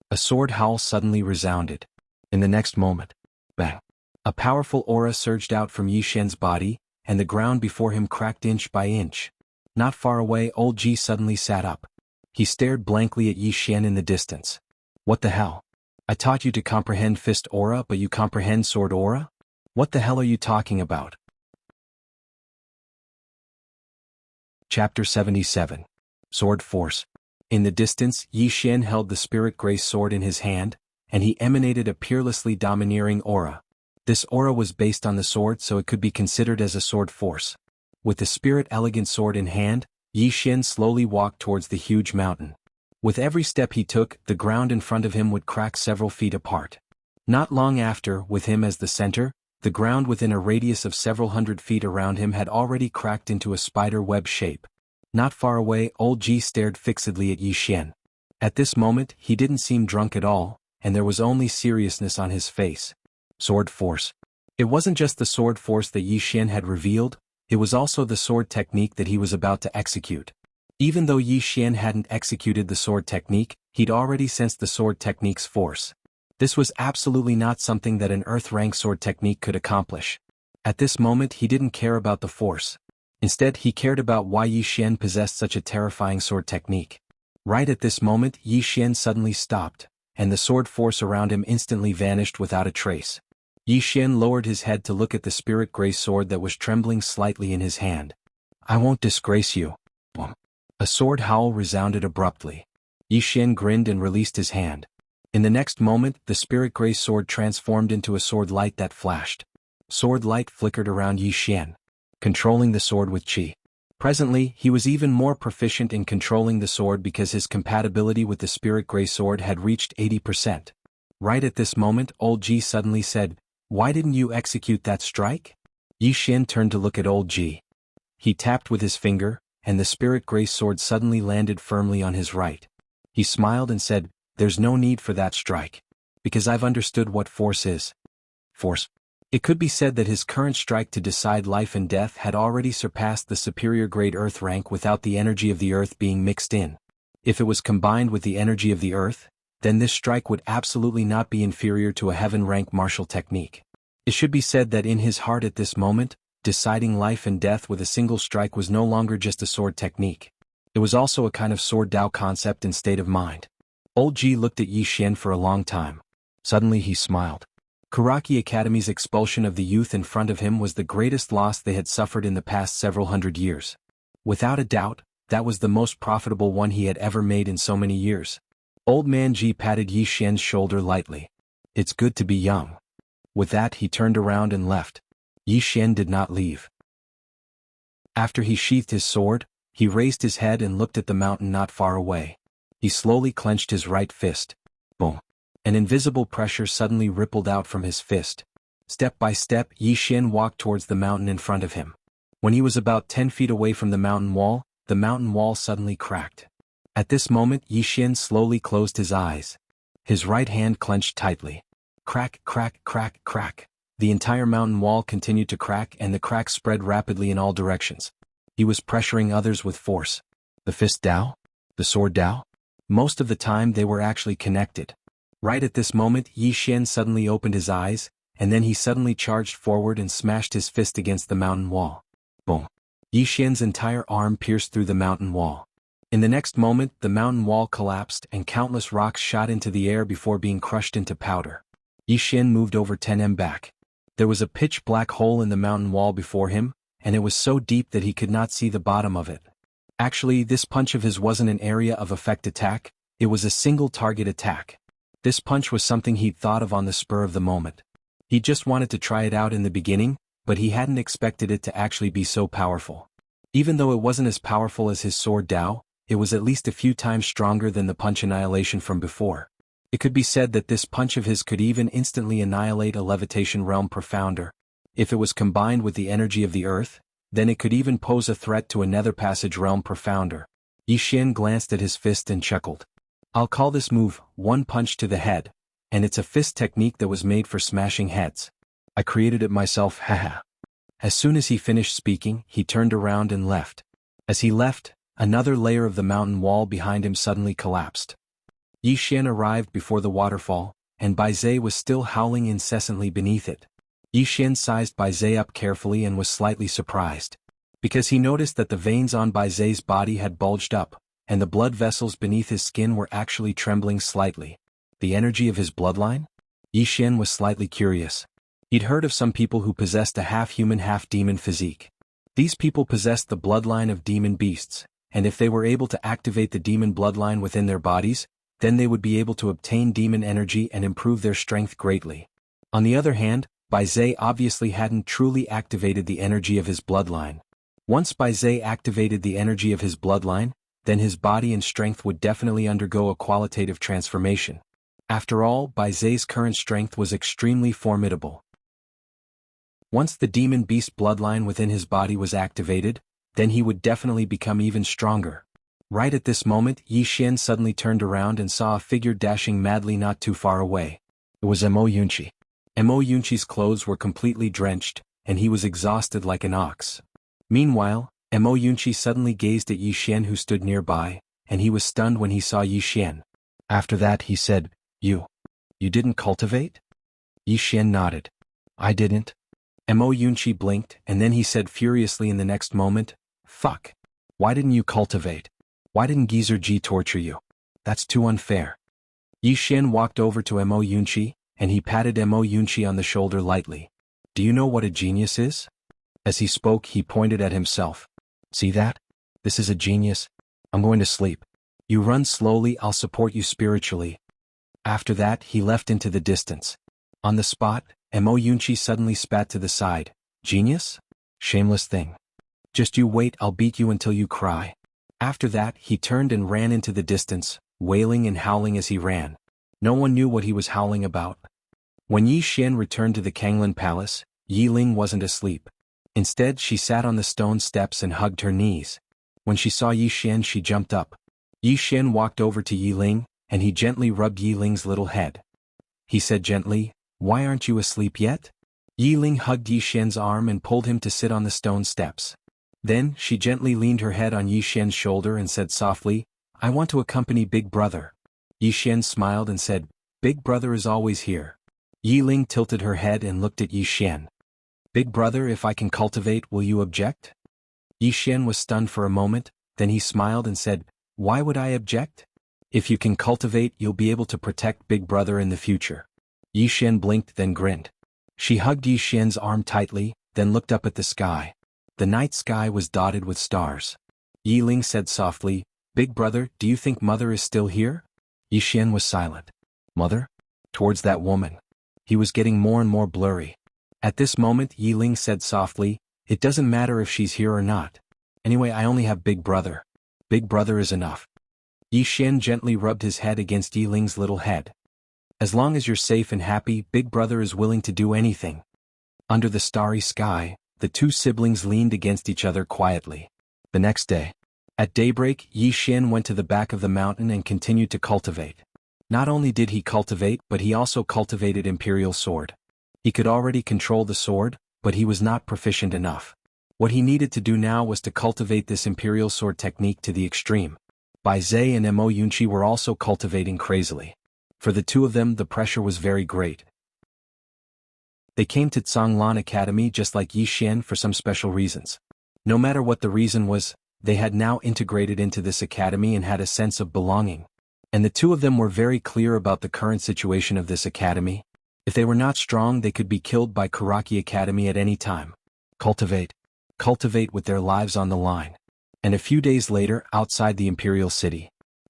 A sword howl suddenly resounded. In the next moment, bang! A powerful aura surged out from Yi Xian's body, and the ground before him cracked inch by inch. Not far away, old Ji suddenly sat up. He stared blankly at Yi Xian in the distance. What the hell? I taught you to comprehend fist aura, but you comprehend sword aura? What the hell are you talking about? Chapter 77. Sword Force. In the distance, Yi Xian held the spirit grace sword in his hand, and he emanated a peerlessly domineering aura. This aura was based on the sword, so it could be considered as a sword force. With the spirit elegant sword in hand, Yi Xian slowly walked towards the huge mountain. With every step he took, the ground in front of him would crack several feet apart. Not long after, with him as the center, the ground within a radius of several hundred feet around him had already cracked into a spider web shape. Not far away, old Ji stared fixedly at Yi Xian. At this moment, he didn't seem drunk at all, and there was only seriousness on his face. Sword force. It wasn't just the sword force that Yi Xian had revealed, it was also the sword technique that he was about to execute. Even though Yi Xian hadn't executed the sword technique, he'd already sensed the sword technique's force. This was absolutely not something that an earth-rank sword technique could accomplish. At this moment he didn't care about the force. Instead he cared about why Yi Xian possessed such a terrifying sword technique. Right at this moment Yi Xian suddenly stopped, and the sword force around him instantly vanished without a trace. Yi Xian lowered his head to look at the spirit gray sword that was trembling slightly in his hand. "I won't disgrace you." Boom. A sword howl resounded abruptly. Yi Xian grinned and released his hand. In the next moment, the spirit gray sword transformed into a sword light that flashed. Sword light flickered around Yi Xian, controlling the sword with qi. Presently, he was even more proficient in controlling the sword because his compatibility with the spirit gray sword had reached 80%. Right at this moment, old Ji suddenly said, "Why didn't you execute that strike?" Yi Xian turned to look at old Ji. He tapped with his finger, and the spirit gray sword suddenly landed firmly on his right. He smiled and said, "There's no need for that strike. Because I've understood what force is." Force. It could be said that his current strike to decide life and death had already surpassed the superior grade earth rank without the energy of the earth being mixed in. If it was combined with the energy of the earth, then this strike would absolutely not be inferior to a heaven rank martial technique. It should be said that in his heart at this moment, deciding life and death with a single strike was no longer just a sword technique. It was also a kind of sword Dao concept and state of mind. Old Ji looked at Yi Xian for a long time. Suddenly he smiled. Karaki Academy's expulsion of the youth in front of him was the greatest loss they had suffered in the past several hundred years. Without a doubt, that was the most profitable one he had ever made in so many years. Old man Ji patted Yi Xian's shoulder lightly. "It's good to be young." With that he turned around and left. Yi Xian did not leave. After he sheathed his sword, he raised his head and looked at the mountain not far away. He slowly clenched his right fist. Boom. An invisible pressure suddenly rippled out from his fist. Step by step, Yi Xian walked towards the mountain in front of him. When he was about 10 feet away from the mountain wall suddenly cracked. At this moment, Yi Xian slowly closed his eyes. His right hand clenched tightly. Crack, crack, crack, crack. The entire mountain wall continued to crack and the cracks spread rapidly in all directions. He was pressuring others with force. The fist Dao? The sword Dao? Most of the time they were actually connected. Right at this moment, Yi Xian suddenly opened his eyes, and then he suddenly charged forward and smashed his fist against the mountain wall. Boom. Yi Xian's entire arm pierced through the mountain wall. In the next moment, the mountain wall collapsed and countless rocks shot into the air before being crushed into powder. Yi Xian moved over 10 back. There was a pitch-black hole in the mountain wall before him, and it was so deep that he could not see the bottom of it. Actually, this punch of his wasn't an area of effect attack, it was a single target attack. This punch was something he'd thought of on the spur of the moment. He just wanted to try it out in the beginning, but he hadn't expected it to actually be so powerful. Even though it wasn't as powerful as his sword Dao, it was at least a few times stronger than the punch annihilation from before. It could be said that this punch of his could even instantly annihilate a levitation realm profounder. If it was combined with the energy of the earth, then it could even pose a threat to a nether passage realm profounder. Yi Xian glanced at his fist and chuckled. "I'll call this move, one punch to the head, and it's a fist technique that was made for smashing heads. I created it myself, haha." As soon as he finished speaking, he turned around and left. As he left, another layer of the mountain wall behind him suddenly collapsed. Yi Xian arrived before the waterfall, and Bai Zhe was still howling incessantly beneath it. Yi Xian sized Bai Zhe up carefully and was slightly surprised. Because he noticed that the veins on Bai Zhe's body had bulged up, and the blood vessels beneath his skin were actually trembling slightly. The energy of his bloodline? Yi Xian was slightly curious. He'd heard of some people who possessed a half-human half-demon physique. These people possessed the bloodline of demon beasts, and if they were able to activate the demon bloodline within their bodies, then they would be able to obtain demon energy and improve their strength greatly. On the other hand, Bai Zhe obviously hadn't truly activated the energy of his bloodline. Once Bai Zhe activated the energy of his bloodline, then his body and strength would definitely undergo a qualitative transformation. After all, Bai Zhe's current strength was extremely formidable. Once the demon beast bloodline within his body was activated, then he would definitely become even stronger. Right at this moment, Yi Xian suddenly turned around and saw a figure dashing madly not too far away. It was Mo Yunqi. Mo Yunqi's clothes were completely drenched, and he was exhausted like an ox. Meanwhile, Mo Yunqi suddenly gazed at Yi Xian who stood nearby, and he was stunned when he saw Yi Xian. After that he said, You didn't cultivate?" Yi Xian nodded. "I didn't." Mo Yunqi blinked, and then he said furiously in the next moment, "Fuck. Why didn't you cultivate? Why didn't Geezer G torture you? That's too unfair. Yi Xian walked over to Mo Yunqi, and he patted Mo Yunqi on the shoulder lightly. Do you know what a genius is? As he spoke, he pointed at himself. See that? This is a genius. I'm going to sleep. You run slowly, I'll support you spiritually. After that, he left into the distance. On the spot, Mo Yunqi suddenly spat to the side. Genius? Shameless thing. Just you wait, I'll beat you until you cry. After that, he turned and ran into the distance, wailing and howling as he ran. No one knew what he was howling about. When Yi Xian returned to the Kanglan Palace, Yi Ling wasn't asleep. Instead, she sat on the stone steps and hugged her knees. When she saw Yi Xian, she jumped up. Yi Xian walked over to Yi Ling, and he gently rubbed Yi Ling's little head. He said gently, "Why aren't you asleep yet?" Yi Ling hugged Yi Xian's arm and pulled him to sit on the stone steps. Then, she gently leaned her head on Yi Xian's shoulder and said softly, "I want to accompany Big Brother." Yi Xian smiled and said, "Big Brother is always here." Yi Ling tilted her head and looked at Yi Xian. "Big Brother, if I can cultivate, will you object?" Yi Xian was stunned for a moment, then he smiled and said, "Why would I object? If you can cultivate, you'll be able to protect Big Brother in the future." Yi Xian blinked then grinned. She hugged Yi Xian's arm tightly, then looked up at the sky. The night sky was dotted with stars. Yi Ling said softly, "Big Brother, do you think Mother is still here?" Yi Xian was silent. Mother? Towards that woman. He was getting more and more blurry. At this moment, Yi Ling said softly, "It doesn't matter if she's here or not. Anyway, I only have Big Brother. Big Brother is enough." Yi Xian gently rubbed his head against Yi Ling's little head. "As long as you're safe and happy, Big Brother is willing to do anything." Under the starry sky, the two siblings leaned against each other quietly. The next day, at daybreak, Yi Xian went to the back of the mountain and continued to cultivate. Not only did he cultivate, but he also cultivated Imperial Sword. He could already control the sword, but he was not proficient enough. What he needed to do now was to cultivate this Imperial Sword technique to the extreme. Bai Zhe and Mo Yunqi were also cultivating crazily. For the two of them, the pressure was very great. They came to Zhonglan Academy just like Yi Xian for some special reasons. No matter what the reason was, they had now integrated into this academy and had a sense of belonging. And the two of them were very clear about the current situation of this academy. If they were not strong, they could be killed by Karaki Academy at any time. Cultivate. Cultivate with their lives on the line. And a few days later, outside the Imperial City,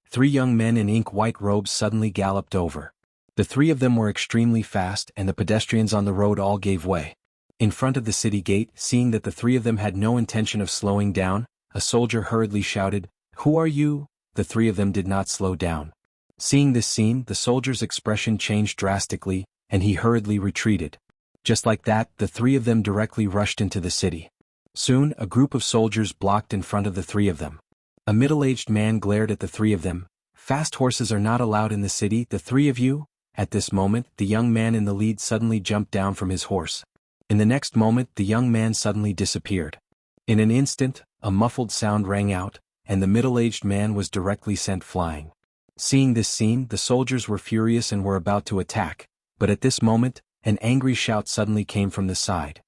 3 young men in ink-white robes suddenly galloped over. The 3 of them were extremely fast, and the pedestrians on the road all gave way. In front of the city gate, seeing that the 3 of them had no intention of slowing down, a soldier hurriedly shouted, "Who are you?" The 3 of them did not slow down. Seeing this scene, the soldier's expression changed drastically, and he hurriedly retreated. Just like that, the 3 of them directly rushed into the city. Soon, a group of soldiers blocked in front of the 3 of them. A middle-aged man glared at the 3 of them. "Fast horses are not allowed in the city, the 3 of you?" At this moment, the young man in the lead suddenly jumped down from his horse. In the next moment, the young man suddenly disappeared. In an instant, a muffled sound rang out, and the middle-aged man was directly sent flying. Seeing this scene, the soldiers were furious and were about to attack, but at this moment, an angry shout suddenly came from the side.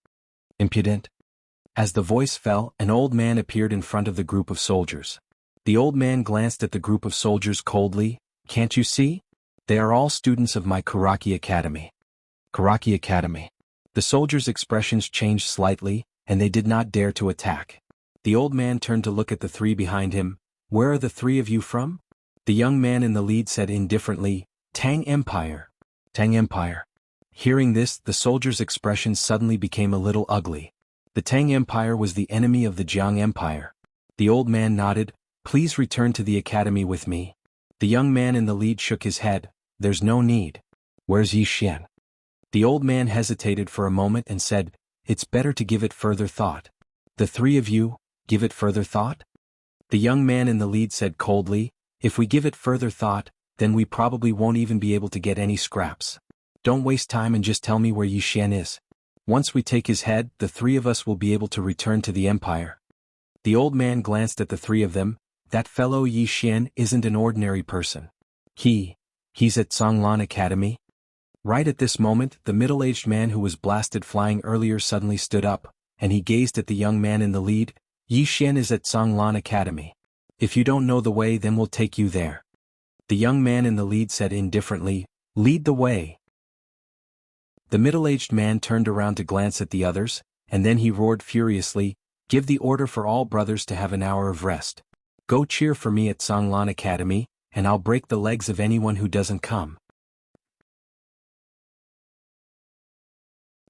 "Impudent!" As the voice fell, an old man appeared in front of the group of soldiers. The old man glanced at the group of soldiers coldly. "Can't you see? They are all students of my Karaki Academy." Karaki Academy. The soldiers' expressions changed slightly, and they did not dare to attack. The old man turned to look at the 3 behind him. "Where are the 3 of you from?" The young man in the lead said indifferently, "Tang Empire." Tang Empire. Hearing this, the soldiers' expressions suddenly became a little ugly. The Tang Empire was the enemy of the Jiang Empire. The old man nodded. "Please return to the academy with me." The young man in the lead shook his head. "There's no need." "Where's Yi Xian?" The old man hesitated for a moment and said, "It's better to give it further thought." "The 3 of you, give it further thought?" The young man in the lead said coldly, "If we give it further thought, then we probably won't even be able to get any scraps. Don't waste time and just tell me where Yi Xian is. Once we take his head, the 3 of us will be able to return to the Empire." The old man glanced at the 3 of them. "That fellow Yi Xian isn't an ordinary person. He's at Zhonglan Academy?" Right at this moment, the middle-aged man who was blasted flying earlier suddenly stood up, and he gazed at the young man in the lead. "Yi Xian is at Zhonglan Academy." If you don't know the way, then we'll take you there. The young man in the lead said indifferently, "Lead the way." The middle-aged man turned around to glance at the others, and then he roared furiously, "Give the order for all brothers to have an hour of rest. Go cheer for me at Songlan Academy, and I'll break the legs of anyone who doesn't come."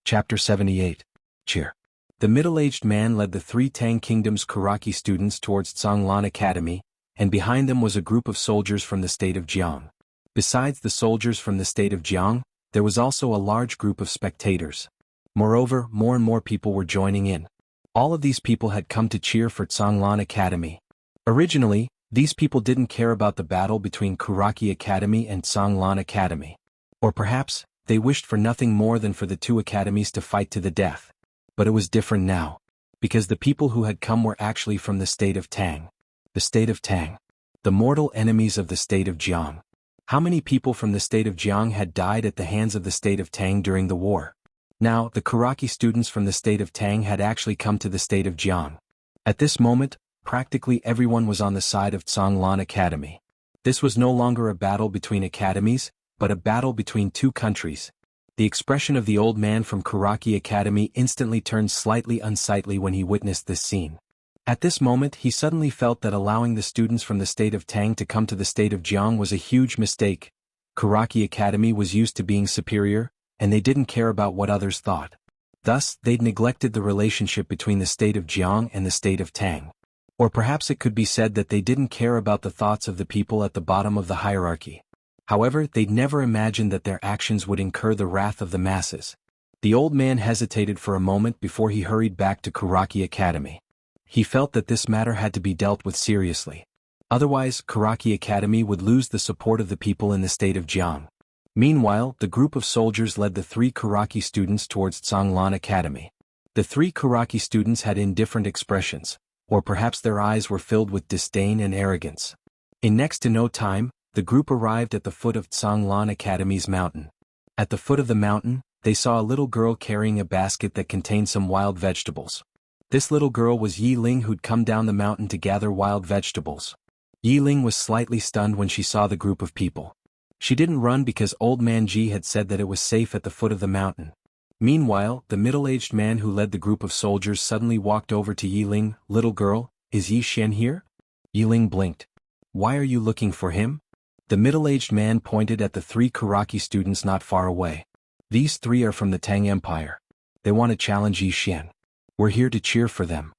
Chapter 78. Cheer. The middle-aged man led the 3 Tang Kingdom's Karaki students towards Songlan Academy, and behind them was a group of soldiers from the state of Jiang. Besides the soldiers from the state of Jiang, there was also a large group of spectators. Moreover, more and more people were joining in. All of these people had come to cheer for Songlan Academy. Originally, these people didn't care about the battle between Karaki Academy and Songlan Academy. Or perhaps, they wished for nothing more than for the 2 academies to fight to the death. But it was different now. Because the people who had come were actually from the state of Tang. The state of Tang. The mortal enemies of the state of Jiang. How many people from the state of Jiang had died at the hands of the state of Tang during the war? Now, the Karaki students from the state of Tang had actually come to the state of Jiang. At this moment, practically everyone was on the side of Songlan Academy. This was no longer a battle between academies, but a battle between 2 countries. The expression of the old man from Karaki Academy instantly turned slightly unsightly when he witnessed this scene. At this moment he suddenly felt that allowing the students from the state of Tang to come to the state of Jiang was a huge mistake. Karaki Academy was used to being superior, and they didn't care about what others thought. Thus, they'd neglected the relationship between the state of Jiang and the state of Tang. Or perhaps it could be said that they didn't care about the thoughts of the people at the bottom of the hierarchy. However, they'd never imagined that their actions would incur the wrath of the masses. The old man hesitated for a moment before he hurried back to Karaki Academy. He felt that this matter had to be dealt with seriously. Otherwise, Karaki Academy would lose the support of the people in the state of Jiang. Meanwhile, the group of soldiers led the 3 Karaki students towards Songlan Academy. The 3 Karaki students had indifferent expressions, or perhaps their eyes were filled with disdain and arrogance. In next to no time, the group arrived at the foot of Songlan Academy's mountain. At the foot of the mountain, they saw a little girl carrying a basket that contained some wild vegetables. This little girl was Yi Ling, who'd come down the mountain to gather wild vegetables. Yi Ling was slightly stunned when she saw the group of people. She didn't run because Old Man Ji had said that it was safe at the foot of the mountain. Meanwhile, the middle-aged man who led the group of soldiers suddenly walked over to Yi Ling. "Little girl, is Yi Xian here?" Yi Ling blinked. "Why are you looking for him?" The middle-aged man pointed at the 3 Karaki students not far away. "These 3 are from the Tang Empire. They want to challenge Yi Xian. We're here to cheer for them."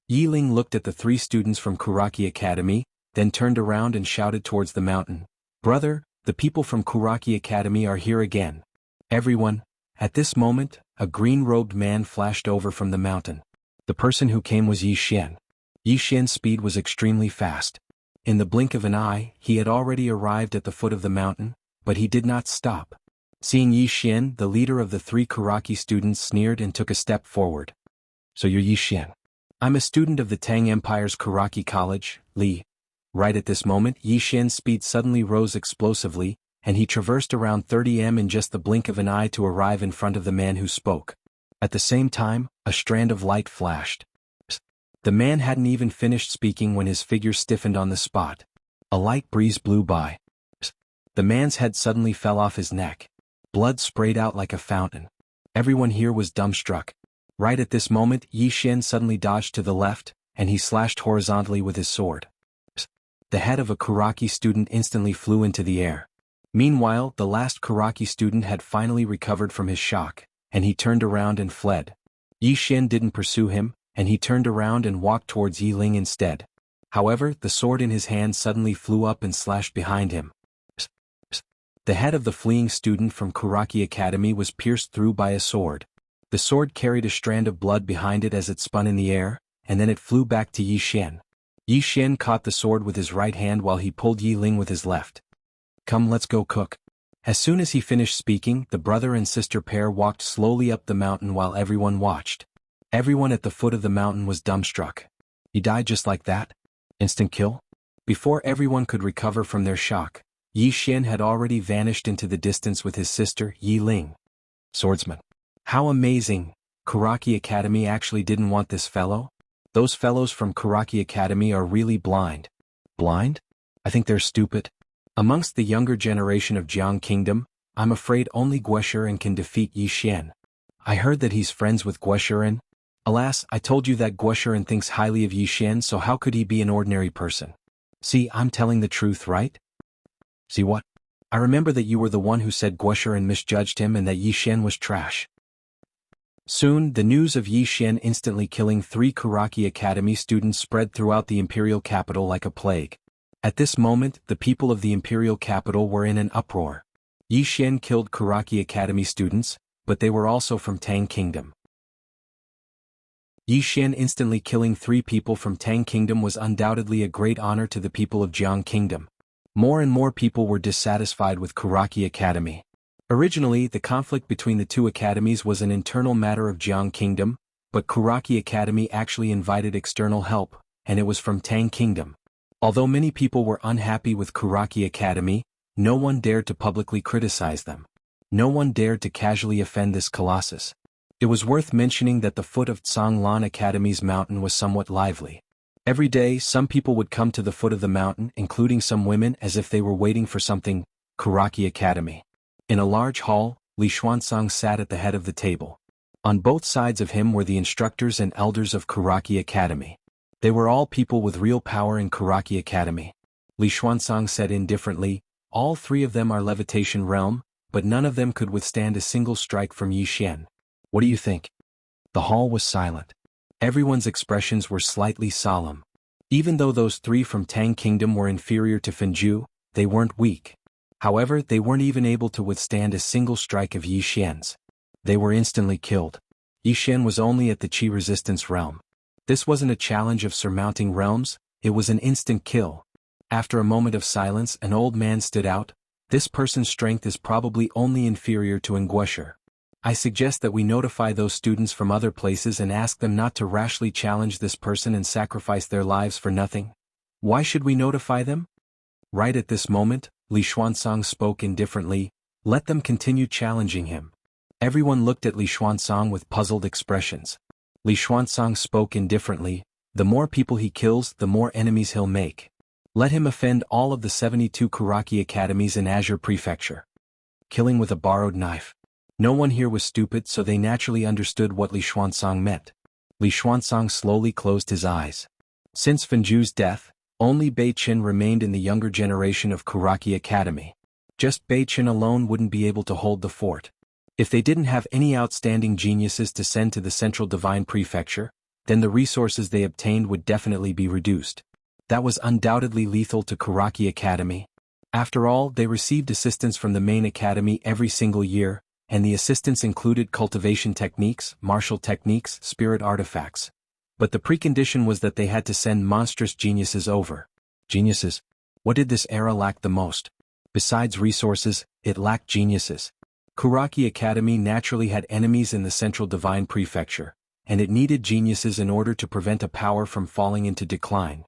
Yi Ling looked at the 3 students from Karaki Academy, then turned around and shouted towards the mountain, "Brother, the people from Karaki Academy are here again. Everyone." At this moment, a green-robed man flashed over from the mountain. The person who came was Yi Xian. Yi Xian's speed was extremely fast. In the blink of an eye, he had already arrived at the foot of the mountain, but he did not stop. Seeing Yi Xian, the leader of the 3 Karaki students sneered and took a step forward. "So you're Yi Xian?" "I'm a student of the Tang Empire's Karaki College, Li." Right at this moment, Yi Xian's speed suddenly rose explosively, and he traversed around 30 m in just the blink of an eye to arrive in front of the man who spoke. At the same time, a strand of light flashed. The man hadn't even finished speaking when his figure stiffened on the spot. A light breeze blew by. The man's head suddenly fell off his neck. Blood sprayed out like a fountain. Everyone here was dumbstruck. Right at this moment, Yi Xian suddenly dodged to the left, and he slashed horizontally with his sword. The head of a Karaki student instantly flew into the air. Meanwhile, the last Karaki student had finally recovered from his shock, and he turned around and fled. Yi Xian didn't pursue him, and he turned around and walked towards Yi Ling instead. However, the sword in his hand suddenly flew up and slashed behind him. The head of the fleeing student from Karaki Academy was pierced through by a sword. The sword carried a strand of blood behind it as it spun in the air, and then it flew back to Yi Xian. Yi Xian caught the sword with his right hand while he pulled Yi Ling with his left. "Come, let's go cook." As soon as he finished speaking, the brother and sister pair walked slowly up the mountain while everyone watched. Everyone at the foot of the mountain was dumbstruck. He died just like that? Instant kill? Before everyone could recover from their shock, Yi Xian had already vanished into the distance with his sister, Yi Ling. Swordsman. How amazing! Karaki Academy actually didn't want this fellow? Those fellows from Karaki Academy are really blind. Blind? I think they're stupid. Amongst the younger generation of Jiang Kingdom, I'm afraid only Guoshuren can defeat Yi Xian. I heard that he's friends with Guoshuren. Alas, I told you that Guoshuren thinks highly of Yi Xian, so how could he be an ordinary person? See, I'm telling the truth, right? See what? I remember that you were the one who said Guoshuren misjudged him and that Yi Xian was trash. Soon, the news of Yi Xian instantly killing 3 Karaki Academy students spread throughout the imperial capital like a plague. At this moment, the people of the imperial capital were in an uproar. Yi Xian killed Karaki Academy students, but they were also from Tang Kingdom. Yi Xian instantly killing 3 people from Tang Kingdom was undoubtedly a great honor to the people of Jiang Kingdom. More and more people were dissatisfied with Karaki Academy. Originally, the conflict between the 2 academies was an internal matter of Jiang Kingdom, but Karaki Academy actually invited external help, and it was from Tang Kingdom. Although many people were unhappy with Karaki Academy, no one dared to publicly criticize them. No one dared to casually offend this colossus. It was worth mentioning that the foot of Tsanglan Academy's mountain was somewhat lively. Every day, some people would come to the foot of the mountain, including some women, as if they were waiting for something. Karaki Academy. In a large hall, Li Xuanzang sat at the head of the table. On both sides of him were the instructors and elders of Karaki Academy. They were all people with real power in Karaki Academy. Li Xuanzang said indifferently, all 3 of them are levitation realm, but none of them could withstand a single strike from Yi Xian. What do you think? The hall was silent. Everyone's expressions were slightly solemn. Even though those 3 from Tang Kingdom were inferior to Fenju, they weren't weak. However, they weren't even able to withstand a single strike of Yi Xian's. They were instantly killed. Yi Xian was only at the Qi resistance realm. This wasn't a challenge of surmounting realms, it was an instant kill. After a moment of silence, an old man stood out. This person's strength is probably only inferior to Nguesher. I suggest that we notify those students from other places and ask them not to rashly challenge this person and sacrifice their lives for nothing. Why should we notify them? Right at this moment, Li Xuanzang spoke indifferently, let them continue challenging him. Everyone looked at Li Xuanzang with puzzled expressions. Li Xuanzang spoke indifferently, the more people he kills, the more enemies he'll make. Let him offend all of the 72 Karaki Academies in Azure Prefecture. Killing with a borrowed knife. No one here was stupid, so they naturally understood what Li Xuanzang meant. Li Xuanzang slowly closed his eyes. Since Fenju's death, only Bei Qin remained in the younger generation of Karaki Academy. Just Bei Qin alone wouldn't be able to hold the fort. If they didn't have any outstanding geniuses to send to the Central Divine Prefecture, then the resources they obtained would definitely be reduced. That was undoubtedly lethal to Karaki Academy. After all, they received assistance from the main academy every single year, and the assistance included cultivation techniques, martial techniques, spirit artifacts. But the precondition was that they had to send monstrous geniuses over. Geniuses? What did this era lack the most? Besides resources, it lacked geniuses. Karaki Academy naturally had enemies in the Central Divine Prefecture, and it needed geniuses in order to prevent a power from falling into decline.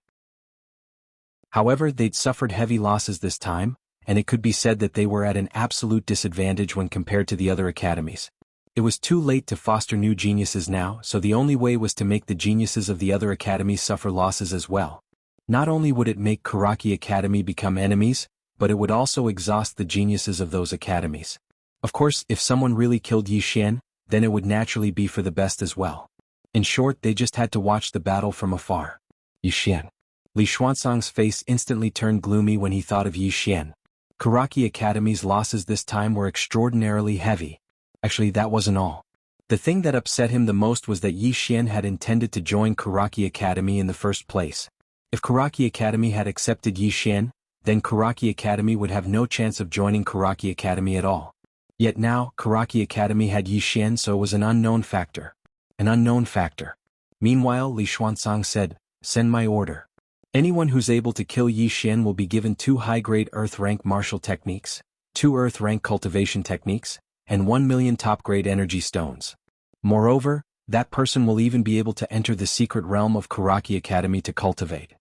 However, they'd suffered heavy losses this time, and it could be said that they were at an absolute disadvantage when compared to the other academies. It was too late to foster new geniuses now, so the only way was to make the geniuses of the other academies suffer losses as well. Not only would it make Karaki Academy become enemies, but it would also exhaust the geniuses of those academies. Of course, if someone really killed Yi Xian, then it would naturally be for the best as well. In short, they just had to watch the battle from afar. Yi Xian. Li Xuanzang's face instantly turned gloomy when he thought of Yi Xian. Karaki Academy's losses this time were extraordinarily heavy. Actually, that wasn't all. The thing that upset him the most was that Yi Xian had intended to join Karaki Academy in the first place. If Karaki Academy had accepted Yi Xian, then Karaki Academy would have no chance of joining Karaki Academy at all. Yet now, Karaki Academy had Yi Xian, so it was an unknown factor. An unknown factor. Meanwhile, Li Xuanzang said, "Send my order. Anyone who's able to kill Yi Xian will be given 2 high-grade Earth-rank martial techniques, 2 Earth-rank cultivation techniques, and 1 million top-grade energy stones. Moreover, that person will even be able to enter the secret realm of Karaki Academy to cultivate."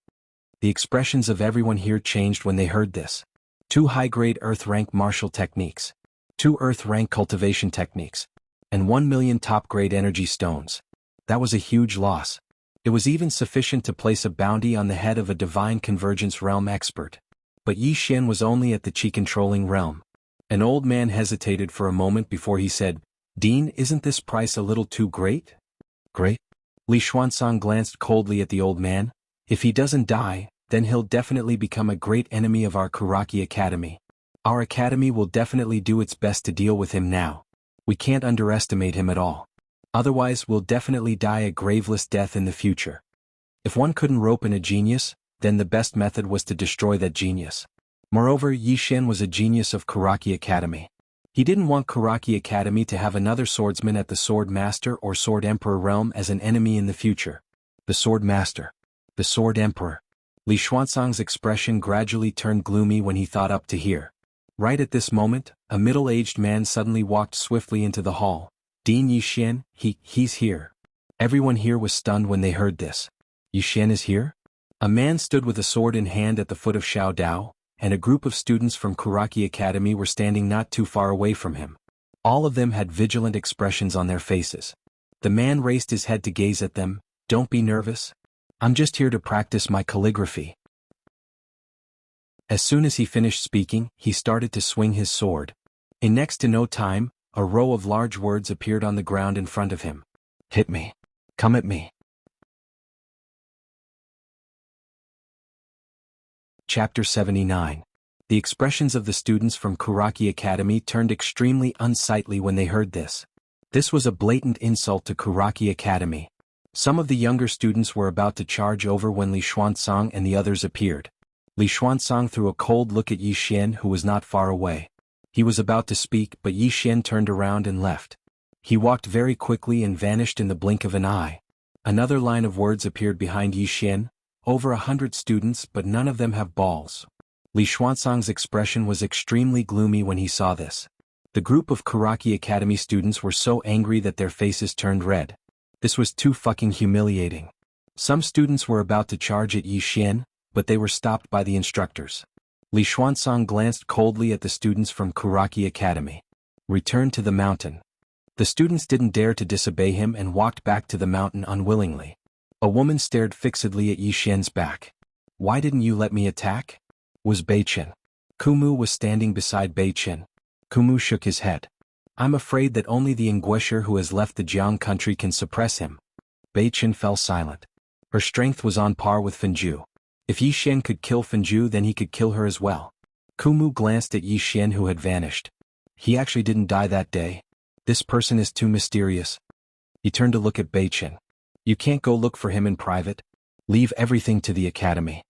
The expressions of everyone here changed when they heard this. 2 high-grade Earth-rank martial techniques, 2 Earth-rank cultivation techniques, and 1 million top-grade energy stones. That was a huge loss. It was even sufficient to place a bounty on the head of a divine convergence realm expert. But Yi Xian was only at the chi-controlling realm. An old man hesitated for a moment before he said, "Dean, isn't this price a little too great?" "Great?" Li Xuanzang glanced coldly at the old man. "If he doesn't die, then he'll definitely become a great enemy of our Kuraki Academy. Our academy will definitely do its best to deal with him now. We can't underestimate him at all. Otherwise we'll definitely die a graveless death in the future." If one couldn't rope in a genius, then the best method was to destroy that genius. Moreover, Yi Xian was a genius of Kuraki Academy. He didn't want Kuraki Academy to have another swordsman at the Sword Master or Sword Emperor realm as an enemy in the future. The Sword Master. The Sword Emperor. Li Xuanzang's expression gradually turned gloomy when he thought up to here. Right at this moment, a middle-aged man suddenly walked swiftly into the hall. "Dean Yi Xian, he's here." Everyone here was stunned when they heard this. "Yi Xian is here?" A man stood with a sword in hand at the foot of Xiao Dao, and a group of students from Kuraki Academy were standing not too far away from him. All of them had vigilant expressions on their faces. The man raised his head to gaze at them. "Don't be nervous. I'm just here to practice my calligraphy." As soon as he finished speaking, he started to swing his sword. In next to no time, a row of large words appeared on the ground in front of him. "Hit me. Come at me." Chapter 79. The expressions of the students from Kuraki Academy turned extremely unsightly when they heard this. This was a blatant insult to Kuraki Academy. Some of the younger students were about to charge over when Li Xuanzang and the others appeared. Li Xuanzang threw a cold look at Yi Xian, who was not far away. He was about to speak, but Yi Xian turned around and left. He walked very quickly and vanished in the blink of an eye. Another line of words appeared behind Yi Xian. "Over 100 students, but none of them have balls." Li Xuanzang's expression was extremely gloomy when he saw this. The group of Kuraki Academy students were so angry that their faces turned red. This was too fucking humiliating. Some students were about to charge at Yi Xian, but they were stopped by the instructors. Li Xuanzang glanced coldly at the students from Kuraki Academy. "Return to the mountain." The students didn't dare to disobey him and walked back to the mountain unwillingly. A woman stared fixedly at Yi Xian's back. "Why didn't you let me attack?" Was Beichen. Kumu was standing beside Beichen. Kumu shook his head. "I'm afraid that only the Inguesher who has left the Jiang country can suppress him." Beichen fell silent. Her strength was on par with Fenju. If Yi Xian could kill Fenju, then he could kill her as well. Kumu glanced at Yi Xian, who had vanished. He actually didn't die that day. This person is too mysterious. He turned to look at Beichen. "You can't go look for him in private. Leave everything to the academy."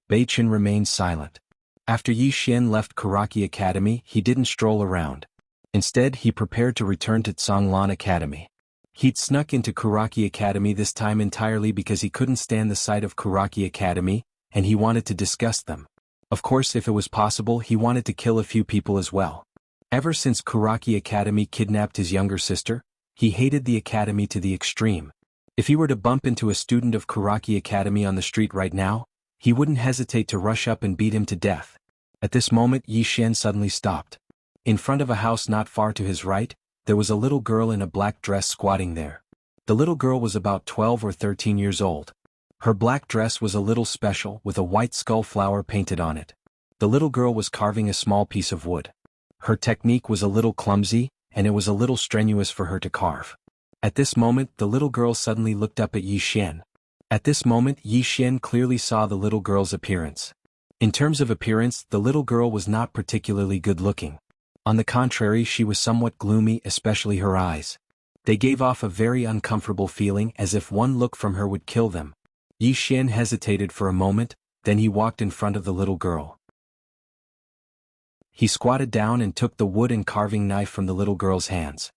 Beichen remained silent. After Yi Xian left Kuraki Academy, he didn't stroll around. Instead, he prepared to return to Tsanglan Academy. He'd snuck into Kuraki Academy this time entirely because he couldn't stand the sight of Kuraki Academy, and he wanted to discuss them. Of course, if it was possible, he wanted to kill a few people as well. Ever since Kuraki Academy kidnapped his younger sister, he hated the academy to the extreme. If he were to bump into a student of Kuraki Academy on the street right now, he wouldn't hesitate to rush up and beat him to death. At this moment, Yi Xian suddenly stopped. In front of a house not far to his right, there was a little girl in a black dress squatting there. The little girl was about 12 or 13 years old. Her black dress was a little special, with a white skull flower painted on it. The little girl was carving a small piece of wood. Her technique was a little clumsy, and it was a little strenuous for her to carve. At this moment, the little girl suddenly looked up at Yi Xian. At this moment, Yi Xian clearly saw the little girl's appearance. In terms of appearance, the little girl was not particularly good-looking. On the contrary, she was somewhat gloomy, especially her eyes. They gave off a very uncomfortable feeling, as if one look from her would kill them. Yi Xian hesitated for a moment, then he walked in front of the little girl. He squatted down and took the wood and carving knife from the little girl's hands.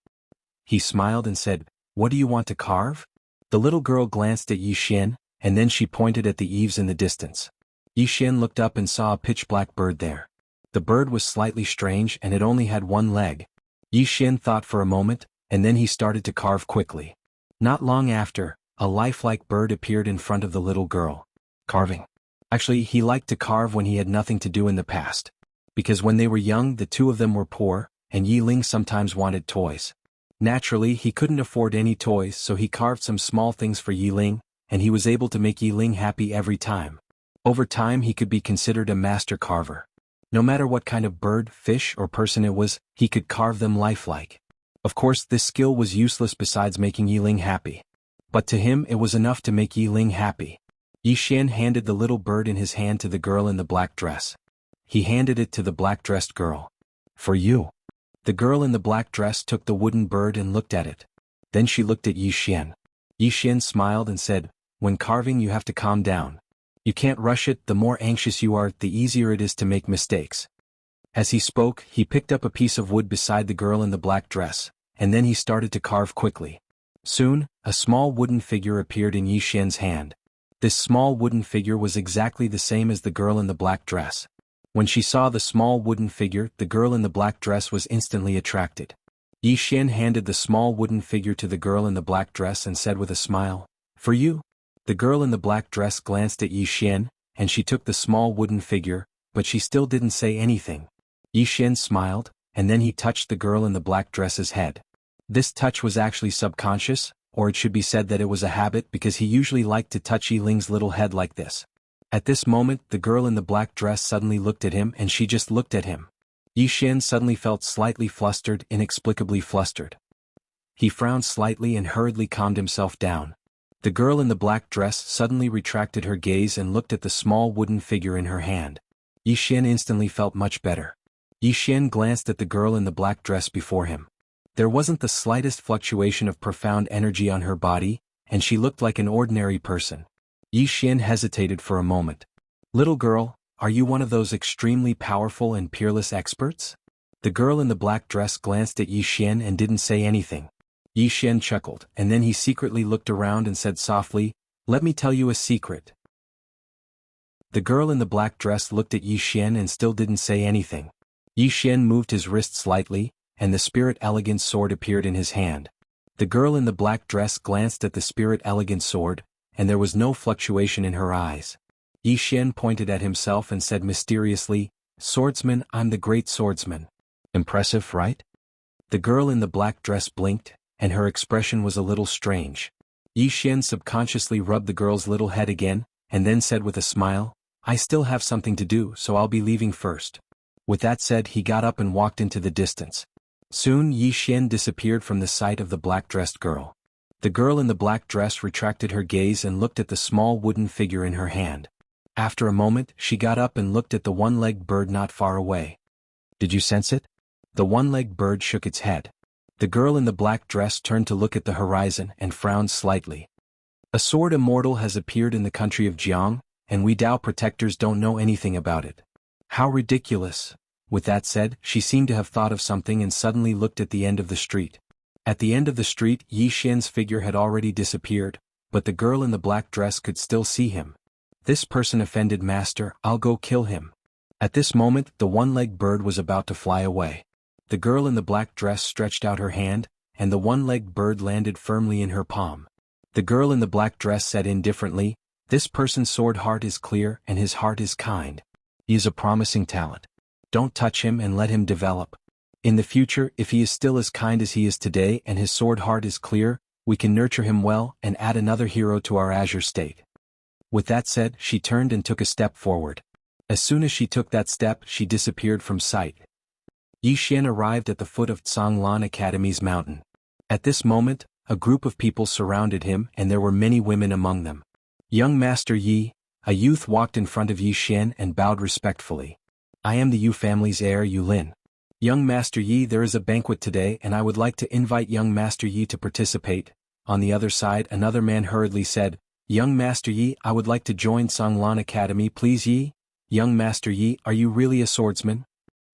He smiled and said, "What do you want to carve?" The little girl glanced at Yi Xian, and then she pointed at the eaves in the distance. Yi Xian looked up and saw a pitch-black bird there. The bird was slightly strange and it only had one leg. Yi Xian thought for a moment, and then he started to carve quickly. Not long after, a lifelike bird appeared in front of the little girl. Carving. Actually, he liked to carve when he had nothing to do in the past. Because when they were young, the two of them were poor, and Yi Ling sometimes wanted toys. Naturally, he couldn't afford any toys, so he carved some small things for Yi Ling, and he was able to make Yi Ling happy every time. Over time he could be considered a master carver. No matter what kind of bird, fish, or person it was, he could carve them lifelike. Of course, this skill was useless besides making Yi Ling happy. But to him it was enough to make Yi Ling happy. Yi Xian handed the little bird in his hand to the girl in the black dress. He handed it to the black-dressed girl. "For you." The girl in the black dress took the wooden bird and looked at it. Then she looked at Yi Xian. Yi Xian smiled and said, "When carving you have to calm down. You can't rush it. The more anxious you are, the easier it is to make mistakes." As he spoke, he picked up a piece of wood beside the girl in the black dress, and then he started to carve quickly. Soon, a small wooden figure appeared in Yi Xian's hand. This small wooden figure was exactly the same as the girl in the black dress. When she saw the small wooden figure, the girl in the black dress was instantly attracted. Yi Xian handed the small wooden figure to the girl in the black dress and said with a smile, "For you." The girl in the black dress glanced at Yi Xian, and she took the small wooden figure, but she still didn't say anything. Yi Xian smiled, and then he touched the girl in the black dress's head. This touch was actually subconscious, or it should be said that it was a habit because he usually liked to touch Yi Ling's little head like this. At this moment, the girl in the black dress suddenly looked at him and she just looked at him. Yi Xian suddenly felt slightly flustered, inexplicably flustered. He frowned slightly and hurriedly calmed himself down. The girl in the black dress suddenly retracted her gaze and looked at the small wooden figure in her hand. Yi Xian instantly felt much better. Yi Xian glanced at the girl in the black dress before him. There wasn't the slightest fluctuation of profound energy on her body, and she looked like an ordinary person. Yi Xian hesitated for a moment. "Little girl, are you one of those extremely powerful and peerless experts?" The girl in the black dress glanced at Yi Xian and didn't say anything. Yi Xian chuckled, and then he secretly looked around and said softly, "Let me tell you a secret." The girl in the black dress looked at Yi Xian and still didn't say anything. Yi Xian moved his wrist slightly, and the spirit elegant sword appeared in his hand. The girl in the black dress glanced at the spirit elegant sword, and there was no fluctuation in her eyes. Yi Xian pointed at himself and said mysteriously, "Swordsman, I'm the great swordsman." Impressive, right? The girl in the black dress blinked, and her expression was a little strange. Yi Xian subconsciously rubbed the girl's little head again, and then said with a smile, "I still have something to do, so I'll be leaving first." With that said, he got up and walked into the distance. Soon Yi Xian disappeared from the sight of the black-dressed girl. The girl in the black dress retracted her gaze and looked at the small wooden figure in her hand. After a moment, she got up and looked at the one-legged bird not far away. "Did you sense it?" The one-legged bird shook its head. The girl in the black dress turned to look at the horizon and frowned slightly. "A sword immortal has appeared in the country of Jiang, and we Dao protectors don't know anything about it. How ridiculous." With that said, she seemed to have thought of something and suddenly looked at the end of the street. At the end of the street, Yi Xian's figure had already disappeared, but the girl in the black dress could still see him. "This person offended master, I'll go kill him." At this moment, the one-legged bird was about to fly away. The girl in the black dress stretched out her hand, and the one-legged bird landed firmly in her palm. The girl in the black dress said indifferently, "This person's sword heart is clear and his heart is kind. He is a promising talent. Don't touch him and let him develop. In the future, if he is still as kind as he is today and his sword heart is clear, we can nurture him well and add another hero to our azure state." With that said, she turned and took a step forward. As soon as she took that step, she disappeared from sight. Yi Xian arrived at the foot of Tsanglan Academy's mountain. At this moment, a group of people surrounded him and there were many women among them. "Young Master Yi," a youth walked in front of Yi Xian and bowed respectfully. "I am the Yu family's heir, Yu Lin. Young Master Yi, there is a banquet today and I would like to invite young Master Yi to participate." On the other side, another man hurriedly said, "Young Master Yi, I would like to join Tsanglan Academy, please Yi." "Young Master Yi, are you really a swordsman?"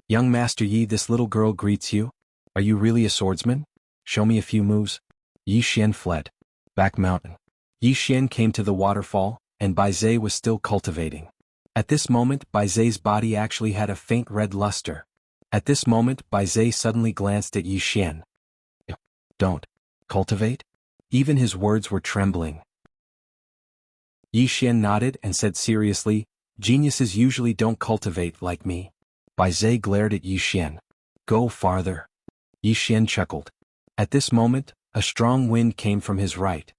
"Young Master Yi, this little girl greets you. Are you really a swordsman? Show me a few moves." Yi Xian fled. Back mountain. Yi Xian came to the waterfall, and Bai Zhe was still cultivating. At this moment, Bai Zhe's body actually had a faint red luster. At this moment, Bai Zhe suddenly glanced at Yi Xian. "Don't cultivate?" Even his words were trembling. Yi Xian nodded and said seriously, "Geniuses usually don't cultivate like me." Bai Zhe glared at Yi Xian. "Go farther." Yi Xian chuckled. At this moment, a strong wind came from his right.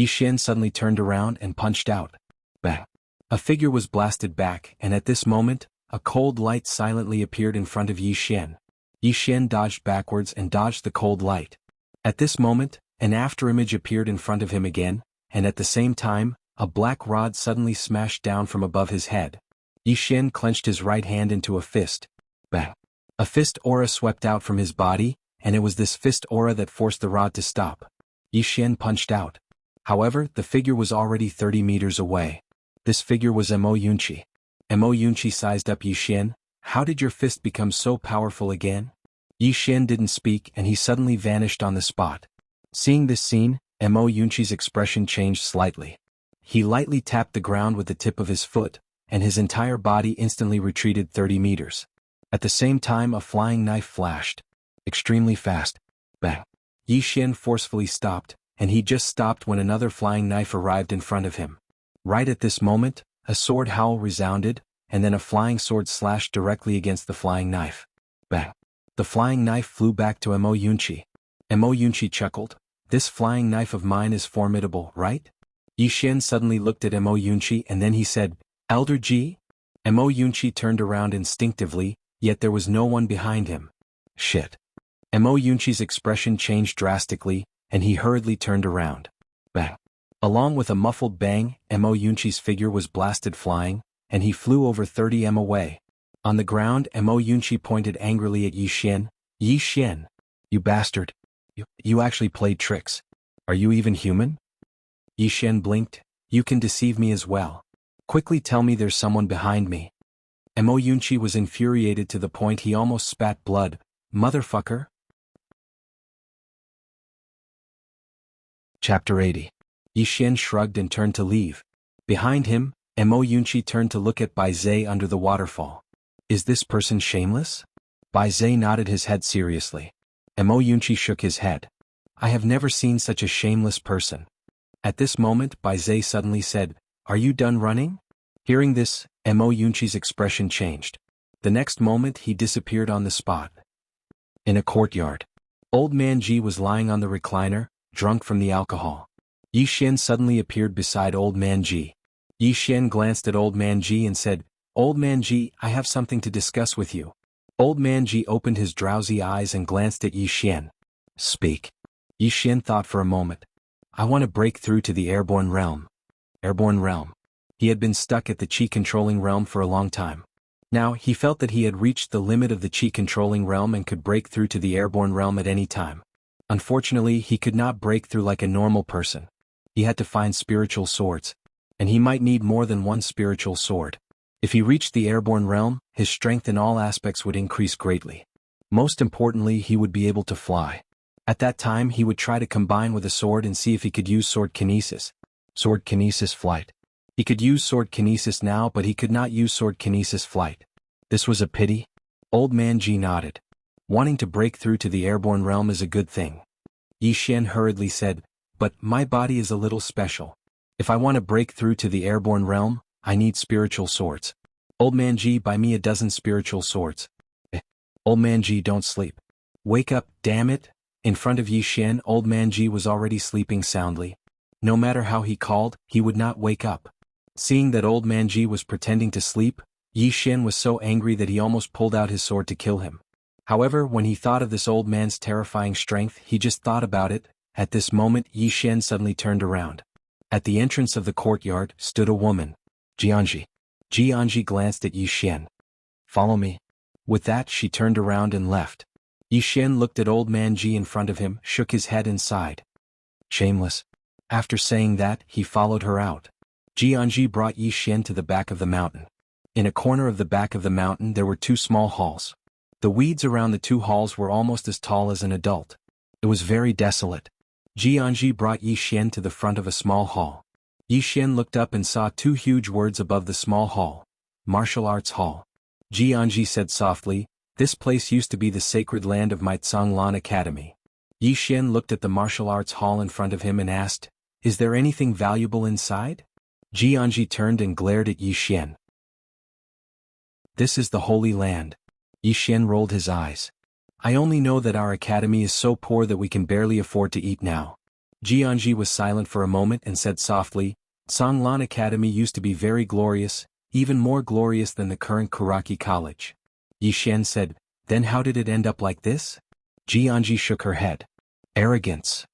Yi Xian suddenly turned around and punched out. Bang! A figure was blasted back, and at this moment, a cold light silently appeared in front of Yi Xian. Yi Xian dodged backwards and dodged the cold light. At this moment, an afterimage appeared in front of him again, and at the same time, a black rod suddenly smashed down from above his head. Yi Xian clenched his right hand into a fist. Bang! A fist aura swept out from his body, and it was this fist aura that forced the rod to stop. Yi Xian punched out. However, the figure was already 30 meters away. This figure was Mo Yunqi. Mo Yunqi sized up Yi Xian. How did your fist become so powerful again? Yi Xian didn't speak and he suddenly vanished on the spot. Seeing this scene, Mo Yunqi's expression changed slightly. He lightly tapped the ground with the tip of his foot, and his entire body instantly retreated 30 meters. At the same time a flying knife flashed. Extremely fast. Bang! Yi Xian forcefully stopped, and he just stopped when another flying knife arrived in front of him. Right at this moment, a sword howl resounded, and then a flying sword slashed directly against the flying knife. Bang! The flying knife flew back to Mo Yunqi. Mo Yunqi chuckled. This flying knife of mine is formidable, right? Yi Xian suddenly looked at Mo Yunqi and then he said, Elder Ji? Mo Yunqi turned around instinctively, yet there was no one behind him. Shit. Mo Yunqi's expression changed drastically, and he hurriedly turned around. Bang! Along with a muffled bang, Mo Yunqi's figure was blasted flying, and he flew over 30 m away. On the ground, Mo Yunqi pointed angrily at Yi Xian. Yi Xian! You bastard! You actually played tricks. Are you even human? Yi Xian blinked. You can deceive me as well. Quickly tell me there's someone behind me. Mo Yunqi was infuriated to the point he almost spat blood. Motherfucker! Chapter 80. Yi Xian shrugged and turned to leave. Behind him, Mo Yunqi turned to look at Bai Zhe under the waterfall. Is this person shameless? Bai Zhe nodded his head seriously. Mo Yunqi shook his head. I have never seen such a shameless person. At this moment Bai Zhe suddenly said, Are you done running? Hearing this, Mo Yunqi's expression changed. The next moment he disappeared on the spot. In a courtyard. Old Man Ji was lying on the recliner, drunk from the alcohol. Yi Xian suddenly appeared beside Old Man Ji. Yi Xian glanced at Old Man Ji and said, Old Man Ji, I have something to discuss with you. Old Man Ji opened his drowsy eyes and glanced at Yi Xian. Speak. Yi Xian thought for a moment. I want to break through to the airborne realm. Airborne realm. He had been stuck at the chi-controlling realm for a long time. Now he felt that he had reached the limit of the chi-controlling realm and could break through to the airborne realm at any time. Unfortunately, he could not break through like a normal person. He had to find spiritual swords. And he might need more than one spiritual sword. If he reached the airborne realm, his strength in all aspects would increase greatly. Most importantly, he would be able to fly. At that time he would try to combine with a sword and see if he could use sword kinesis. Sword kinesis flight. He could use sword kinesis now, but he could not use sword kinesis flight. This was a pity. Old Man Ji nodded. Wanting to break through to the airborne realm is a good thing. Yi Xian hurriedly said, But my body is a little special. If I want to break through to the airborne realm, I need spiritual swords. Old Man Ji, buy me a dozen spiritual swords. Old Man Ji, don't sleep. Wake up, damn it. In front of Yi Xian, Old Man Ji was already sleeping soundly. No matter how he called, he would not wake up. Seeing that Old Man Ji was pretending to sleep, Yi Xian was so angry that he almost pulled out his sword to kill him. However, when he thought of this old man's terrifying strength, he just thought about it. At this moment, Yi Xian suddenly turned around. At the entrance of the courtyard stood a woman. Jianji. Jianji glanced at Yi Xian. Follow me. With that she turned around and left. Yi Xian looked at Old Man Ji in front of him, shook his head and sighed. Shameless. After saying that, he followed her out. Jianji brought Yi Xian to the back of the mountain. In a corner of the back of the mountain there were two small halls. The weeds around the two halls were almost as tall as an adult. It was very desolate. Jianji brought Yi Xian to the front of a small hall. Yi Xian looked up and saw two huge words above the small hall. Martial Arts Hall. Jianji said softly, This place used to be the sacred land of my Lan Academy. Yi Xian looked at the martial arts hall in front of him and asked, Is there anything valuable inside? Jianji turned and glared at Yi Xian. This is the Holy Land. Yi Xian rolled his eyes. I only know that our academy is so poor that we can barely afford to eat now. Jianji was silent for a moment and said softly, Songlan Academy used to be very glorious, even more glorious than the current Kuraki College. Yi Xian said, then how did it end up like this? Jianji shook her head. Arrogance.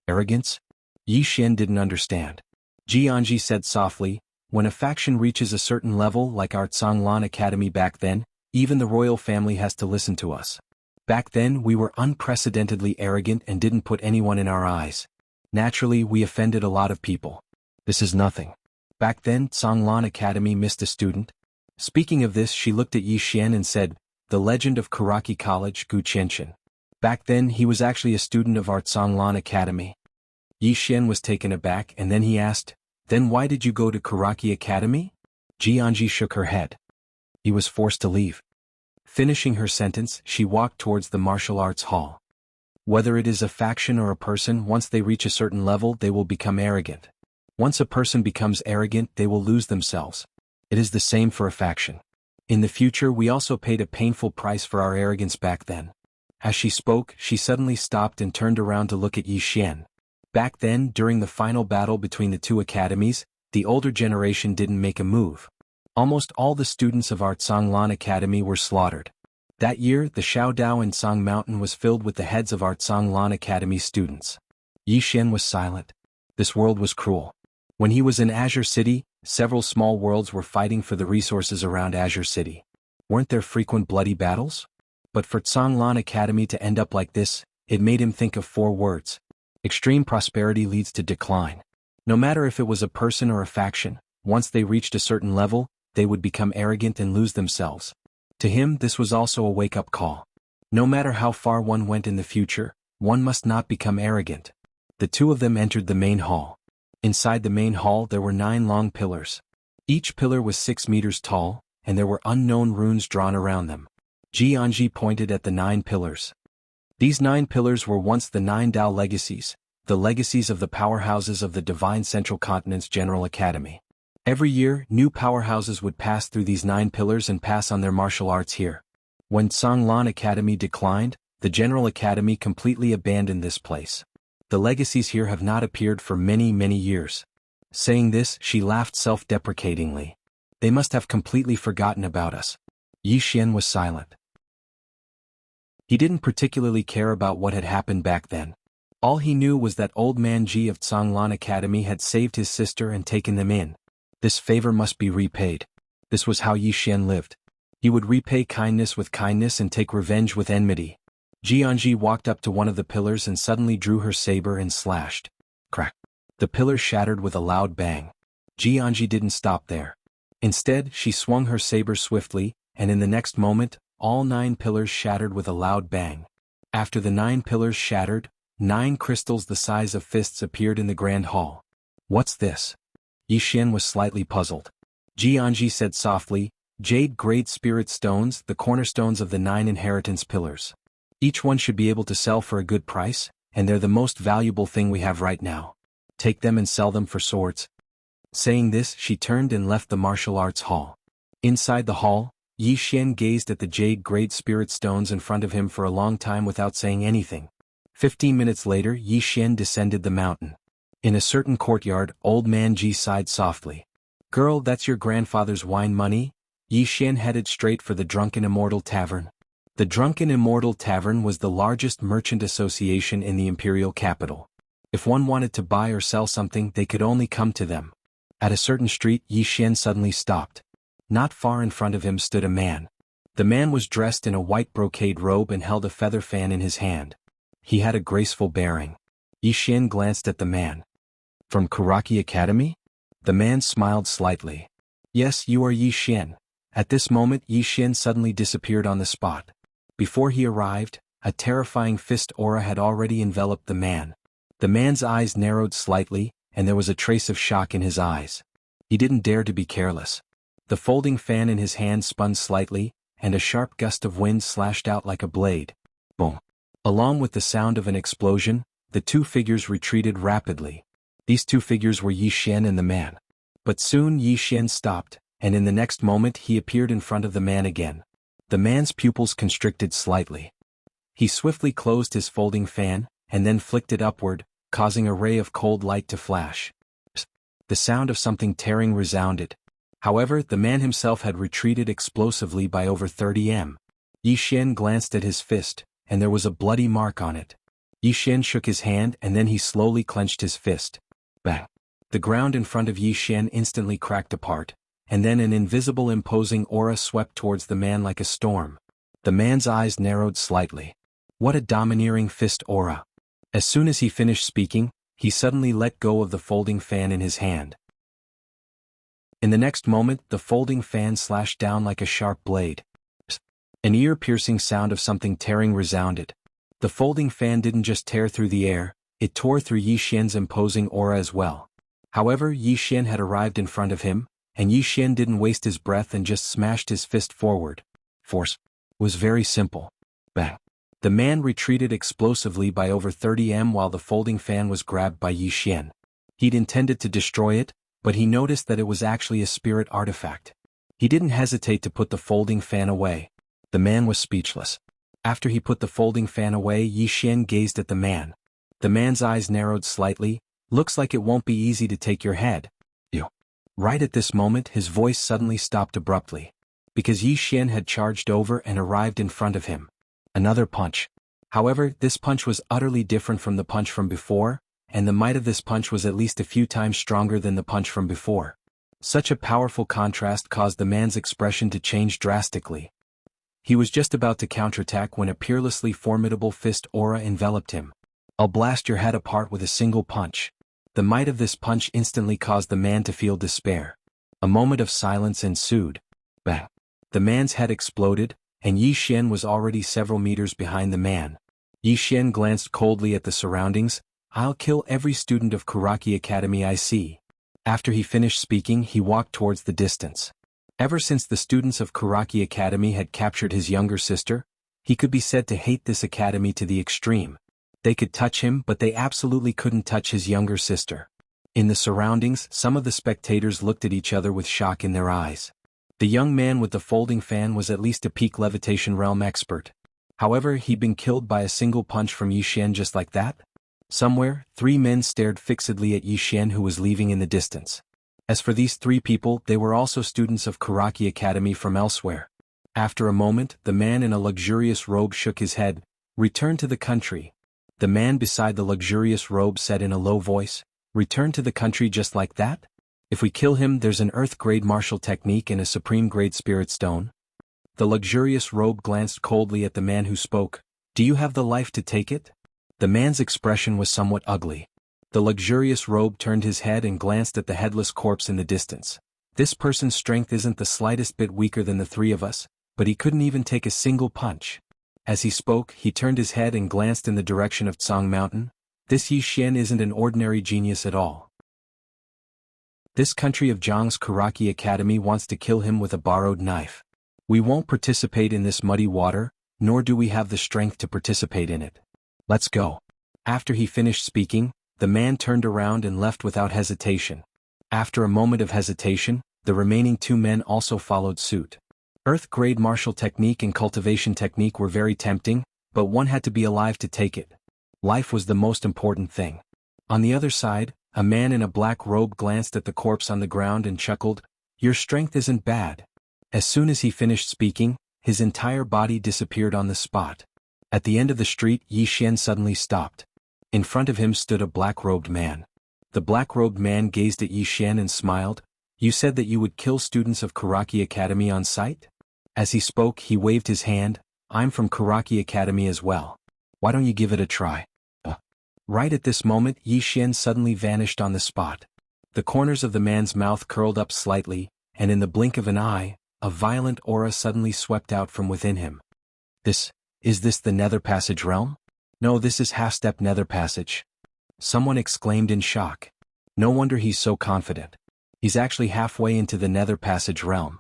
Arrogance? Yi Xian didn't understand. Jianji said softly, when a faction reaches a certain level like our Songlan Academy back then, even the royal family has to listen to us. Back then we were unprecedentedly arrogant and didn't put anyone in our eyes. Naturally we offended a lot of people. This is nothing. Back then Songlan Academy missed a student. Speaking of this she looked at Yi Xian and said, the legend of Kuraki College Gu Qianqian. Back then he was actually a student of our Songlan Academy. Yi Xian was taken aback and then he asked, then why did you go to Kuraki Academy? Jianji shook her head. He was forced to leave. Finishing her sentence, she walked towards the martial arts hall. Whether it is a faction or a person, once they reach a certain level they will become arrogant. Once a person becomes arrogant they will lose themselves. It is the same for a faction. In the future we also paid a painful price for our arrogance back then. As she spoke, she suddenly stopped and turned around to look at Yi Xian. Back then, during the final battle between the two academies, the older generation didn't make a move. Almost all the students of our Songlan Academy were slaughtered. That year, the Xiaodao in Song Mountain was filled with the heads of our Songlan Academy students. Yi Xian was silent. This world was cruel. When he was in Azure City, several small worlds were fighting for the resources around Azure City. Weren't there frequent bloody battles? But for Songlan Academy to end up like this, it made him think of 4 words. Extreme prosperity leads to decline. No matter if it was a person or a faction, once they reached a certain level, they would become arrogant and lose themselves. To him this was also a wake-up call. No matter how far one went in the future, one must not become arrogant. The two of them entered the main hall. Inside the main hall there were 9 long pillars. Each pillar was 6 meters tall, and there were unknown runes drawn around them. Jianji pointed at the 9 pillars. These 9 pillars were once the 9 Dao legacies, the legacies of the powerhouses of the Divine Central Continent's General Academy. Every year, new powerhouses would pass through these 9 pillars and pass on their martial arts here. When Songlan Academy declined, the General Academy completely abandoned this place. The legacies here have not appeared for many, many years. Saying this, she laughed self-deprecatingly. They must have completely forgotten about us. Yi Xian was silent. He didn't particularly care about what had happened back then. All he knew was that old man Ji of Songlan Academy had saved his sister and taken them in. This favor must be repaid. This was how Yi Xian lived. He would repay kindness with kindness and take revenge with enmity. Jianji walked up to one of the pillars and suddenly drew her saber and slashed. Crack. The pillar shattered with a loud bang. Jianji didn't stop there. Instead, she swung her saber swiftly, and in the next moment, all 9 pillars shattered with a loud bang. After the 9 pillars shattered, 9 crystals the size of fists appeared in the grand hall. What's this? Yi Xian was slightly puzzled. Jianji said softly, Jade Great Spirit Stones, the cornerstones of the 9 inheritance pillars. Each one should be able to sell for a good price, and they're the most valuable thing we have right now. Take them and sell them for swords. Saying this, she turned and left the martial arts hall. Inside the hall, Yi Xian gazed at the Jade Great Spirit Stones in front of him for a long time without saying anything. 15 minutes later, Yi Xian descended the mountain. In a certain courtyard, old man Ji sighed softly. Girl, that's your grandfather's wine money? Yi Xian headed straight for the Drunken Immortal Tavern. The Drunken Immortal Tavern was the largest merchant association in the imperial capital. If one wanted to buy or sell something, they could only come to them. At a certain street, Yi Xian suddenly stopped. Not far in front of him stood a man. The man was dressed in a white brocade robe and held a feather fan in his hand. He had a graceful bearing. Yi Xian glanced at the man. From Kuraki Academy? The man smiled slightly. Yes, you are Yi Xian. At this moment, Yi Xian suddenly disappeared on the spot. Before he arrived, a terrifying fist aura had already enveloped the man. The man's eyes narrowed slightly, and there was a trace of shock in his eyes. He didn't dare to be careless. The folding fan in his hand spun slightly, and a sharp gust of wind slashed out like a blade. Boom. Along with the sound of an explosion, the 2 figures retreated rapidly. These 2 figures were Yi Xian and the man. But soon Yi Xian stopped, and in the next moment he appeared in front of the man again. The man's pupils constricted slightly. He swiftly closed his folding fan, and then flicked it upward, causing a ray of cold light to flash. The sound of something tearing resounded. However, the man himself had retreated explosively by over 30 m. Yi Xian glanced at his fist, and there was a bloody mark on it. Yi Xian shook his hand and then he slowly clenched his fist. Bang! The ground in front of Yi Xian instantly cracked apart, and then an invisible imposing aura swept towards the man like a storm. The man's eyes narrowed slightly. What a domineering fist aura! As soon as he finished speaking, he suddenly let go of the folding fan in his hand. In the next moment, the folding fan slashed down like a sharp blade. An ear-piercing sound of something tearing resounded. The folding fan didn't just tear through the air, it tore through Yi Xian's imposing aura as well. However, Yi Xian had arrived in front of him, and Yi Xian didn't waste his breath and just smashed his fist forward. Force was very simple. Bang! The man retreated explosively by over 30 m while the folding fan was grabbed by Yi Xian. He'd intended to destroy it, but he noticed that it was actually a spirit artifact. He didn't hesitate to put the folding fan away. The man was speechless. After he put the folding fan away, Yi Xian gazed at the man. The man's eyes narrowed slightly. Looks like it won't be easy to take your head. You. Right at this moment, his voice suddenly stopped abruptly. Because Yi Xian had charged over and arrived in front of him. Another punch. However, this punch was utterly different from the punch from before, and the might of this punch was at least a few times stronger than the punch from before. Such a powerful contrast caused the man's expression to change drastically. He was just about to counterattack when a peerlessly formidable fist aura enveloped him. I'll blast your head apart with a single punch. The might of this punch instantly caused the man to feel despair. A moment of silence ensued. Bang! The man's head exploded, and Yi Xian was already several meters behind the man. Yi Xian glanced coldly at the surroundings. I'll kill every student of Kuraki Academy I see. After he finished speaking, he walked towards the distance. Ever since the students of Kuraki Academy had captured his younger sister, he could be said to hate this academy to the extreme. They could touch him, but they absolutely couldn't touch his younger sister. In the surroundings, some of the spectators looked at each other with shock in their eyes. The young man with the folding fan was at least a peak levitation realm expert. However, he'd been killed by a single punch from Yi Xian just like that. Somewhere, 3 men stared fixedly at Yi Xian, who was leaving in the distance. As for these 3 people, they were also students of Kuraki Academy from elsewhere. After a moment, the man in a luxurious robe shook his head. Return to the country. The man beside the luxurious robe said in a low voice, return to the country just like that? If we kill him, there's an earth-grade martial technique and a supreme-grade spirit stone. The luxurious robe glanced coldly at the man who spoke. Do you have the life to take it? The man's expression was somewhat ugly. The luxurious robe turned his head and glanced at the headless corpse in the distance. This person's strength isn't the slightest bit weaker than the 3 of us, but he couldn't even take a single punch. As he spoke, he turned his head and glanced in the direction of Tsang Mountain. This Yi Xian isn't an ordinary genius at all. This country of Zhang's Kuraki Academy wants to kill him with a borrowed knife. We won't participate in this muddy water, nor do we have the strength to participate in it. Let's go. After he finished speaking, the man turned around and left without hesitation. After a moment of hesitation, the remaining 2 men also followed suit. Earth-grade martial technique and cultivation technique were very tempting, but one had to be alive to take it. Life was the most important thing. On the other side, a man in a black robe glanced at the corpse on the ground and chuckled, your strength isn't bad. As soon as he finished speaking, his entire body disappeared on the spot. At the end of the street, Yi Xian suddenly stopped. In front of him stood a black-robed man. The black-robed man gazed at Yi Xian and smiled. You said that you would kill students of Kuraki Academy on sight? As he spoke, he waved his hand. I'm from Kuraki Academy as well. Why don't you give it a try? Right at this moment, Yi Xian suddenly vanished on the spot. The corners of the man's mouth curled up slightly, and in the blink of an eye, a violent aura suddenly swept out from within him. Is this the Nether Passage realm? No, this is Half-Step Nether Passage. Someone exclaimed in shock. No wonder he's so confident. He's actually halfway into the Nether Passage realm.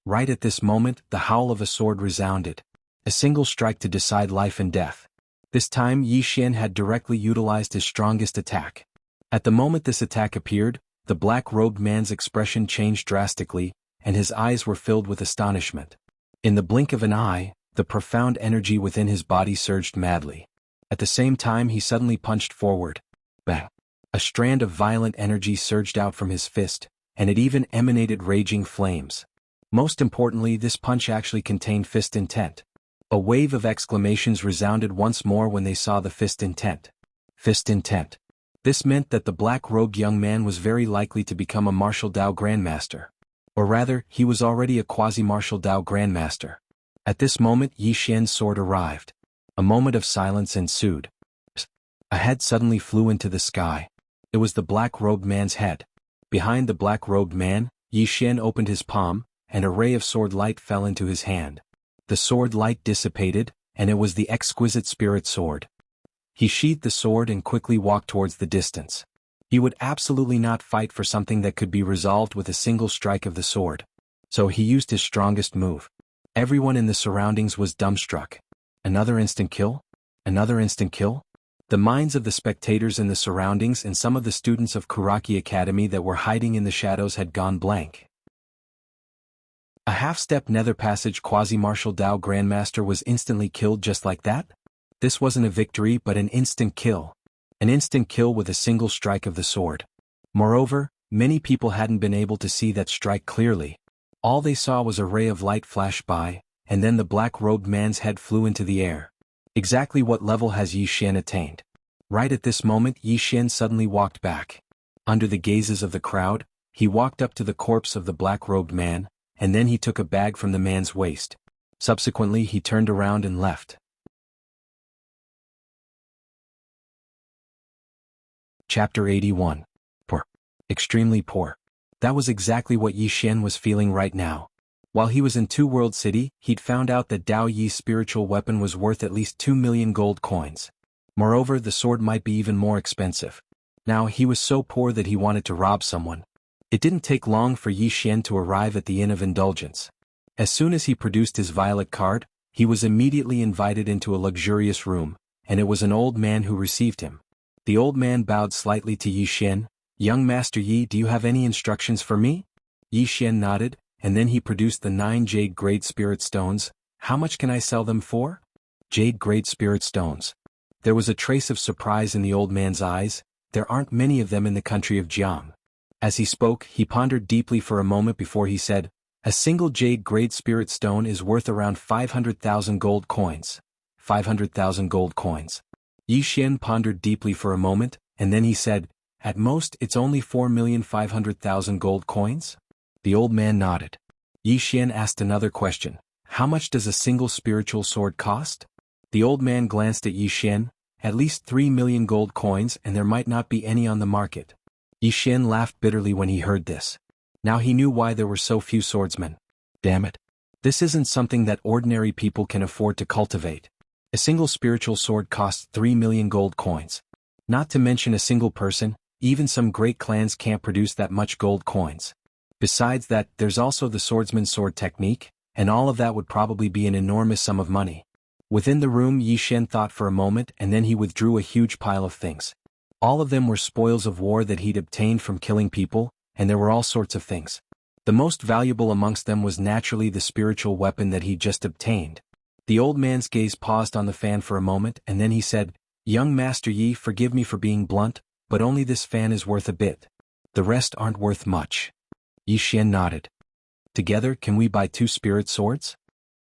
Right at this moment, the howl of a sword resounded. A single strike to decide life and death. This time Yi Xian had directly utilized his strongest attack. At the moment this attack appeared, the black-robed man's expression changed drastically, and his eyes were filled with astonishment. In the blink of an eye, the profound energy within his body surged madly. At the same time he suddenly punched forward. Bang! A strand of violent energy surged out from his fist, and it even emanated raging flames. Most importantly, this punch actually contained fist intent. A wave of exclamations resounded once more when they saw the fist intent. Fist intent. This meant that the black-robed young man was very likely to become a martial Dao Grandmaster. Or rather, he was already a quasi-martial Dao Grandmaster. At this moment Yi Xian's sword arrived. A moment of silence ensued. A head suddenly flew into the sky. It was the black-robed man's head. Behind the black-robed man, Yi Xian opened his palm, and a ray of sword light fell into his hand. The sword light dissipated, and it was the exquisite spirit sword. He sheathed the sword and quickly walked towards the distance. He would absolutely not fight for something that could be resolved with a single strike of the sword. So he used his strongest move. Everyone in the surroundings was dumbstruck. Another instant kill? Another instant kill? The minds of the spectators in the surroundings and some of the students of Kuraki Academy that were hiding in the shadows had gone blank. A half-step nether passage quasi-martial Dao Grandmaster was instantly killed just like that? This wasn't a victory but an instant kill. An instant kill with a single strike of the sword. Moreover, many people hadn't been able to see that strike clearly. All they saw was a ray of light flash by, and then the black-robed man's head flew into the air. Exactly what level has Yi Xian attained? Right at this moment Yi Xian suddenly walked back. Under the gazes of the crowd, he walked up to the corpse of the black-robed man, and then he took a bag from the man's waist. Subsequently he turned around and left. Chapter 81. Poor. Extremely poor. That was exactly what Yi Xian was feeling right now. While he was in Two World City, he'd found out that Dao Yi's spiritual weapon was worth at least 2 million gold coins. Moreover, the sword might be even more expensive. Now he was so poor that he wanted to rob someone. It didn't take long for Yi Xian to arrive at the Inn of Indulgence. As soon as he produced his violet card, he was immediately invited into a luxurious room, and it was an old man who received him. The old man bowed slightly to Yi Xian. "Young Master Yi, do you have any instructions for me?" Yi Xian nodded, and then he produced the 9 jade grade spirit stones. "How much can I sell them for?" Jade grade spirit stones. There was a trace of surprise in the old man's eyes. There aren't many of them in the country of Jiang. As he spoke, he pondered deeply for a moment before he said, "A single jade grade spirit stone is worth around 500,000 gold coins. 500,000 gold coins. Yi Xian pondered deeply for a moment, and then he said, "At most it's only 4,500,000 gold coins?" The old man nodded. Yi Xian asked another question. "How much does a single spiritual sword cost?" The old man glanced at Yi Xian. "At least 3 million gold coins, and there might not be any on the market." Yi Xian laughed bitterly when he heard this. Now he knew why there were so few swordsmen. Damn it. This isn't something that ordinary people can afford to cultivate. A single spiritual sword costs 3 million gold coins. Not to mention a single person, even some great clans can't produce that much gold coins. Besides that, there's also the swordsman's sword technique, and all of that would probably be an enormous sum of money. Within the room Yi Xian thought for a moment and then he withdrew a huge pile of things. All of them were spoils of war that he'd obtained from killing people, and there were all sorts of things. The most valuable amongst them was naturally the spiritual weapon that he'd just obtained. The old man's gaze paused on the fan for a moment and then he said, "Young Master Yi, forgive me for being blunt, but only this fan is worth a bit. The rest aren't worth much." Yi Xian nodded. "Together can we buy 2 spirit swords?"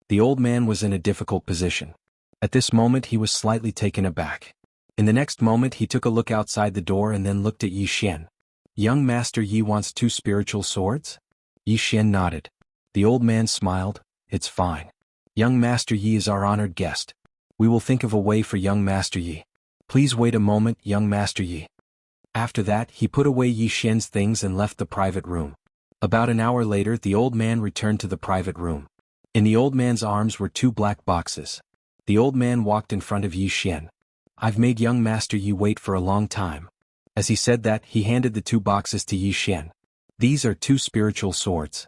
The old man was in a difficult position. At this moment he was slightly taken aback. In the next moment he took a look outside the door and then looked at Yi Xian. "Young Master Yi wants 2 spiritual swords?" Yi Xian nodded. The old man smiled. "It's fine. Young Master Yi is our honored guest. We will think of a way for young Master Yi. Please wait a moment, young Master Yi." After that he put away Yi Xian's things and left the private room. About an hour later the old man returned to the private room. In the old man's arms were 2 black boxes. The old man walked in front of Yi Xian. "I've made young Master Yi wait for a long time." As he said that, he handed the 2 boxes to Yi Xian. "These are 2 spiritual swords.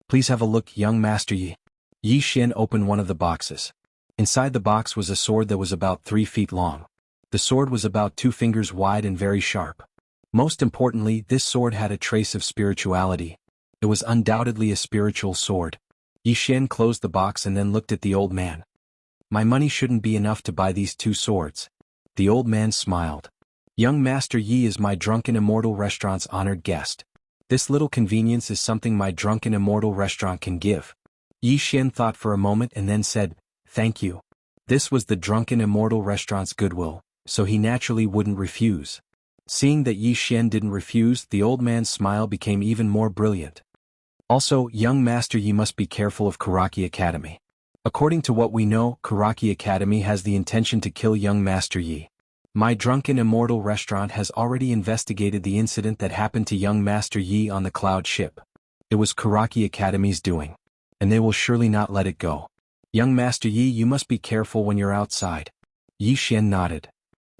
Please have a look, young Master Yi." Yi Xian opened one of the boxes. Inside the box was a sword that was about 3 feet long. The sword was about 2 fingers wide and very sharp. Most importantly, this sword had a trace of spirituality. It was undoubtedly a spiritual sword. Yi Xian closed the box and then looked at the old man. My money shouldn't be enough to buy these 2 swords. The old man smiled. Young Master Yi is my Drunken Immortal Restaurant's honored guest. This little convenience is something my Drunken Immortal Restaurant can give. Yi Xian thought for a moment and then said, "Thank you." This was the Drunken Immortal Restaurant's goodwill, so he naturally wouldn't refuse. Seeing that Yi Xian didn't refuse, the old man's smile became even more brilliant. Also, young Master Yi must be careful of Karaki Academy. According to what we know, Karaki Academy has the intention to kill young Master Yi. My Drunken Immortal Restaurant has already investigated the incident that happened to young Master Yi on the cloud ship. It was Karaki Academy's doing. And they will surely not let it go. Young Master Yi, you must be careful when you're outside. Yi Xian nodded.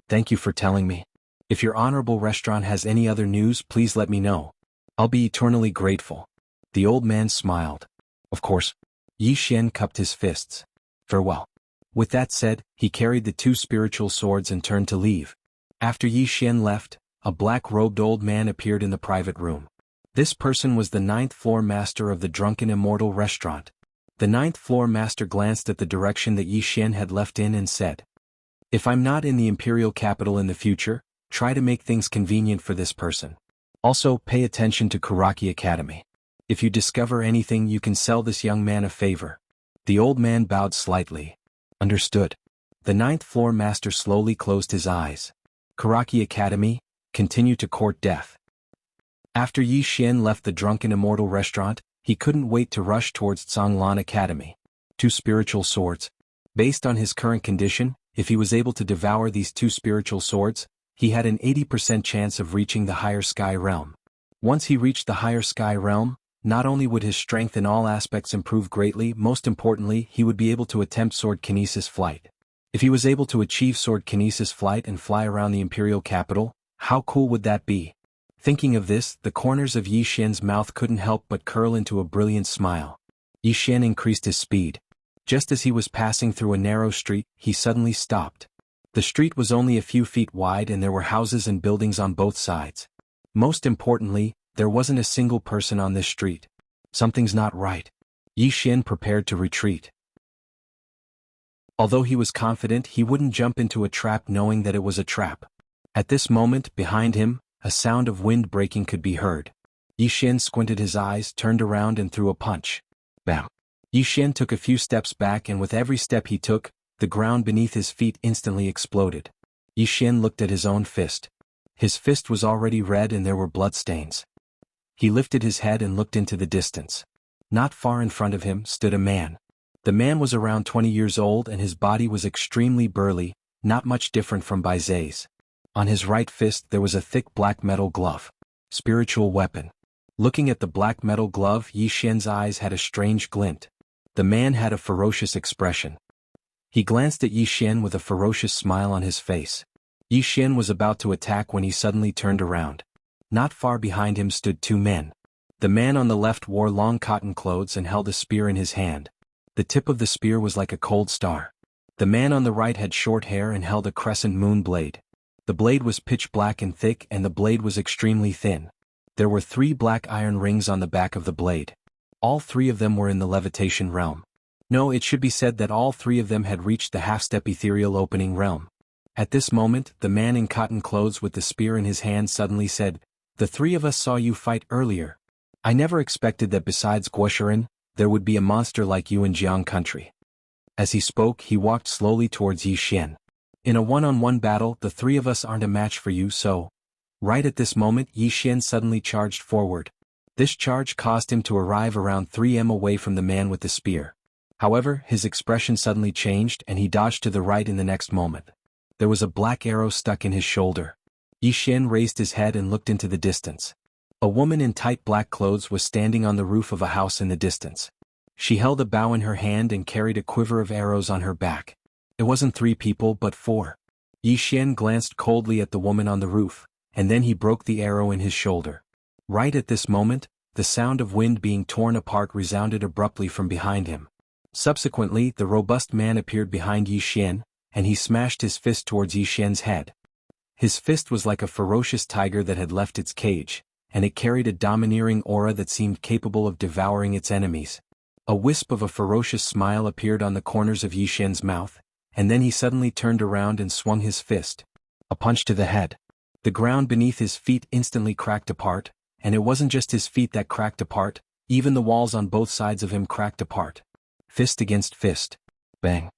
Thank you for telling me. If your honorable restaurant has any other news, please let me know. I'll be eternally grateful. The old man smiled. Of course. Yi Xian cupped his fists. Farewell. With that said, he carried the 2 spiritual swords and turned to leave. After Yi Xian left, a black-robed old man appeared in the private room. This person was the 9th floor master of the Drunken Immortal Restaurant. The 9th floor master glanced at the direction that Yi Xian had left in and said, "If I'm not in the imperial capital in the future, try to make things convenient for this person. Also, pay attention to Karaki Academy. If you discover anything, you can sell this young man a favor." The old man bowed slightly. Understood. The 9th floor master slowly closed his eyes. Karaki Academy, continue to court death. After Yi Xian left the Drunken Immortal Restaurant, he couldn't wait to rush towards Zhonglan Academy. 2 spiritual swords. Based on his current condition, if he was able to devour these 2 spiritual swords, he had an 80% chance of reaching the higher sky realm. Once he reached the higher sky realm, not only would his strength in all aspects improve greatly, most importantly, he would be able to attempt sword kinesis flight. If he was able to achieve sword kinesis flight and fly around the imperial capital, how cool would that be? Thinking of this, the corners of Yi Xian's mouth couldn't help but curl into a brilliant smile. Yi Xian increased his speed. Just as he was passing through a narrow street, he suddenly stopped. The street was only a few feet wide and there were houses and buildings on both sides. Most importantly, there wasn't a single person on this street. Something's not right. Yi Xian prepared to retreat. Although he was confident, he wouldn't jump into a trap knowing that it was a trap. At this moment, behind him, a sound of wind breaking could be heard. Yi Xian squinted his eyes, turned around and threw a punch. Bam! Yi Xian took a few steps back and with every step he took, the ground beneath his feet instantly exploded. Yi Xian looked at his own fist. His fist was already red and there were bloodstains. He lifted his head and looked into the distance. Not far in front of him stood a man. The man was around 20 years old and his body was extremely burly, not much different from Bai Zai's. On his right fist there was a thick black metal glove. Spiritual weapon. Looking at the black metal glove, Yi Xian's eyes had a strange glint. The man had a ferocious expression. He glanced at Yi Xian with a ferocious smile on his face. Yi Xian was about to attack when he suddenly turned around. Not far behind him stood 2 men. The man on the left wore long cotton clothes and held a spear in his hand. The tip of the spear was like a cold star. The man on the right had short hair and held a crescent moon blade. The blade was pitch black and thick and the blade was extremely thin. There were 3 black iron rings on the back of the blade. All 3 of them were in the levitation realm. No, it should be said that all 3 of them had reached the half-step ethereal opening realm. At this moment, the man in cotton clothes with the spear in his hand suddenly said, "The 3 of us saw you fight earlier. I never expected that besides Guoshiren, there would be a monster like you in Jiang country." As he spoke, he walked slowly towards Yi Xian. "In a one-on-one battle, the 3 of us aren't a match for you, so..." Right at this moment, Yi Xian suddenly charged forward. This charge caused him to arrive around 3 m away from the man with the spear. However, his expression suddenly changed and he dodged to the right in the next moment. There was a black arrow stuck in his shoulder. Yi Xian raised his head and looked into the distance. A woman in tight black clothes was standing on the roof of a house in the distance. She held a bow in her hand and carried a quiver of arrows on her back. It wasn't 3 people but 4. Yi Xian glanced coldly at the woman on the roof, and then he broke the arrow in his shoulder. Right at this moment, the sound of wind being torn apart resounded abruptly from behind him. Subsequently, the robust man appeared behind Yi Xian, and he smashed his fist towards Yi Xian's head. His fist was like a ferocious tiger that had left its cage, and it carried a domineering aura that seemed capable of devouring its enemies. A wisp of a ferocious smile appeared on the corners of Yi Xian's mouth, and then he suddenly turned around and swung his fist. A punch to the head. The ground beneath his feet instantly cracked apart, and it wasn't just his feet that cracked apart, even the walls on both sides of him cracked apart. Fist against fist. Bang.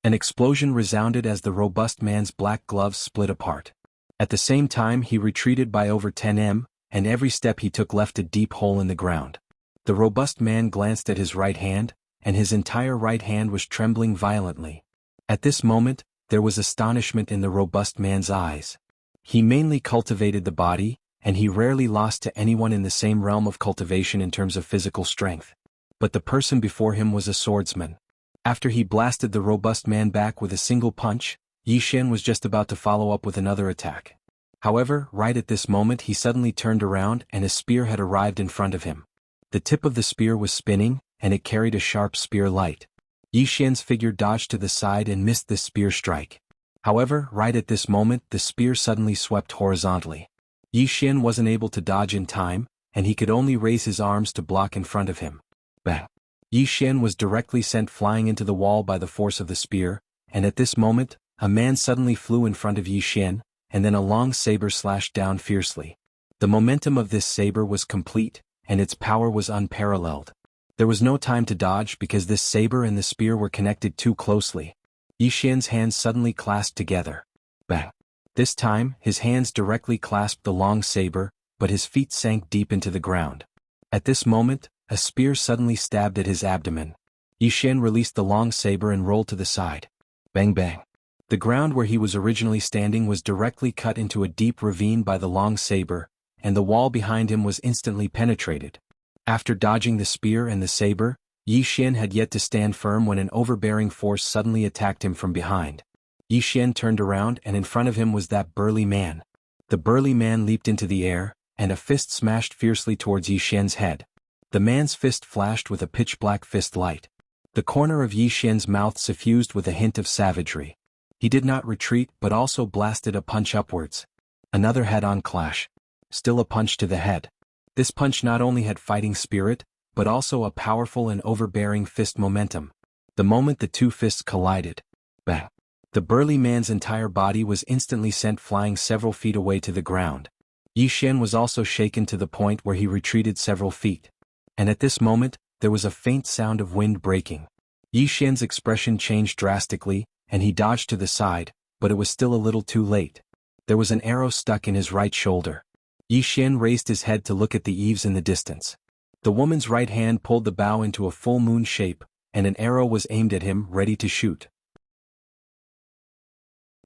An explosion resounded as the robust man's black gloves split apart. At the same time he retreated by over 10 m, and every step he took left a deep hole in the ground. The robust man glanced at his right hand, and his entire right hand was trembling violently. At this moment, there was astonishment in the robust man's eyes. He mainly cultivated the body, and he rarely lost to anyone in the same realm of cultivation in terms of physical strength. But the person before him was a swordsman. After he blasted the robust man back with a single punch, Yi Xian was just about to follow up with another attack. However, right at this moment he suddenly turned around and a spear had arrived in front of him. The tip of the spear was spinning, and it carried a sharp spear light. Yi Xian's figure dodged to the side and missed this spear strike. However, right at this moment the spear suddenly swept horizontally. Yi Xian wasn't able to dodge in time, and he could only raise his arms to block in front of him. Bang! Yi Xian was directly sent flying into the wall by the force of the spear, and at this moment, a man suddenly flew in front of Yi Xian, and then a long saber slashed down fiercely. The momentum of this saber was complete, and its power was unparalleled. There was no time to dodge because this saber and the spear were connected too closely. Yi Xian's hands suddenly clasped together. Bang! This time, his hands directly clasped the long saber, but his feet sank deep into the ground. At this moment, a spear suddenly stabbed at his abdomen. Yi Xian released the long saber and rolled to the side. Bang bang. The ground where he was originally standing was directly cut into a deep ravine by the long saber, and the wall behind him was instantly penetrated. After dodging the spear and the saber, Yi Xian had yet to stand firm when an overbearing force suddenly attacked him from behind. Yi Xian turned around and in front of him was that burly man. The burly man leaped into the air, and a fist smashed fiercely towards Yi Xian's head. The man's fist flashed with a pitch-black fist light. The corner of Yi Xian's mouth suffused with a hint of savagery. He did not retreat but also blasted a punch upwards. Another head-on clash. Still a punch to the head. This punch not only had fighting spirit, but also a powerful and overbearing fist momentum. The moment the two fists collided, bang! The burly man's entire body was instantly sent flying several feet away to the ground. Yi Xian was also shaken to the point where he retreated several feet. And at this moment, there was a faint sound of wind breaking. Yi Xian's expression changed drastically, and he dodged to the side, but it was still a little too late. There was an arrow stuck in his right shoulder. Yi Xian raised his head to look at the eaves in the distance. The woman's right hand pulled the bow into a full moon shape, and an arrow was aimed at him, ready to shoot.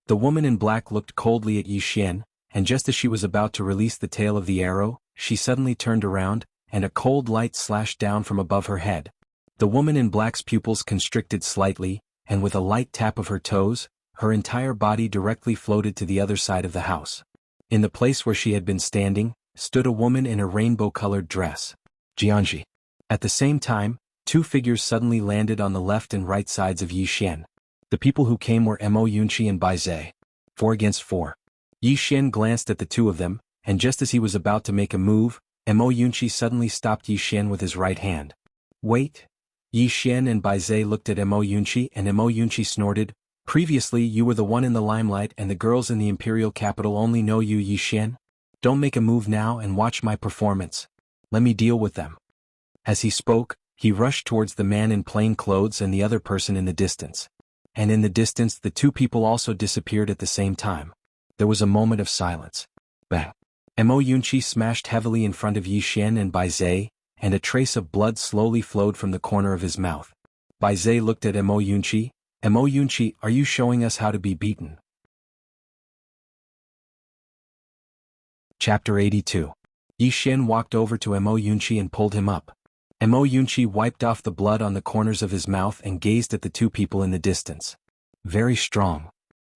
The woman in black looked coldly at Yi Xian, and just as she was about to release the tail of the arrow, she suddenly turned around, and a cold light slashed down from above her head. The woman in black's pupils constricted slightly, and with a light tap of her toes, her entire body directly floated to the other side of the house. In the place where she had been standing, stood a woman in a rainbow-colored dress. Jianji. At the same time, two figures suddenly landed on the left and right sides of Yi Xian. The people who came were Mo Yunqi and Bai Zhe. 4 against 4. Yi Xian glanced at the two of them, and just as he was about to make a move, Mo Yunqi suddenly stopped Yi Xian with his right hand. Wait! Yi Xian and Bai Zhe looked at Mo Yunqi and Mo Yunqi snorted. Previously you were the one in the limelight and the girls in the imperial capital only know you, Yi Xian. Don't make a move now and watch my performance. Let me deal with them. As he spoke, he rushed towards the man in plain clothes and the other person in the distance. And in the distance the two people also disappeared at the same time. There was a moment of silence. Bang! Mo Yunqi smashed heavily in front of Yi Xian and Bai Zhe, and a trace of blood slowly flowed from the corner of his mouth. Bai Zhe looked at Mo Yunqi. Mo Yunqi, are you showing us how to be beaten? Chapter 82. Yi Xian walked over to Mo Yunqi and pulled him up. Mo Yunqi wiped off the blood on the corners of his mouth and gazed at the two people in the distance. Very strong.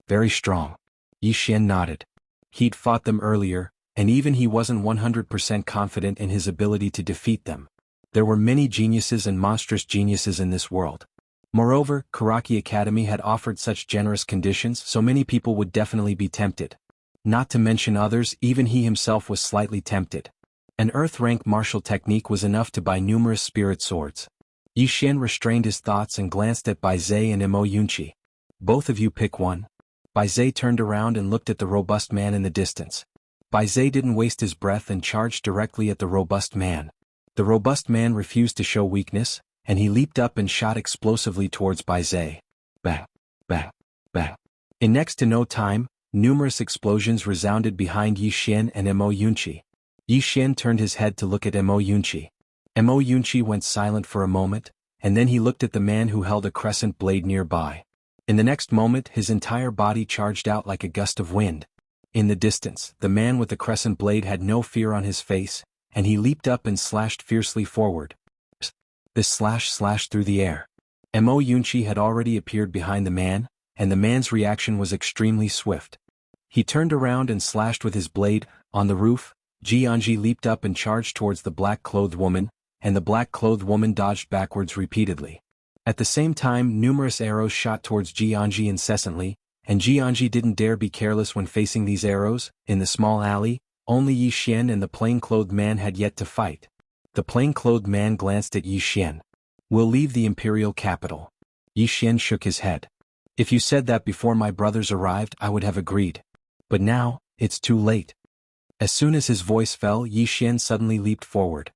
Very strong. Yi Xian nodded. He'd fought them earlier, and even he wasn't 100% confident in his ability to defeat them. There were many geniuses and monstrous geniuses in this world. Moreover, Karaki Academy had offered such generous conditions so many people would definitely be tempted. Not to mention others, even he himself was slightly tempted. An Earth-rank martial technique was enough to buy numerous spirit swords. Yi Xian restrained his thoughts and glanced at Bai Zai and Mo Yunqi. Both of you pick one. Bai Zai turned around and looked at the robust man in the distance. Bai Zai didn't waste his breath and charged directly at the robust man. The robust man refused to show weakness, and he leaped up and shot explosively towards Bai Zai. Bang, bang, bang. In next to no time, numerous explosions resounded behind Yi Xian and Mo Yunqi. Yi Xian turned his head to look at Mo Yunqi. Mo Yunqi went silent for a moment, and then he looked at the man who held a crescent blade nearby. In the next moment his entire body charged out like a gust of wind. In the distance, the man with the crescent blade had no fear on his face, and he leaped up and slashed fiercely forward. This slash slashed through the air. Mo Yunqi had already appeared behind the man, and the man's reaction was extremely swift. He turned around and slashed with his blade. On the roof, Jianji leaped up and charged towards the black-clothed woman, and the black-clothed woman dodged backwards repeatedly. At the same time, numerous arrows shot towards Jianji incessantly, and Jianji didn't dare be careless when facing these arrows. In the small alley, only Yi Xian and the plain-clothed man had yet to fight. The plain-clothed man glanced at Yi Xian. "We'll leave the imperial capital." Yi Xian shook his head. "If you said that before my brothers arrived, I would have agreed. But now, it's too late." As soon as his voice fell, Yi Xian suddenly leaped forward.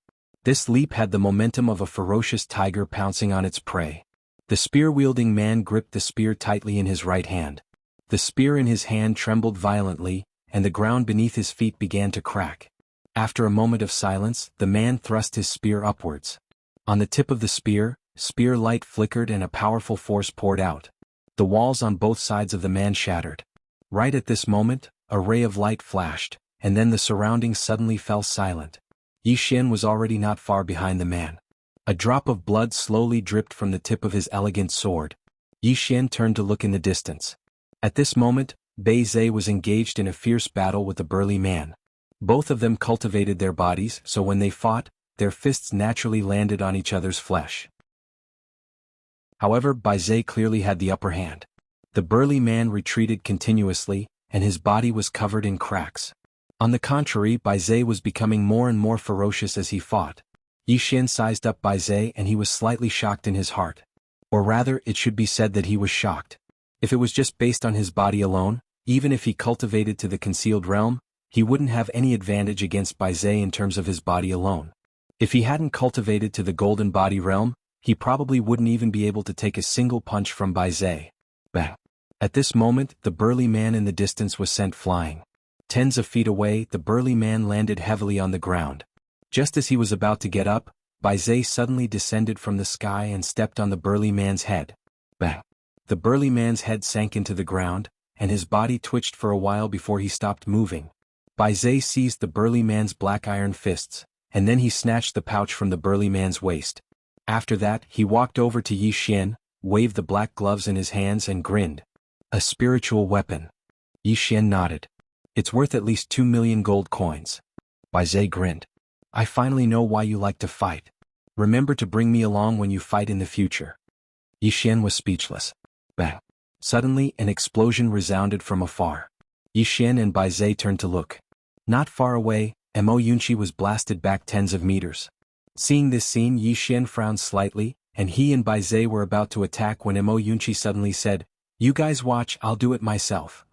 This leap had the momentum of a ferocious tiger pouncing on its prey. The spear-wielding man gripped the spear tightly in his right hand. The spear in his hand trembled violently, and the ground beneath his feet began to crack. After a moment of silence, the man thrust his spear upwards. On the tip of the spear light flickered and a powerful force poured out. The walls on both sides of the man shattered. Right at this moment, a ray of light flashed, and then the surroundings suddenly fell silent. Yi Xian was already not far behind the man. A drop of blood slowly dripped from the tip of his elegant sword. Yi Xian turned to look in the distance. At this moment, Bai Zai was engaged in a fierce battle with the burly man. Both of them cultivated their bodies, so when they fought, their fists naturally landed on each other's flesh. However, Bai Zai clearly had the upper hand. The burly man retreated continuously, and his body was covered in cracks. On the contrary, Bai Zai was becoming more and more ferocious as he fought. Yi Xian sized up Bai Zai and he was slightly shocked in his heart. Or rather, it should be said that he was shocked. If it was just based on his body alone, even if he cultivated to the concealed realm, he wouldn't have any advantage against Bai Zai in terms of his body alone. If he hadn't cultivated to the golden body realm, he probably wouldn't even be able to take a single punch from Bai Zai. Bang! At this moment, the burly man in the distance was sent flying. Tens of feet away, the burly man landed heavily on the ground. Just as he was about to get up, Bai Zai suddenly descended from the sky and stepped on the burly man's head. Bang! The burly man's head sank into the ground, and his body twitched for a while before he stopped moving. Bai Zai seized the burly man's black iron fists, and then he snatched the pouch from the burly man's waist. After that, he walked over to Yi Xian, waved the black gloves in his hands and grinned. "A spiritual weapon." Yi Xian nodded. "It's worth at least 2 million gold coins." Bai Zai grinned. "I finally know why you like to fight. Remember to bring me along when you fight in the future." Yi Xian was speechless. Bang! Suddenly, an explosion resounded from afar. Yi Xian and Bai Zai turned to look. Not far away, Mo Yunqi was blasted back tens of meters. Seeing this scene, Yi Xian frowned slightly, and he and Bai Zai were about to attack when Mo Yunqi suddenly said, "You guys watch, I'll do it myself."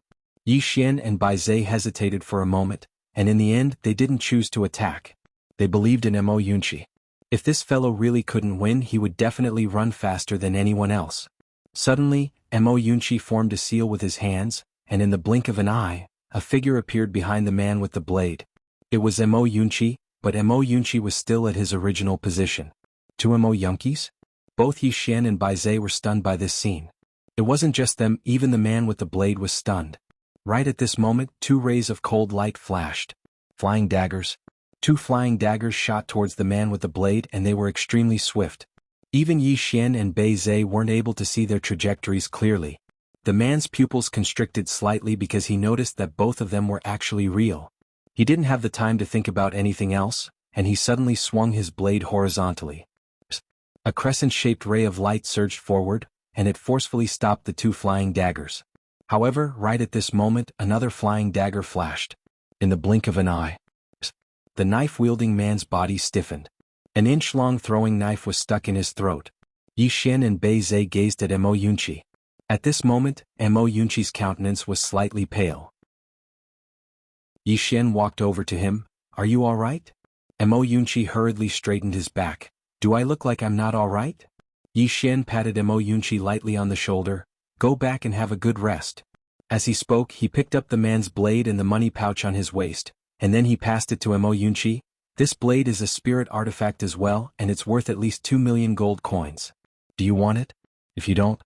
Yi Xian and Bai Zai hesitated for a moment, and in the end they didn't choose to attack. They believed in Mo Yunqi. If this fellow really couldn't win, he would definitely run faster than anyone else. Suddenly, Mo Yunqi formed a seal with his hands, and in the blink of an eye, a figure appeared behind the man with the blade. It was Mo Yunqi, but Mo Yunqi was still at his original position. Two Mo Yunqis? Both Yi Xian and Bai Zai were stunned by this scene. It wasn't just them, even the man with the blade was stunned. Right at this moment, two rays of cold light flashed. Flying daggers. Two flying daggers shot towards the man with the blade, and they were extremely swift. Even Yi Xian and Bai Zai weren't able to see their trajectories clearly. The man's pupils constricted slightly because he noticed that both of them were actually real. He didn't have the time to think about anything else, and he suddenly swung his blade horizontally. A crescent-shaped ray of light surged forward, and it forcefully stopped the two flying daggers. However, right at this moment, another flying dagger flashed. In the blink of an eye. The knife-wielding man's body stiffened. An inch-long throwing knife was stuck in his throat. Yi Xian and Bai Zai gazed at Mo Yunqi. At this moment, Mo Yunqi's countenance was slightly pale. Yi Xian walked over to him. "Are you all right?" Mo Yunqi hurriedly straightened his back. "Do I look like I'm not all right?" Yi Xian patted Mo Yunqi lightly on the shoulder. "Go back and have a good rest." As he spoke, he picked up the man's blade and the money pouch on his waist, and then he passed it to Mo Yunqi. "This blade is a spirit artifact as well, and it's worth at least 2 million gold coins. Do you want it? If you don't..."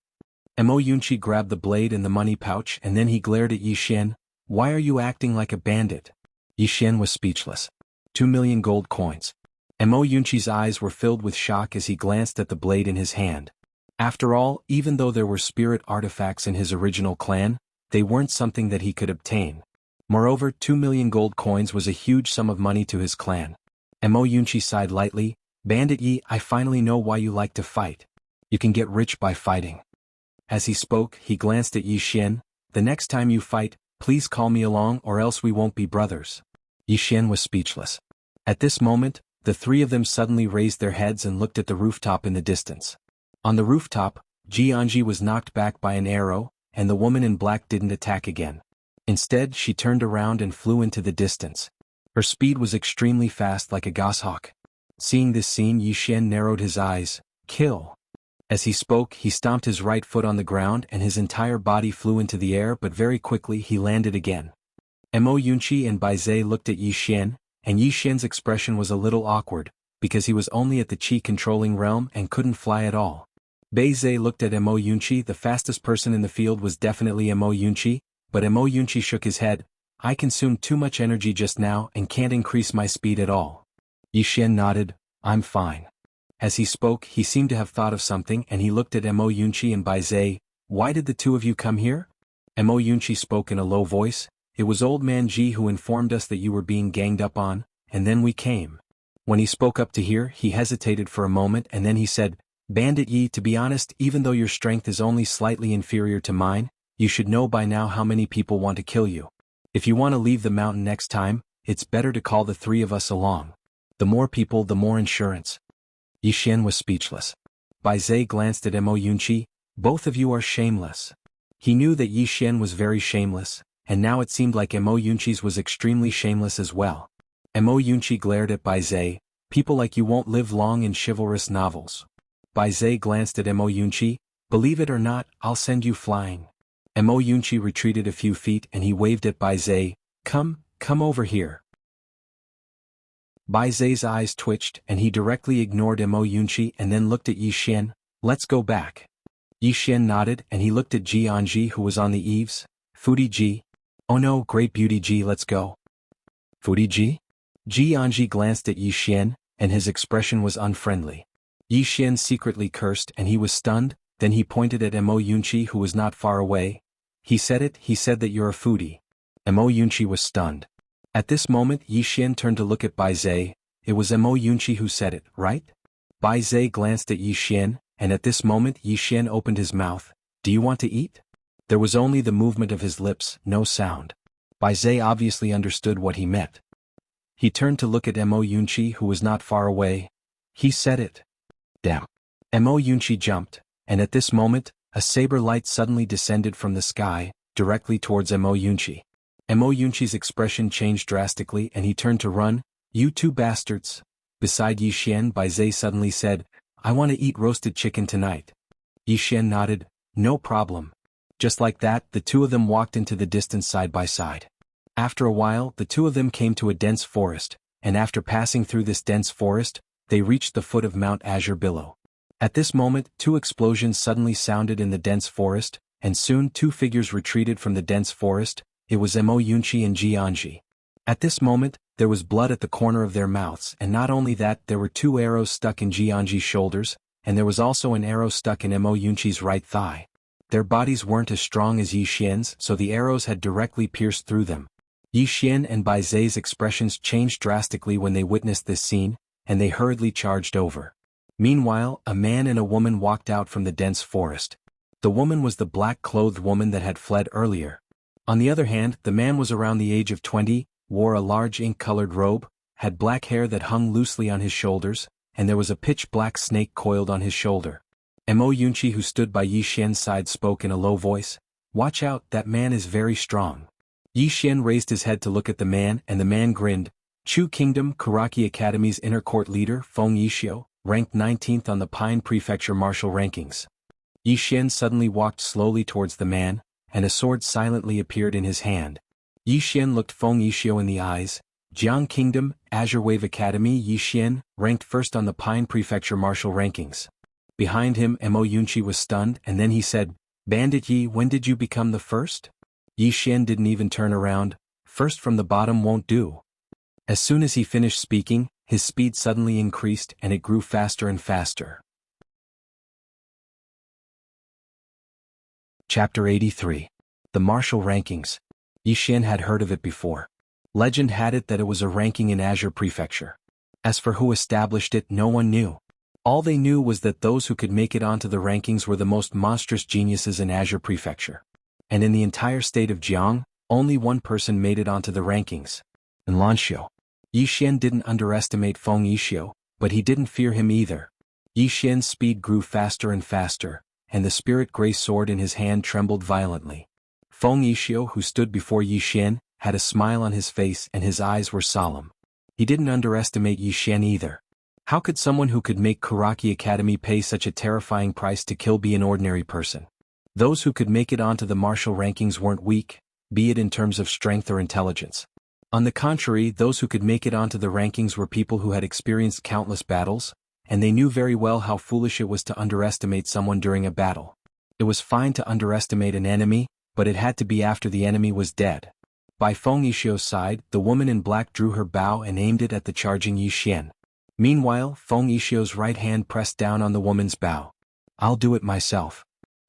Mo Yunqi grabbed the blade and the money pouch and then he glared at Yi Xian. "Why are you acting like a bandit?" Yi Xian was speechless. 2 million gold coins. Mo Yunqi's eyes were filled with shock as he glanced at the blade in his hand. After all, even though there were spirit artifacts in his original clan, they weren't something that he could obtain. Moreover, 2 million gold coins was a huge sum of money to his clan. Mo Yunqi sighed lightly. "Bandit Yi, I finally know why you like to fight. You can get rich by fighting." As he spoke, he glanced at Yi Xian. "The next time you fight, please call me along or else we won't be brothers." Yi Xian was speechless. At this moment, the three of them suddenly raised their heads and looked at the rooftop in the distance. On the rooftop, Jianji was knocked back by an arrow, and the woman in black didn't attack again. Instead, she turned around and flew into the distance. Her speed was extremely fast like a goshawk. Seeing this scene, Yi Xian narrowed his eyes. "Kill." As he spoke, he stomped his right foot on the ground and his entire body flew into the air, but very quickly he landed again. Mo Yunqi and Bai Zai looked at Yi Xian, and Yi Xian's expression was a little awkward, because he was only at the Qi-controlling realm and couldn't fly at all. Bai Zai looked at Mo Yunqi. The fastest person in the field was definitely Mo Yunqi, but Mo Yunqi shook his head. "I consumed too much energy just now and can't increase my speed at all." Yi Xian nodded. "I'm fine." As he spoke, he seemed to have thought of something and he looked at Mo Yunqi and Bai Zai. "Why did the two of you come here?" Mo Yunqi spoke in a low voice. "It was old man Ji who informed us that you were being ganged up on, and then we came." When he spoke up to here, he hesitated for a moment and then he said, "Bandit Yi, to be honest, even though your strength is only slightly inferior to mine, you should know by now how many people want to kill you. If you want to leave the mountain next time, it's better to call the three of us along. The more people, the more insurance." Yi Xian was speechless. Bai Zai glanced at Mo Yunqi. "Both of you are shameless." He knew that Yi Xian was very shameless, and now it seemed like Mo Yunqi's was extremely shameless as well. Mo Yunqi glared at Bai Zai. "People like you won't live long in chivalrous novels." Bai Zai glanced at Mo Yunqi. "Believe it or not, I'll send you flying." Mo Yunqi retreated a few feet and he waved at Bai Zai. Come over here." Bai Zai's eyes twitched and he directly ignored Mo Yunqi and then looked at Yi Xian. "Let's go back." Yi Xian nodded and he looked at Jianji who was on the eaves. "Foodie Ji." "Oh no, great beauty Ji, let's go." "Foodie Ji?" Jianji glanced at Yi Xian, and his expression was unfriendly. Yi Xian secretly cursed and he was stunned, then he pointed at Mo Yunqi who was not far away. He said that you're a foodie." Mo Yunqi was stunned. At this moment Yi Xian turned to look at Bai Zai. "It was Mo Yunqi who said it, right?" Bai Zai glanced at Yi Xian, and at this moment Yi Xian opened his mouth. "Do you want to eat?" There was only the movement of his lips, no sound. Bai Zai obviously understood what he meant. He turned to look at Mo Yunqi who was not far away. "He said it." Damn. Mo Yunqi jumped, and at this moment, a saber light suddenly descended from the sky, directly towards Mo Yunqi. Mo Yunqi's expression changed drastically and he turned to run. "You two bastards." Beside Yi Xian, Bai Zai suddenly said, "I want to eat roasted chicken tonight." Yi Xian nodded. "No problem." Just like that, the two of them walked into the distance side by side. After a while, the two of them came to a dense forest, and after passing through this dense forest, they reached the foot of Mount Azure Billow. At this moment, two explosions suddenly sounded in the dense forest, and soon two figures retreated from the dense forest. It was Mo Yunqi and Jianji. At this moment, there was blood at the corner of their mouths, and not only that, there were two arrows stuck in Jianji's shoulders, and there was also an arrow stuck in Mo Yunqi's right thigh. Their bodies weren't as strong as Yi Xian's, so the arrows had directly pierced through them. Yi Xian and Bai Zai's expressions changed drastically when they witnessed this scene, and they hurriedly charged over. Meanwhile, a man and a woman walked out from the dense forest. The woman was the black-clothed woman that had fled earlier. On the other hand, the man was around the age of 20, wore a large ink-colored robe, had black hair that hung loosely on his shoulders, and there was a pitch-black snake coiled on his shoulder. Mo Yunqi, who stood by Yi Xian's side, spoke in a low voice, "Watch out, that man is very strong." Yi Xian raised his head to look at the man, and the man grinned. Chu Kingdom Karaki Academy's inner court leader, Feng Yixio, ranked 19th on the Pine Prefecture martial rankings. Yi Xian suddenly walked slowly towards the man, and a sword silently appeared in his hand. Yi Xian looked Feng Yixio in the eyes. Jiang Kingdom, Azure Wave Academy. Yi Xian, ranked first on the Pine Prefecture martial rankings. Behind him, Mo Yunqi was stunned, and then he said, "Bandit Yi, when did you become the first?" Yi Xian didn't even turn around. "First from the bottom won't do." As soon as he finished speaking, his speed suddenly increased and it grew faster and faster. Chapter 83. The Martial Rankings. Yi Xian had heard of it before. Legend had it that it was a ranking in Azure Prefecture. As for who established it, no one knew. All they knew was that those who could make it onto the rankings were the most monstrous geniuses in Azure Prefecture. And in the entire state of Jiang, only one person made it onto the rankings. Lanxiu. Yi Xian didn't underestimate Feng Yixio, but he didn't fear him either. Yi Xian's speed grew faster and faster, and the spirit gray sword in his hand trembled violently. Feng Yixio, who stood before Yi Xian, had a smile on his face and his eyes were solemn. He didn't underestimate Yi Xian either. How could someone who could make Karaki Academy pay such a terrifying price to kill be an ordinary person? Those who could make it onto the martial rankings weren't weak, be it in terms of strength or intelligence. On the contrary, those who could make it onto the rankings were people who had experienced countless battles, and they knew very well how foolish it was to underestimate someone during a battle. It was fine to underestimate an enemy, but it had to be after the enemy was dead. By Feng Yixio's side, the woman in black drew her bow and aimed it at the charging Yi Xian. Meanwhile, Feng Yixio's right hand pressed down on the woman's bow. "I'll do it myself."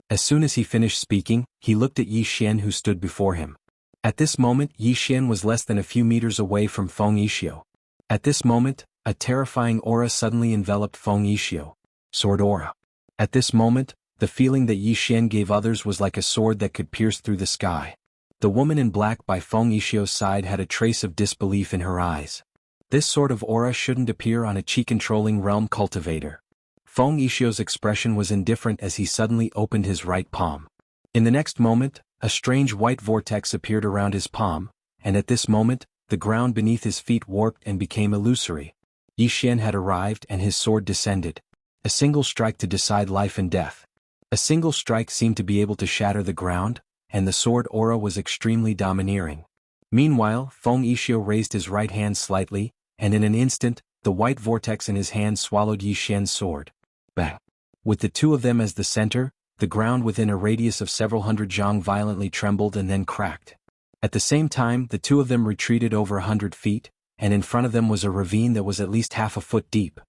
As soon as he finished speaking, he looked at Yi Xian, who stood before him. At this moment, Yi Xian was less than a few meters away from Feng Yixio. At this moment, a terrifying aura suddenly enveloped Feng Yixio. Sword aura. At this moment, the feeling that Yi Xian gave others was like a sword that could pierce through the sky. The woman in black by Feng Yixio's side had a trace of disbelief in her eyes. This sort of aura shouldn't appear on a chi-controlling realm cultivator. Feng Yixio's expression was indifferent as he suddenly opened his right palm. In the next moment, a strange white vortex appeared around his palm, and at this moment, the ground beneath his feet warped and became illusory. Yi Xian had arrived and his sword descended. A single strike to decide life and death. A single strike seemed to be able to shatter the ground, and the sword aura was extremely domineering. Meanwhile, Feng Yixio raised his right hand slightly, and in an instant, the white vortex in his hand swallowed Yi Xian's sword. Bang! With the two of them as the center, the ground within a radius of several hundred zhang violently trembled and then cracked. At the same time, the two of them retreated over 100 feet, and in front of them was a ravine that was at least half a foot deep.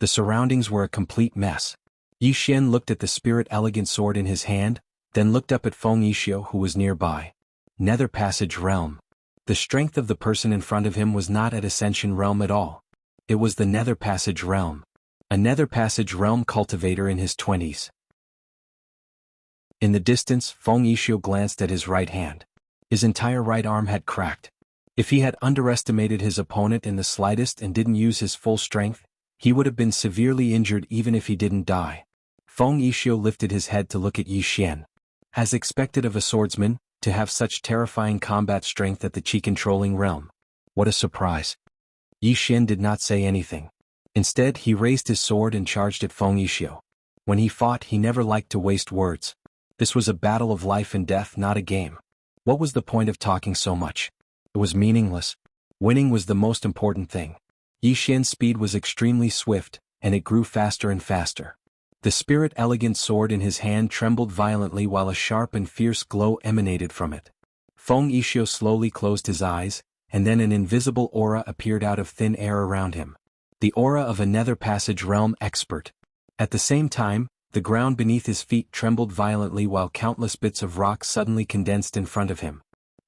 The surroundings were a complete mess. Yi Xian looked at the spirit elegant sword in his hand, then looked up at Feng Yixio, who was nearby. Nether Passage Realm. The strength of the person in front of him was not at Ascension Realm at all. It was the Nether Passage Realm. A Nether Passage Realm cultivator in his 20s. In the distance, Feng Yixio glanced at his right hand. His entire right arm had cracked. If he had underestimated his opponent in the slightest and didn't use his full strength, he would have been severely injured even if he didn't die. Feng Yixio lifted his head to look at Yi Xian. As expected of a swordsman, to have such terrifying combat strength at the chi-controlling realm. What a surprise. Yi Xian did not say anything. Instead, he raised his sword and charged at Feng Yixio. When he fought, he never liked to waste words. This was a battle of life and death, not a game. What was the point of talking so much? It was meaningless. Winning was the most important thing. Yi Xian's speed was extremely swift, and it grew faster and faster. The spirit elegant sword in his hand trembled violently while a sharp and fierce glow emanated from it. Feng Yixio slowly closed his eyes, and then an invisible aura appeared out of thin air around him. The aura of a Nether Passage Realm expert. At the same time, the ground beneath his feet trembled violently while countless bits of rock suddenly condensed in front of him.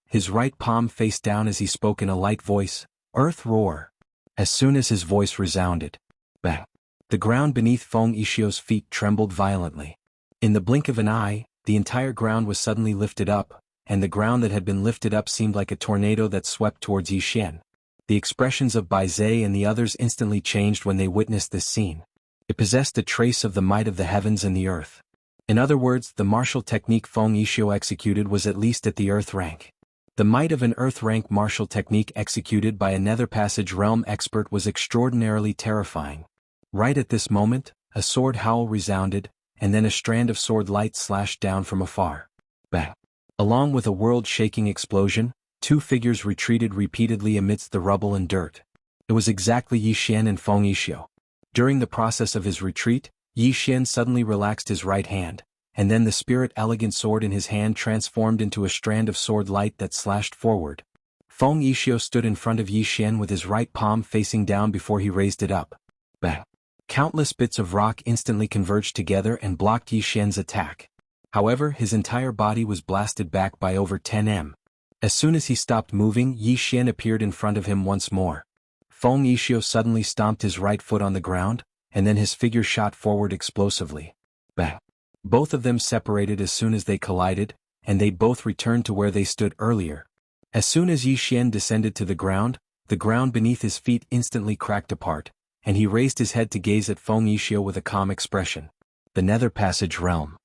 His right palm faced down as he spoke in a light voice, "Earth roar." As soon as his voice resounded, bang! The ground beneath Feng Yixio's feet trembled violently. In the blink of an eye, the entire ground was suddenly lifted up, and the ground that had been lifted up seemed like a tornado that swept towards Yi Xian. The expressions of Bai Zhe and the others instantly changed when they witnessed this scene. It possessed a trace of the might of the heavens and the earth. In other words, the martial technique Feng Yixio executed was at least at the earth rank. The might of an earth rank martial technique executed by a Nether Passage realm expert was extraordinarily terrifying. Right at this moment, a sword howl resounded, and then a strand of sword light slashed down from afar. Bang! Along with a world-shaking explosion, two figures retreated repeatedly amidst the rubble and dirt. It was exactly Yi Xian and Feng Yixio. During the process of his retreat, Yi Xian suddenly relaxed his right hand, and then the spirit-elegant sword in his hand transformed into a strand of sword light that slashed forward. Feng Yixio stood in front of Yi Xian with his right palm facing down before he raised it up. Bang! Countless bits of rock instantly converged together and blocked Yi Xian's attack. However, his entire body was blasted back by over 10 m. As soon as he stopped moving, Yi Xian appeared in front of him once more. Feng Yixio suddenly stomped his right foot on the ground, and then his figure shot forward explosively. Bang! Both of them separated as soon as they collided, and they both returned to where they stood earlier. As soon as Yi Xian descended to the ground beneath his feet instantly cracked apart, and he raised his head to gaze at Feng Yixio with a calm expression. The Nether Passage Realm.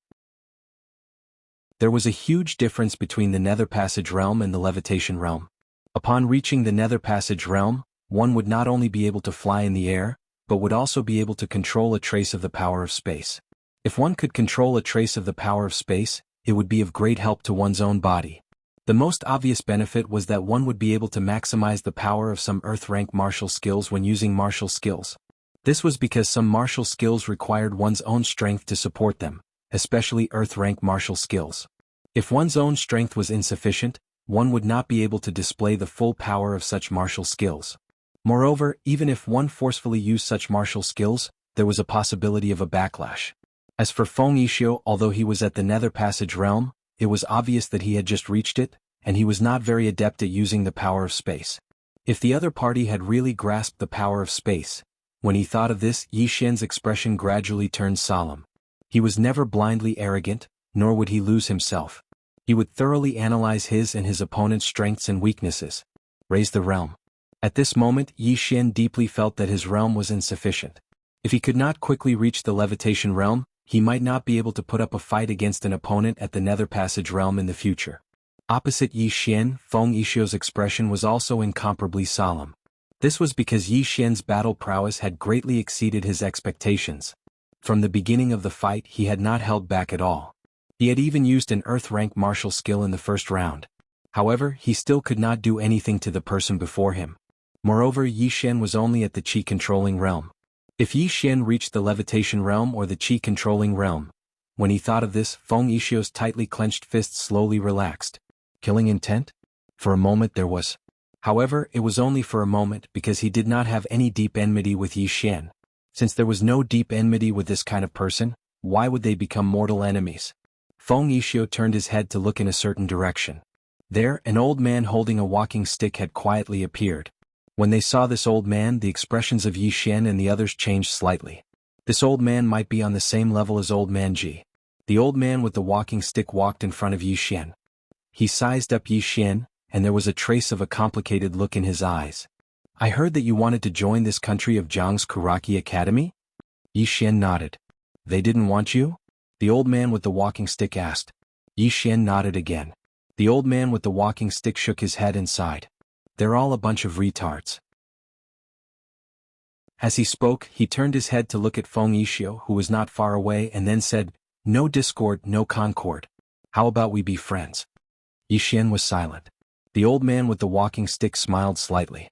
There was a huge difference between the Nether Passage Realm and the Levitation Realm. Upon reaching the Nether Passage Realm, one would not only be able to fly in the air, but would also be able to control a trace of the power of space. If one could control a trace of the power of space, it would be of great help to one's own body. The most obvious benefit was that one would be able to maximize the power of some Earth-rank martial skills when using martial skills. This was because some martial skills required one's own strength to support them, especially Earth-rank martial skills. If one's own strength was insufficient, one would not be able to display the full power of such martial skills. Moreover, even if one forcefully used such martial skills, there was a possibility of a backlash. As for Feng Yixio, although he was at the Nether Passage Realm, it was obvious that he had just reached it, and he was not very adept at using the power of space. If the other party had really grasped the power of space, when he thought of this, Yi Xian's expression gradually turned solemn. He was never blindly arrogant, nor would he lose himself. He would thoroughly analyze his and his opponent's strengths and weaknesses. Raise the realm. At this moment, Yi Xian deeply felt that his realm was insufficient. If he could not quickly reach the Levitation Realm, he might not be able to put up a fight against an opponent at the Nether Passage Realm in the future. Opposite Yi Xian, Feng Yixio's expression was also incomparably solemn. This was because Yi Xian's battle prowess had greatly exceeded his expectations. From the beginning of the fight he had not held back at all. He had even used an Earth-rank martial skill in the first round. However, he still could not do anything to the person before him. Moreover, Yi Xian was only at the Qi-controlling realm. If Yi Xian reached the Levitation Realm or the Qi-controlling realm, when he thought of this, Feng Yixio's tightly clenched fists slowly relaxed. Killing intent? For a moment there was. However, it was only for a moment because he did not have any deep enmity with Yi Xian. Since there was no deep enmity with this kind of person, why would they become mortal enemies? Feng Yixio turned his head to look in a certain direction. There, an old man holding a walking stick had quietly appeared. When they saw this old man, the expressions of Yi Xian and the others changed slightly. This old man might be on the same level as Old Man Ji. The old man with the walking stick walked in front of Yi Xian. He sized up Yi Xian, and there was a trace of a complicated look in his eyes. I heard that you wanted to join this country of Zhang's Kuraki Academy? Yi Xian nodded. They didn't want you? The old man with the walking stick asked. Yi Xian nodded again. The old man with the walking stick shook his head and sighed. They're all a bunch of retards. As he spoke, he turned his head to look at Feng Yixio, who was not far away, and then said, No discord, no concord. How about we be friends? Yi Xian was silent. The old man with the walking stick smiled slightly.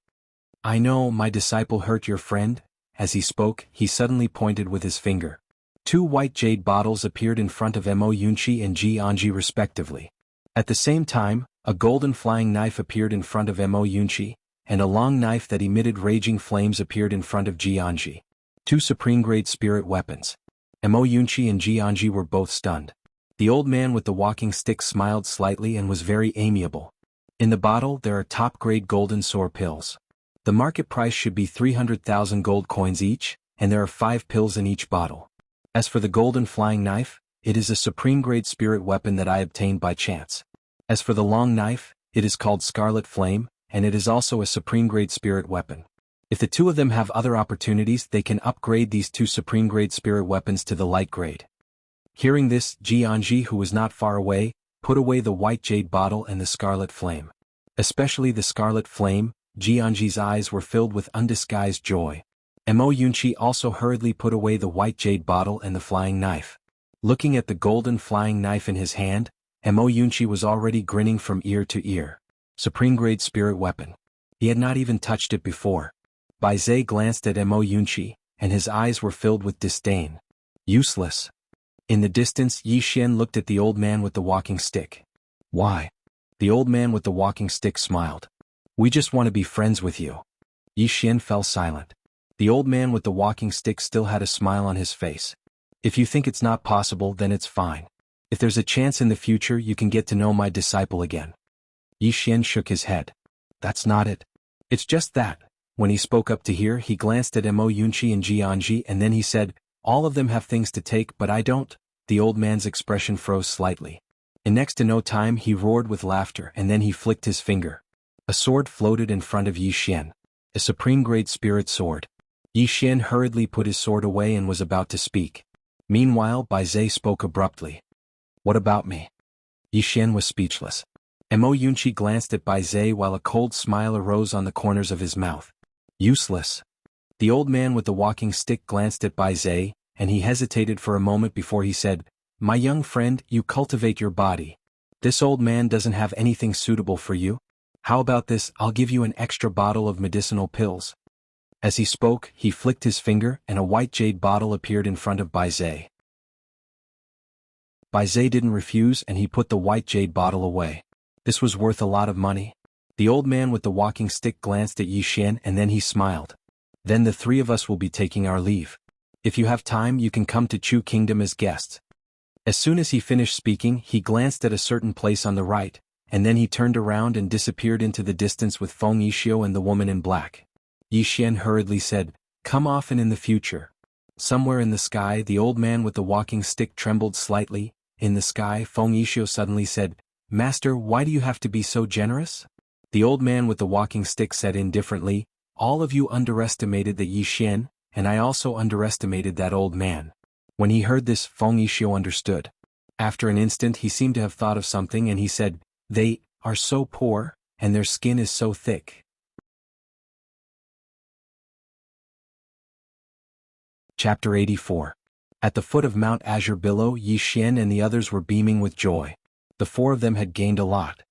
I know, my disciple hurt your friend. As he spoke, he suddenly pointed with his finger. Two white jade bottles appeared in front of Mo Yunqi and Ji Anji respectively. At the same time, a golden flying knife appeared in front of Mo Yunqi, and a long knife that emitted raging flames appeared in front of Ji Anji. Two supreme-grade spirit weapons. Mo Yunqi and Ji Anji were both stunned. The old man with the walking stick smiled slightly and was very amiable. In the bottle there are top-grade golden sore pills. The market price should be 300,000 gold coins each, and there are 5 pills in each bottle. As for the golden flying knife, it is a supreme-grade spirit weapon that I obtained by chance. As for the long knife, it is called Scarlet Flame, and it is also a supreme-grade spirit weapon. If the two of them have other opportunities, they can upgrade these two supreme-grade spirit weapons to the light grade. Hearing this, Jianji, who was not far away, put away the white jade bottle and the scarlet flame. Especially the scarlet flame, Jianji's eyes were filled with undisguised joy. Mo Yunqi also hurriedly put away the white jade bottle and the flying knife. Looking at the golden flying knife in his hand, Mo Yunqi was already grinning from ear to ear. Supreme-grade spirit weapon. He had not even touched it before. Bai Zhe glanced at Mo Yunqi, and his eyes were filled with disdain. Useless. In the distance, Yi Xian looked at the old man with the walking stick. Why? The old man with the walking stick smiled. We just want to be friends with you. Yi Xian fell silent. The old man with the walking stick still had a smile on his face. If you think it's not possible, then it's fine. If there's a chance in the future, you can get to know my disciple again. Yi Xian shook his head. That's not it. It's just that. When he spoke up to here, he glanced at Mo Yunqi and Jianji, and then he said, all of them have things to take, but I don't. The old man's expression froze slightly. In next to no time he roared with laughter, and then he flicked his finger. A sword floated in front of Yi Xian. A supreme-grade spirit sword. Yi Xian hurriedly put his sword away and was about to speak. Meanwhile, Bai Zhe spoke abruptly. What about me? Yi Xian was speechless. Mo Yunqi glanced at Bai Zhe while a cold smile arose on the corners of his mouth. Useless. The old man with the walking stick glanced at Bai Zhe, and he hesitated for a moment before he said, My young friend, you cultivate your body. This old man doesn't have anything suitable for you. How about this? I'll give you an extra bottle of medicinal pills. As he spoke, he flicked his finger, and a white jade bottle appeared in front of Bai Zhe. Bai Zhe didn't refuse, and he put the white jade bottle away. This was worth a lot of money. The old man with the walking stick glanced at Yi Xian, and then he smiled. Then the three of us will be taking our leave. If you have time, you can come to Chu Kingdom as guests. As soon as he finished speaking, he glanced at a certain place on the right, and then he turned around and disappeared into the distance with Feng Yishio and the woman in black. Yi Xian hurriedly said, Come often in the future. Somewhere in the sky, the old man with the walking stick trembled slightly. In the sky, Feng Yishio suddenly said, Master, why do you have to be so generous? The old man with the walking stick said indifferently, All of you underestimated the Yi Xian, and I also underestimated that old man. When he heard this, Feng Yishio understood. After an instant he seemed to have thought of something and he said, They are so poor, and their skin is so thick. Chapter 84. At the foot of Mount Azure Billow, Yi Xian and the others were beaming with joy. The four of them had gained a lot.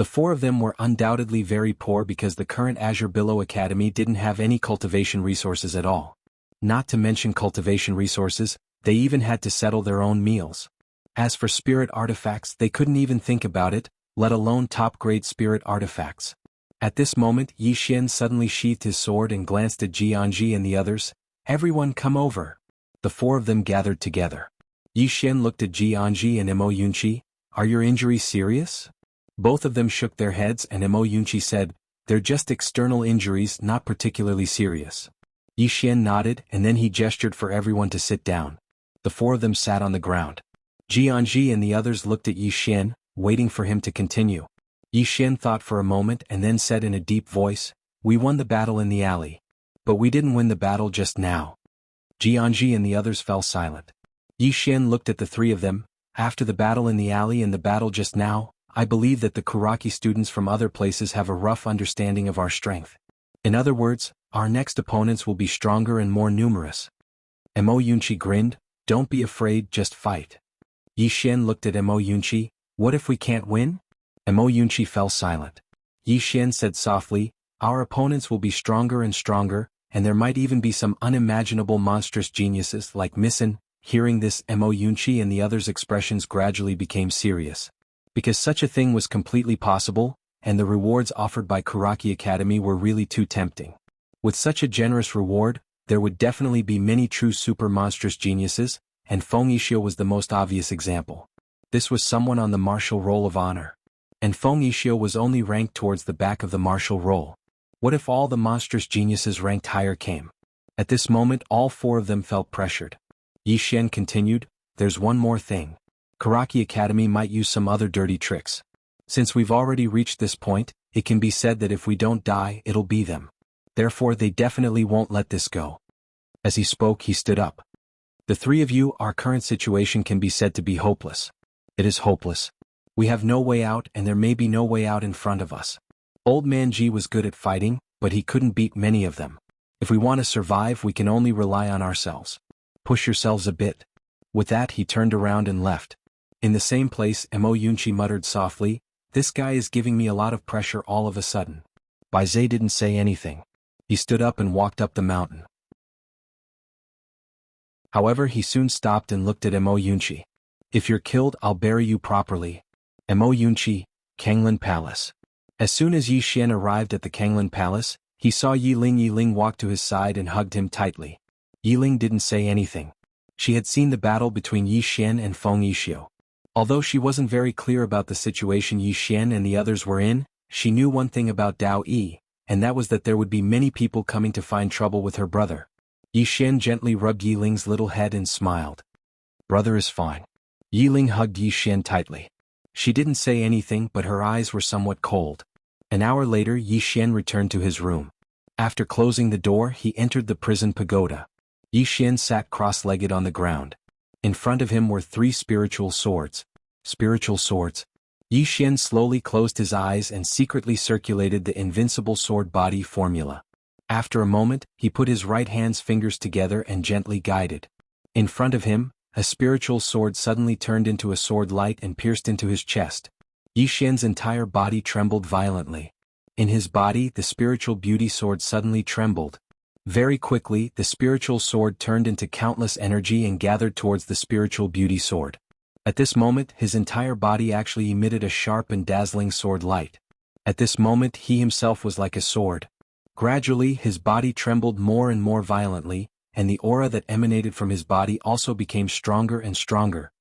The four of them were undoubtedly very poor because the current Azure Billow Academy didn't have any cultivation resources at all. Not to mention cultivation resources, they even had to settle their own meals. As for spirit artifacts, they couldn't even think about it, let alone top-grade spirit artifacts. At this moment, Yi Xian suddenly sheathed his sword and glanced at Jianji and the others. Everyone come over. The four of them gathered together. Yi Xian looked at Jianji and Mo Yunqi. Are your injuries serious? Both of them shook their heads and Mo Yunqi said, They're just external injuries, not particularly serious. Yi Xian nodded and then he gestured for everyone to sit down. The four of them sat on the ground. Jianji and the others looked at Yi Xian, waiting for him to continue. Yi Xian thought for a moment and then said in a deep voice, We won the battle in the alley. But we didn't win the battle just now. Jianji and the others fell silent. Yi Xian looked at the three of them. After the battle in the alley and the battle just now, I believe that the Kuraki students from other places have a rough understanding of our strength. In other words, our next opponents will be stronger and more numerous. Mo Yunqi grinned, Don't be afraid, just fight. Yi Xian looked at Mo Yunqi, What if we can't win? Mo Yunqi fell silent. Yi Xian said softly, Our opponents will be stronger and stronger, and there might even be some unimaginable monstrous geniuses like Missen. Hearing this, Mo Yunqi and the others' expressions gradually became serious. Because such a thing was completely possible, and the rewards offered by Kuraki Academy were really too tempting. With such a generous reward, there would definitely be many true super monstrous geniuses, and Feng Yishio was the most obvious example. This was someone on the martial roll of honor. And Feng Yishio was only ranked towards the back of the martial roll. What if all the monstrous geniuses ranked higher came? At this moment all four of them felt pressured. Yi Xian continued, There's one more thing. Kuraki Academy might use some other dirty tricks. Since we've already reached this point, it can be said that if we don't die, it'll be them. Therefore they definitely won't let this go. As he spoke, he stood up. The three of you, our current situation can be said to be hopeless. It is hopeless. We have no way out, and there may be no way out in front of us. Old Man Ji was good at fighting, but he couldn't beat many of them. If we want to survive, we can only rely on ourselves. Push yourselves a bit. With that, he turned around and left. In the same place, Mo Yunchi muttered softly, "This guy is giving me a lot of pressure all of a sudden." Bai Zhe didn't say anything. He stood up and walked up the mountain. However, he soon stopped and looked at Mo Yunchi. "If you're killed, I'll bury you properly." Mo Yunchi, Kanglan Palace. As soon as Yi Xian arrived at the Kanglan Palace, he saw Yi Ling walked to his side and hugged him tightly. Yi Ling didn't say anything. She had seen the battle between Yi Xian and Feng Yixio. Although she wasn't very clear about the situation Yi Xian and the others were in, she knew one thing about Dao Yi, and that was that there would be many people coming to find trouble with her brother. Yi Xian gently rubbed Yi Ling's little head and smiled. "Brother is fine." Yi Ling hugged Yi Xian tightly. She didn't say anything, but her eyes were somewhat cold. An hour later, Yi Xian returned to his room. After closing the door, he entered the prison pagoda. Yi Xian sat cross-legged on the ground. In front of him were 3 spiritual swords. Spiritual swords? Yi Xian slowly closed his eyes and secretly circulated the invincible sword body formula. After a moment, he put his right hand's fingers together and gently guided. In front of him, a spiritual sword suddenly turned into a sword light and pierced into his chest. Yi Xian's entire body trembled violently. In his body, the spiritual beauty sword suddenly trembled. Very quickly, the spiritual sword turned into countless energy and gathered towards the spiritual beauty sword. At this moment, his entire body actually emitted a sharp and dazzling sword light. At this moment, he himself was like a sword. Gradually, his body trembled more and more violently, and the aura that emanated from his body also became stronger and stronger.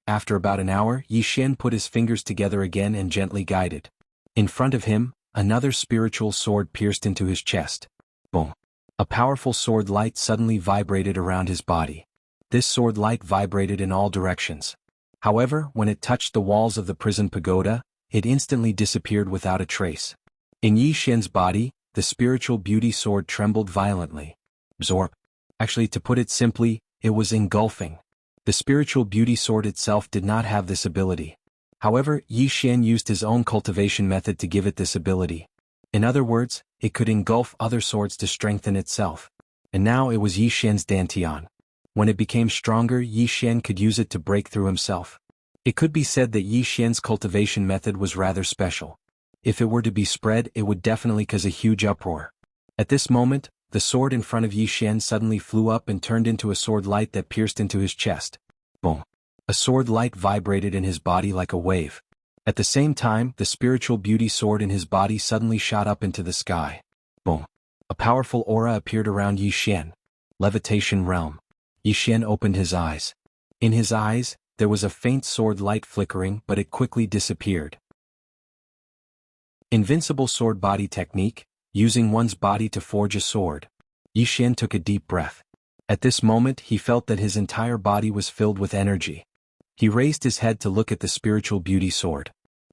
After about an hour, Yi Xian put his fingers together again and gently guided. In front of him, another spiritual sword pierced into his chest. Boom! A powerful sword light suddenly vibrated around his body. This sword light vibrated in all directions. However, when it touched the walls of the prison pagoda, it instantly disappeared without a trace. In Yi Xian's body, the spiritual beauty sword trembled violently. Absorb. Actually, to put it simply, it was engulfing. The spiritual beauty sword itself did not have this ability. However, Yi Xian used his own cultivation method to give it this ability. In other words, it could engulf other swords to strengthen itself. And now it was Yi Xian's dantian. When it became stronger, Yi Xian could use it to break through himself. It could be said that Yi Xian's cultivation method was rather special. If it were to be spread, it would definitely cause a huge uproar. At this moment, the sword in front of Yi Xian suddenly flew up and turned into a sword light that pierced into his chest. Boom! A sword light vibrated in his body like a wave. At the same time, the spiritual beauty sword in his body suddenly shot up into the sky. Boom! A powerful aura appeared around Yi Xian. Levitation realm. Yi Xian opened his eyes. In his eyes, there was a faint sword light flickering, but it quickly disappeared. Invincible sword body technique, using one's body to forge a sword. Yi Xian took a deep breath. At this moment, he felt that his entire body was filled with energy. He raised his head to look at the spiritual beauty sword.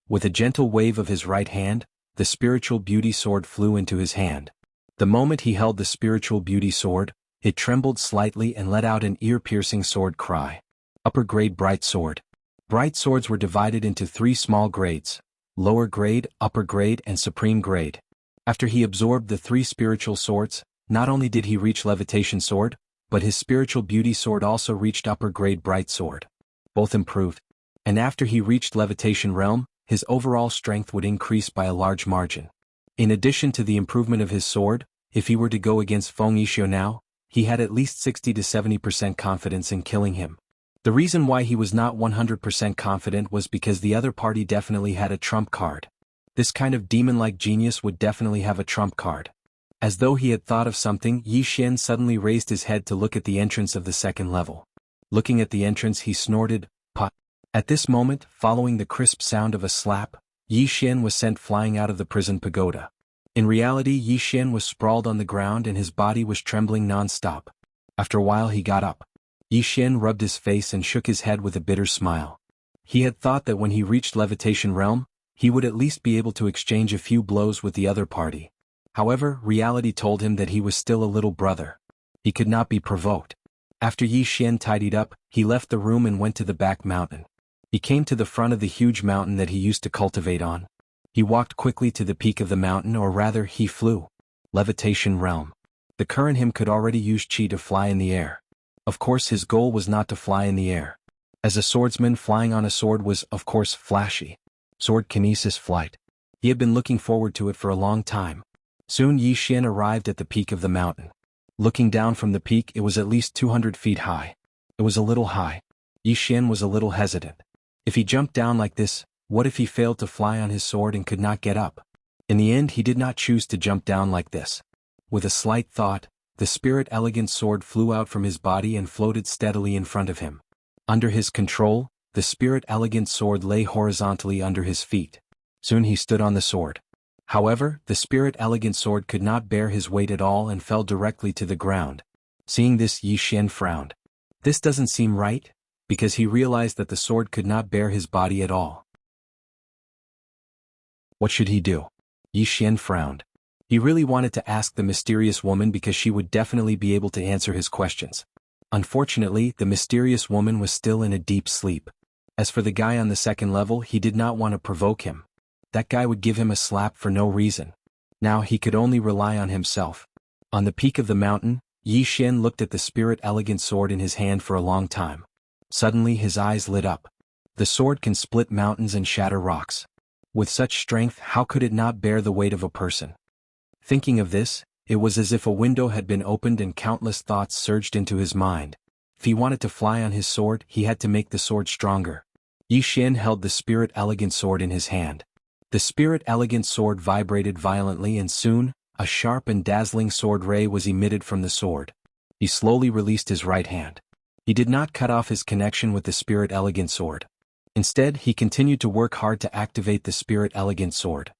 With a gentle wave of his right hand, the spiritual beauty sword flew into his hand. The moment he held the spiritual beauty sword, it trembled slightly and let out an ear-piercing sword cry. Upper grade bright sword. Bright swords were divided into 3 small grades: lower grade, upper grade, and supreme grade. After he absorbed the 3 spiritual swords, not only did he reach levitation sword, but his spiritual beauty sword also reached upper grade bright sword. Both improved. And after he reached levitation realm, his overall strength would increase by a large margin. In addition to the improvement of his sword, if he were to go against Feng Yixio now, he had at least 60 to 70% confidence in killing him. The reason why he was not 100% confident was because the other party definitely had a trump card. This kind of demon-like genius would definitely have a trump card. As though he had thought of something, Yi Xian suddenly raised his head to look at the entrance of the second level. Looking at the entrance, he snorted, "Pot." At this moment, following the crisp sound of a slap, Yi Xian was sent flying out of the prison pagoda. In reality, Yi Xian was sprawled on the ground and his body was trembling non-stop. After a while he got up. Yi Xian rubbed his face and shook his head with a bitter smile. He had thought that when he reached levitation realm, he would at least be able to exchange a few blows with the other party. However, reality told him that he was still a little brother. He could not be provoked. After Yi Xian tidied up, he left the room and went to the back mountain. He came to the front of the huge mountain that he used to cultivate on. He walked quickly to the peak of the mountain, or rather, he flew. Levitation realm. The current him could already use chi to fly in the air. Of course, his goal was not to fly in the air. As a swordsman, flying on a sword was, of course, flashy. Sword kinesis flight. He had been looking forward to it for a long time. Soon Yi Xian arrived at the peak of the mountain. Looking down from the peak, it was at least 200 feet high. It was a little high. Yi Xian was a little hesitant. If he jumped down like this, what if he failed to fly on his sword and could not get up? In the end, he did not choose to jump down like this. With a slight thought, the spirit elegant sword flew out from his body and floated steadily in front of him. Under his control, the spirit elegant sword lay horizontally under his feet. Soon he stood on the sword. However, the spirit elegant sword could not bear his weight at all and fell directly to the ground. Seeing this, Yi Xian frowned. This doesn't seem right, because he realized that the sword could not bear his body at all. What should he do? Yi Xian frowned. He really wanted to ask the mysterious woman because she would definitely be able to answer his questions. Unfortunately, the mysterious woman was still in a deep sleep. As for the guy on the second level, he did not want to provoke him. That guy would give him a slap for no reason. Now he could only rely on himself. On the peak of the mountain, Yi Xian looked at the spirit elegant sword in his hand for a long time. Suddenly his eyes lit up. The sword can split mountains and shatter rocks. With such strength, how could it not bear the weight of a person? Thinking of this, it was as if a window had been opened and countless thoughts surged into his mind. If he wanted to fly on his sword, he had to make the sword stronger. Yi Xian held the spirit elegant sword in his hand. The spirit elegant sword vibrated violently, and soon, a sharp and dazzling sword ray was emitted from the sword. He slowly released his right hand. He did not cut off his connection with the spirit elegant sword. Instead, he continued to work hard to activate the spirit elegant sword.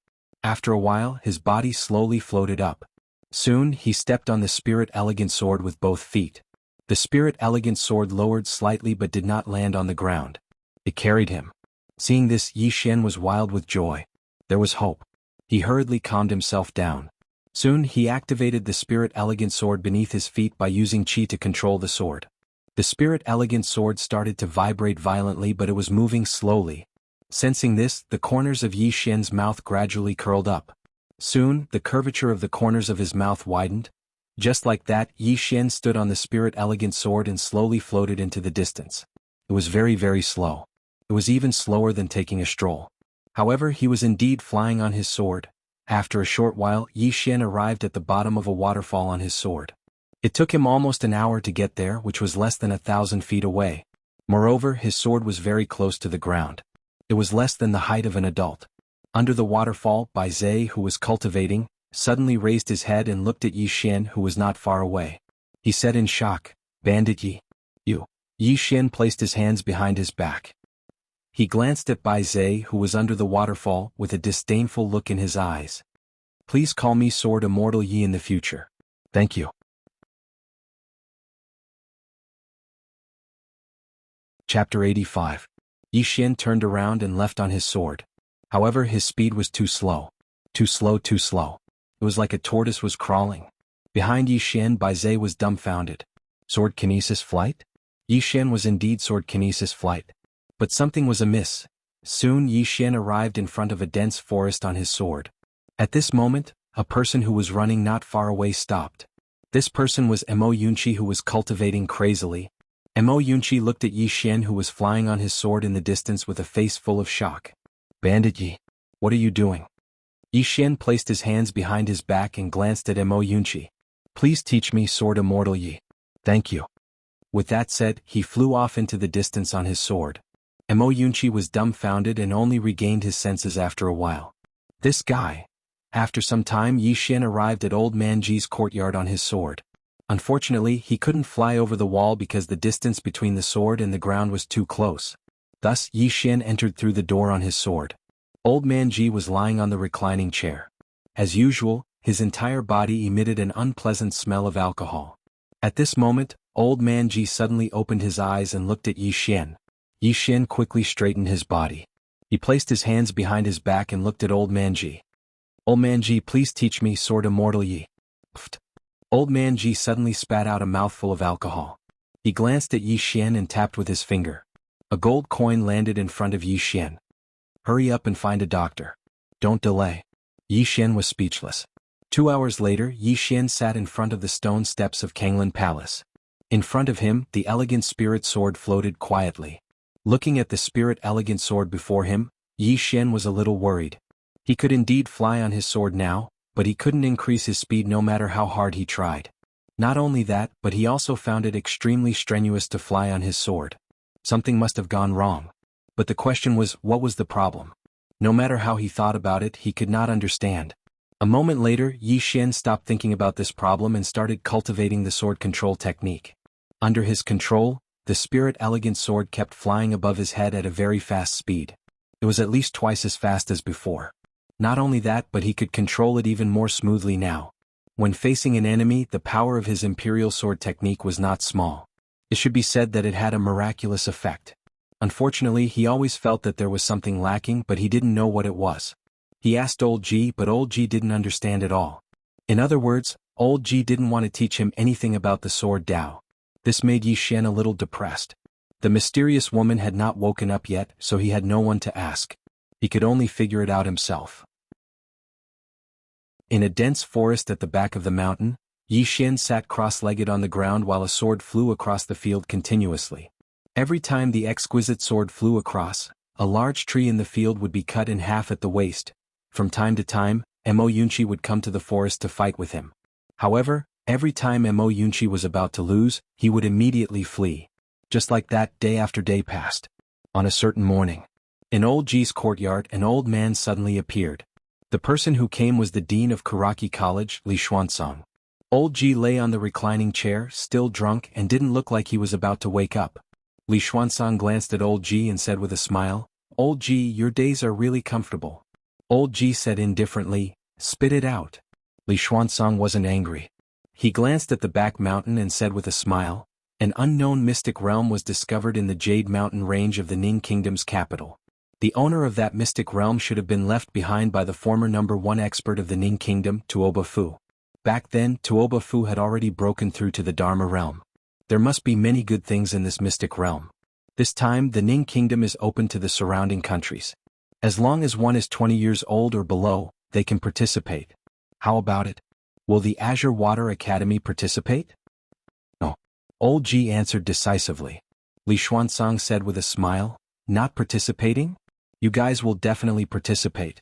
After a while, his body slowly floated up. Soon, he stepped on the spirit elegant sword with both feet. The spirit elegant sword lowered slightly but did not land on the ground. It carried him. Seeing this, Yi Xian was wild with joy. There was hope. He hurriedly calmed himself down. Soon, he activated the spirit elegant sword beneath his feet by using chi to control the sword. The spirit elegant sword started to vibrate violently, but it was moving slowly. Sensing this, the corners of Yi Xian's mouth gradually curled up. Soon, the curvature of the corners of his mouth widened. Just like that, Yi Xian stood on the spirit elegant sword and slowly floated into the distance. It was very, very slow. It was even slower than taking a stroll. However, he was indeed flying on his sword. After a short while, Yi Xian arrived at the bottom of a waterfall on his sword. It took him almost an hour to get there, which was less than 1,000 feet away. Moreover, his sword was very close to the ground. It was less than the height of an adult. Under the waterfall, Bai Zhe, who was cultivating, suddenly raised his head and looked at Yi Xian, who was not far away. He said in shock, "Bandit Yi. You." Yi Xian placed his hands behind his back. He glanced at Bai Zhe, who was under the waterfall, with a disdainful look in his eyes. "Please call me Sword Immortal Yi in the future. Thank you." Chapter 85. Yi Xian turned around and left on his sword. However, his speed was too slow. Too slow, too slow. It was like a tortoise was crawling. Behind Yi Xian, Bai Zhe was dumbfounded. Sword kinesis flight? Yi Xian was indeed sword kinesis flight. But something was amiss. Soon Yi Xian arrived in front of a dense forest on his sword. At this moment, a person who was running not far away stopped. This person was Mo Yunqi, who was cultivating crazily. Mo Yunqi looked at Yi Xian, who was flying on his sword in the distance, with a face full of shock. "Bandit Yi, what are you doing?" Yi Xian placed his hands behind his back and glanced at Mo Yunqi. "Please teach me Sword Immortal Yi. Thank you." With that said, he flew off into the distance on his sword. Mo Yunqi was dumbfounded and only regained his senses after a while. This guy. After some time, Yi Xian arrived at Old Man Ji's courtyard on his sword. Unfortunately, he couldn't fly over the wall because the distance between the sword and the ground was too close. Thus, Yi Xian entered through the door on his sword. Old Man Ji was lying on the reclining chair. As usual, his entire body emitted an unpleasant smell of alcohol. At this moment, Old Man Ji suddenly opened his eyes and looked at Yi Xian. Yi Xian quickly straightened his body. He placed his hands behind his back and looked at Old Man Ji. Old Man Ji, please teach me sword immortal Yi. Pfft. Old Man Ji suddenly spat out a mouthful of alcohol. He glanced at Yi Xian and tapped with his finger. A gold coin landed in front of Yi Xian. Hurry up and find a doctor. Don't delay. Yi Xian was speechless. 2 hours later, Yi Xian sat in front of the stone steps of Kanglan Palace. In front of him, the elegant spirit sword floated quietly. Looking at the spirit elegant sword before him, Yi Xian was a little worried. He could indeed fly on his sword now, but he couldn't increase his speed no matter how hard he tried. Not only that, but he also found it extremely strenuous to fly on his sword. Something must have gone wrong. But the question was, what was the problem? No matter how he thought about it, he could not understand. A moment later, Yi Xian stopped thinking about this problem and started cultivating the sword control technique. Under his control, the spirit elegant sword kept flying above his head at a very fast speed. It was at least twice as fast as before. Not only that, but he could control it even more smoothly now. When facing an enemy, the power of his imperial sword technique was not small. It should be said that it had a miraculous effect. Unfortunately, he always felt that there was something lacking, but he didn't know what it was. He asked Old Ji, but Old Ji didn't understand at all. In other words, Old Ji didn't want to teach him anything about the sword Dao. This made Yi Xian a little depressed. The mysterious woman had not woken up yet, so he had no one to ask. He could only figure it out himself. In a dense forest at the back of the mountain, Yi Xian sat cross-legged on the ground while a sword flew across the field continuously. Every time the exquisite sword flew across, a large tree in the field would be cut in half at the waist. From time to time, Mo Yunqi would come to the forest to fight with him. However, every time Mo Yunqi was about to lose, he would immediately flee. Just like that, day after day passed. On a certain morning, in Old Ji's courtyard, an old man suddenly appeared. The person who came was the dean of Karaki College, Li Xuanzang. Old Ji lay on the reclining chair, still drunk, and didn't look like he was about to wake up. Li Xuanzang glanced at Old Ji and said with a smile, "Old Ji, your days are really comfortable." Old Ji said indifferently, "Spit it out." Li Xuanzang wasn't angry. He glanced at the back mountain and said with a smile, "An unknown mystic realm was discovered in the Jade Mountain range of the Ning Kingdom's capital. The owner of that mystic realm should have been left behind by the former #1 expert of the Ning Kingdom, Tuoba Fu. Back then, Tuoba Fu had already broken through to the Dharma realm. There must be many good things in this mystic realm. This time, the Ning Kingdom is open to the surrounding countries. As long as one is 20 years old or below, they can participate. How about it? Will the Azure Water Academy participate?" "No." Old Ji answered decisively. Li Xuanzang said with a smile, "Not participating? You guys will definitely participate."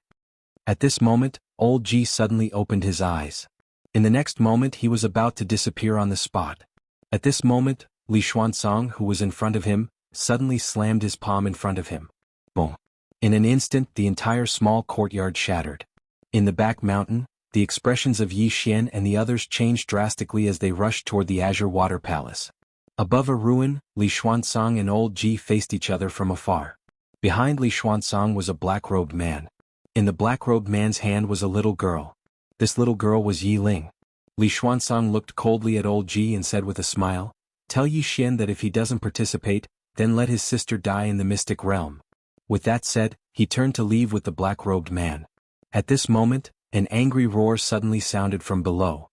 At this moment, Old Ji suddenly opened his eyes. In the next moment he was about to disappear on the spot. At this moment, Li Xuanzang, who was in front of him, suddenly slammed his palm in front of him. Boom. In an instant the entire small courtyard shattered. In the back mountain, the expressions of Yi Xian and the others changed drastically as they rushed toward the Azure Water Palace. Above a ruin, Li Xuanzang and Old Ji faced each other from afar. Behind Li Xuanzang was a black-robed man. In the black-robed man's hand was a little girl. This little girl was Yi Ling. Li Xuanzang looked coldly at Old Ji and said with a smile, "Tell Yi Xian that if he doesn't participate, then let his sister die in the mystic realm." With that said, he turned to leave with the black-robed man. At this moment, an angry roar suddenly sounded from below.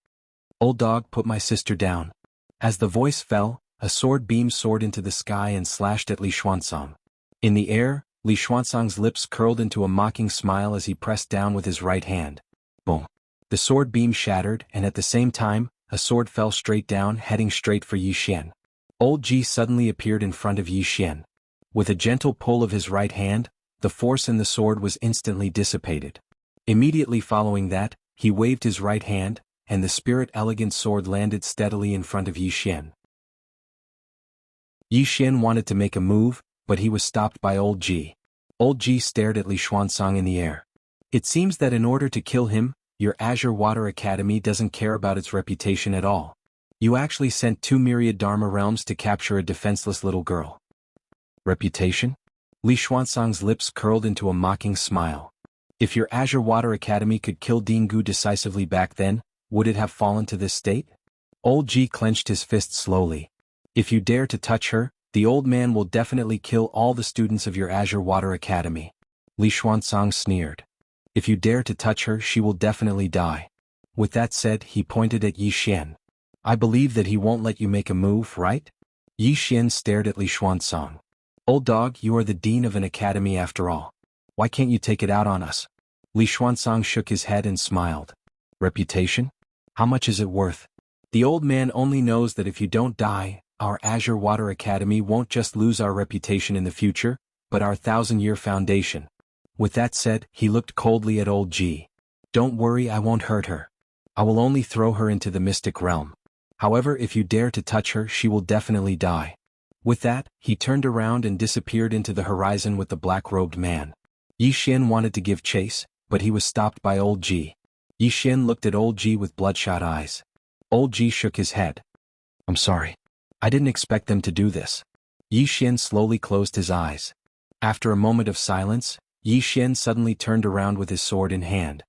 "Old dog, put my sister down." As the voice fell, a sword beam soared into the sky and slashed at Li Xuanzang. In the air, Li Xuanzang's lips curled into a mocking smile as he pressed down with his right hand. Boom. The sword beam shattered, and at the same time, a sword fell straight down, heading straight for Yi Xian. Old Ji suddenly appeared in front of Yi Xian. With a gentle pull of his right hand, the force in the sword was instantly dissipated. Immediately following that, he waved his right hand, and the spirit elegant sword landed steadily in front of Yi Xian. Yi Xian wanted to make a move, but he was stopped by Old Ji. Old Ji stared at Li Xuanzang in the air. "It seems that in order to kill him, your Azure Water Academy doesn't care about its reputation at all. You actually sent 2 myriad Dharma realms to capture a defenseless little girl." "Reputation?" Li Xuanzang's lips curled into a mocking smile. "If your Azure Water Academy could kill Dingu decisively back then, would it have fallen to this state?" Old Ji clenched his fist slowly. "If you dare to touch her, the old man will definitely kill all the students of your Azure Water Academy." Li Xuanzang sneered. If you dare to touch her, she will definitely die. With that said, he pointed at Yi Xian. I believe that he won't let you make a move, right? Yi Xian stared at Li Xuanzang. Old dog, you are the dean of an academy after all. Why can't you take it out on us? Li Xuanzang shook his head and smiled. Reputation? How much is it worth? The old man only knows that if you don't die, our Azure Water Academy won't just lose our reputation in the future, but our 1,000-year foundation. With that said, he looked coldly at old Ji. Don't worry, I won't hurt her. I will only throw her into the mystic realm. However, if you dare to touch her, she will definitely die. With that, he turned around and disappeared into the horizon with the black-robed man. Yi Xian wanted to give chase, but he was stopped by old Ji. Yi Xian looked at old Ji with bloodshot eyes. Old Ji shook his head. I'm sorry. I didn't expect them to do this. Yi Xian slowly closed his eyes. After a moment of silence, Yi Xian suddenly turned around with his sword in hand.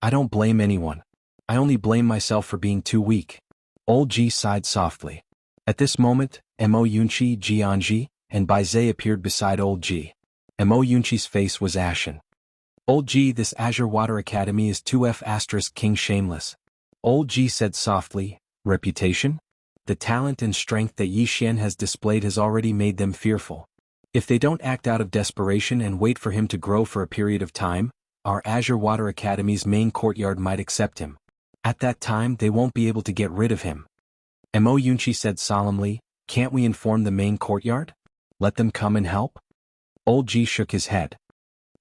I don't blame anyone. I only blame myself for being too weak. Old Ji sighed softly. At this moment, Mo Yunqi, Jianji, and Bai Zhe appeared beside old Ji. Mo Yunqi's face was ashen. Old Ji, this Azure Water Academy is 2F** King Shameless. Old Ji said softly, reputation? The talent and strength that Yi Xian has displayed has already made them fearful. If they don't act out of desperation and wait for him to grow for a period of time, our Azure Water Academy's main courtyard might accept him. At that time, they won't be able to get rid of him. Mo Yunqi said solemnly, can't we inform the main courtyard? Let them come and help? Old Ji shook his head.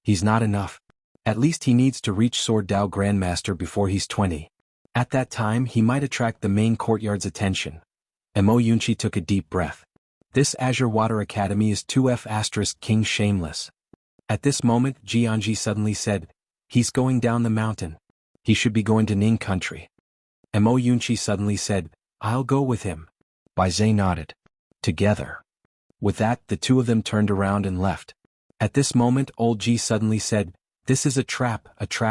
He's not enough. At least he needs to reach Sword Dao Grandmaster before he's 20. At that time, he might attract the main courtyard's attention. Mo Yunqi took a deep breath. This Azure Water Academy is 2F** King Shameless. At this moment, Jianji suddenly said, he's going down the mountain. He should be going to Ning country. Mo Yunqi suddenly said, I'll go with him. Bai Zhe nodded. Together. With that, the two of them turned around and left. At this moment, old Ji suddenly said, this is a trap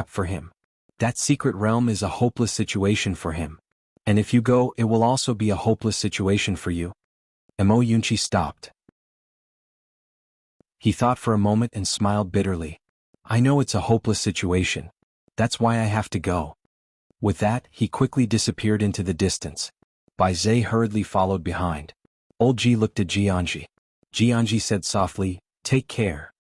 for him. That secret realm is a hopeless situation for him. And if you go, it will also be a hopeless situation for you. Mo Yunqi stopped. He thought for a moment and smiled bitterly. I know it's a hopeless situation. That's why I have to go. With that, he quickly disappeared into the distance. Bai Zhe hurriedly followed behind. Old Ji looked at Jianji. Jianji said softly, take care.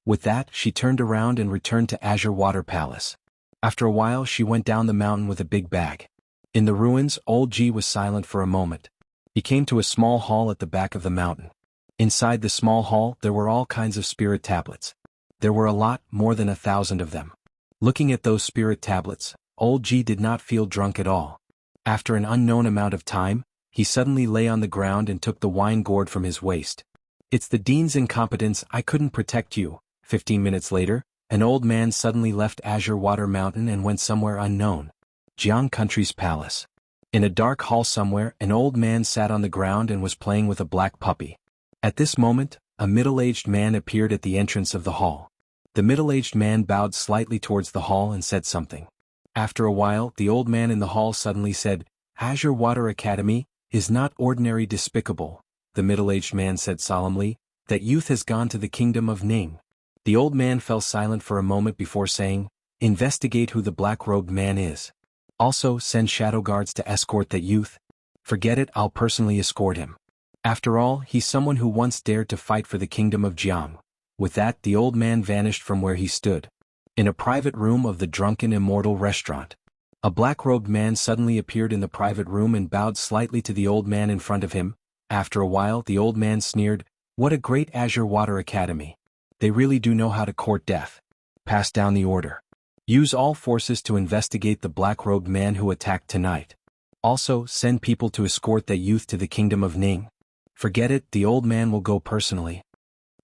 With that, she turned around and returned to Azure Water Palace. After a while, she went down the mountain with a big bag. In the ruins, old Ji was silent for a moment. He came to a small hall at the back of the mountain. Inside the small hall, there were all kinds of spirit tablets. There were a lot, more than 1,000 of them. Looking at those spirit tablets, old Ji did not feel drunk at all. After an unknown amount of time, he suddenly lay on the ground and took the wine gourd from his waist. It's the dean's incompetence, I couldn't protect you. 15 minutes later, an old man suddenly left Azure Water Mountain and went somewhere unknown. Jiang Country's palace. In a dark hall somewhere, an old man sat on the ground and was playing with a black puppy. At this moment, a middle-aged man appeared at the entrance of the hall. The middle-aged man bowed slightly towards the hall and said something. After a while, the old man in the hall suddenly said, Azure Water Academy is not ordinary despicable. The middle-aged man said solemnly, that youth has gone to the kingdom of Ning. The old man fell silent for a moment before saying, investigate who the black-robed man is. Also, send shadow guards to escort that youth. Forget it, I'll personally escort him. After all, he's someone who once dared to fight for the kingdom of Jiang. With that, the old man vanished from where he stood. In a private room of the Drunken Immortal restaurant. A black-robed man suddenly appeared in the private room and bowed slightly to the old man in front of him. After a while, the old man sneered, what a great Azure Water Academy. They really do know how to court death. Pass down the order. Use all forces to investigate the black-robed man who attacked tonight. Also, send people to escort that youth to the kingdom of Ning. Forget it, the old man will go personally.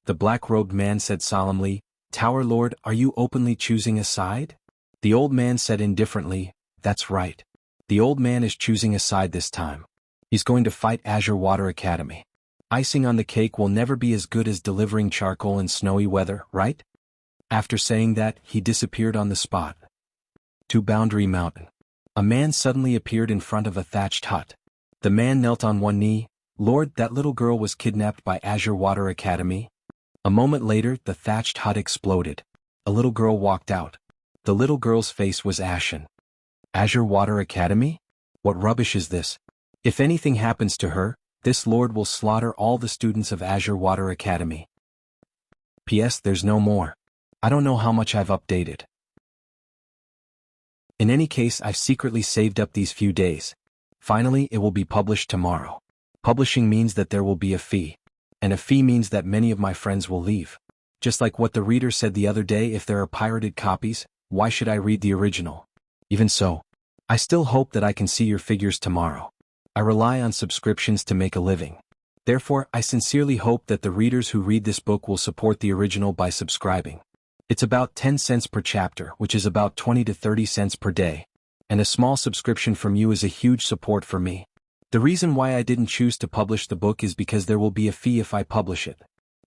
The black-robed man said solemnly, Tower Lord, are you openly choosing a side? The old man said indifferently, that's right. The old man is choosing a side this time. He's going to fight Azure Water Academy. Icing on the cake will never be as good as delivering charcoal in snowy weather, right? After saying that, he disappeared on the spot. To Boundary Mountain. A man suddenly appeared in front of a thatched hut. The man knelt on one knee. Lord, that little girl was kidnapped by Azure Water Academy. A moment later, the thatched hut exploded. a little girl walked out. The little girl's face was ashen. Azure Water Academy? What rubbish is this? If anything happens to her, this lord will slaughter all the students of Azure Water Academy. P.S. There's no more. I don't know how much I've updated. In any case, I've secretly saved up these few days. Finally, it will be published tomorrow. Publishing means that there will be a fee. And a fee means that many of my friends will leave. Just like what the reader said the other day, if there are pirated copies, why should I read the original? Even so, I still hope that I can see your figures tomorrow. I rely on subscriptions to make a living. Therefore, I sincerely hope that the readers who read this book will support the original by subscribing. It's about 10 cents per chapter, which is about 20 to 30 cents per day. And a small subscription from you is a huge support for me. The reason why I didn't choose to publish the book is because there will be a fee if I publish it.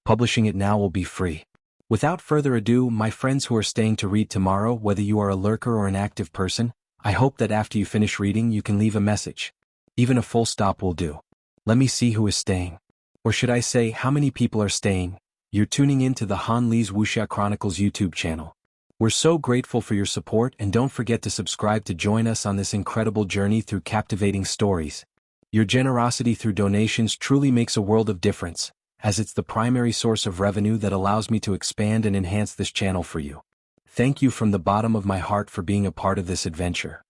Publishing it now will be free. Without further ado, my friends who are staying to read tomorrow, whether you are a lurker or an active person, I hope that after you finish reading you can leave a message. Even a full stop will do. Let me see who is staying. Or should I say, how many people are staying? You're tuning in to the Han Lee's Wuxia Chronicles YouTube channel. We're so grateful for your support, and don't forget to subscribe to join us on this incredible journey through captivating stories. Your generosity through donations truly makes a world of difference, as it's the primary source of revenue that allows me to expand and enhance this channel for you. Thank you from the bottom of my heart for being a part of this adventure.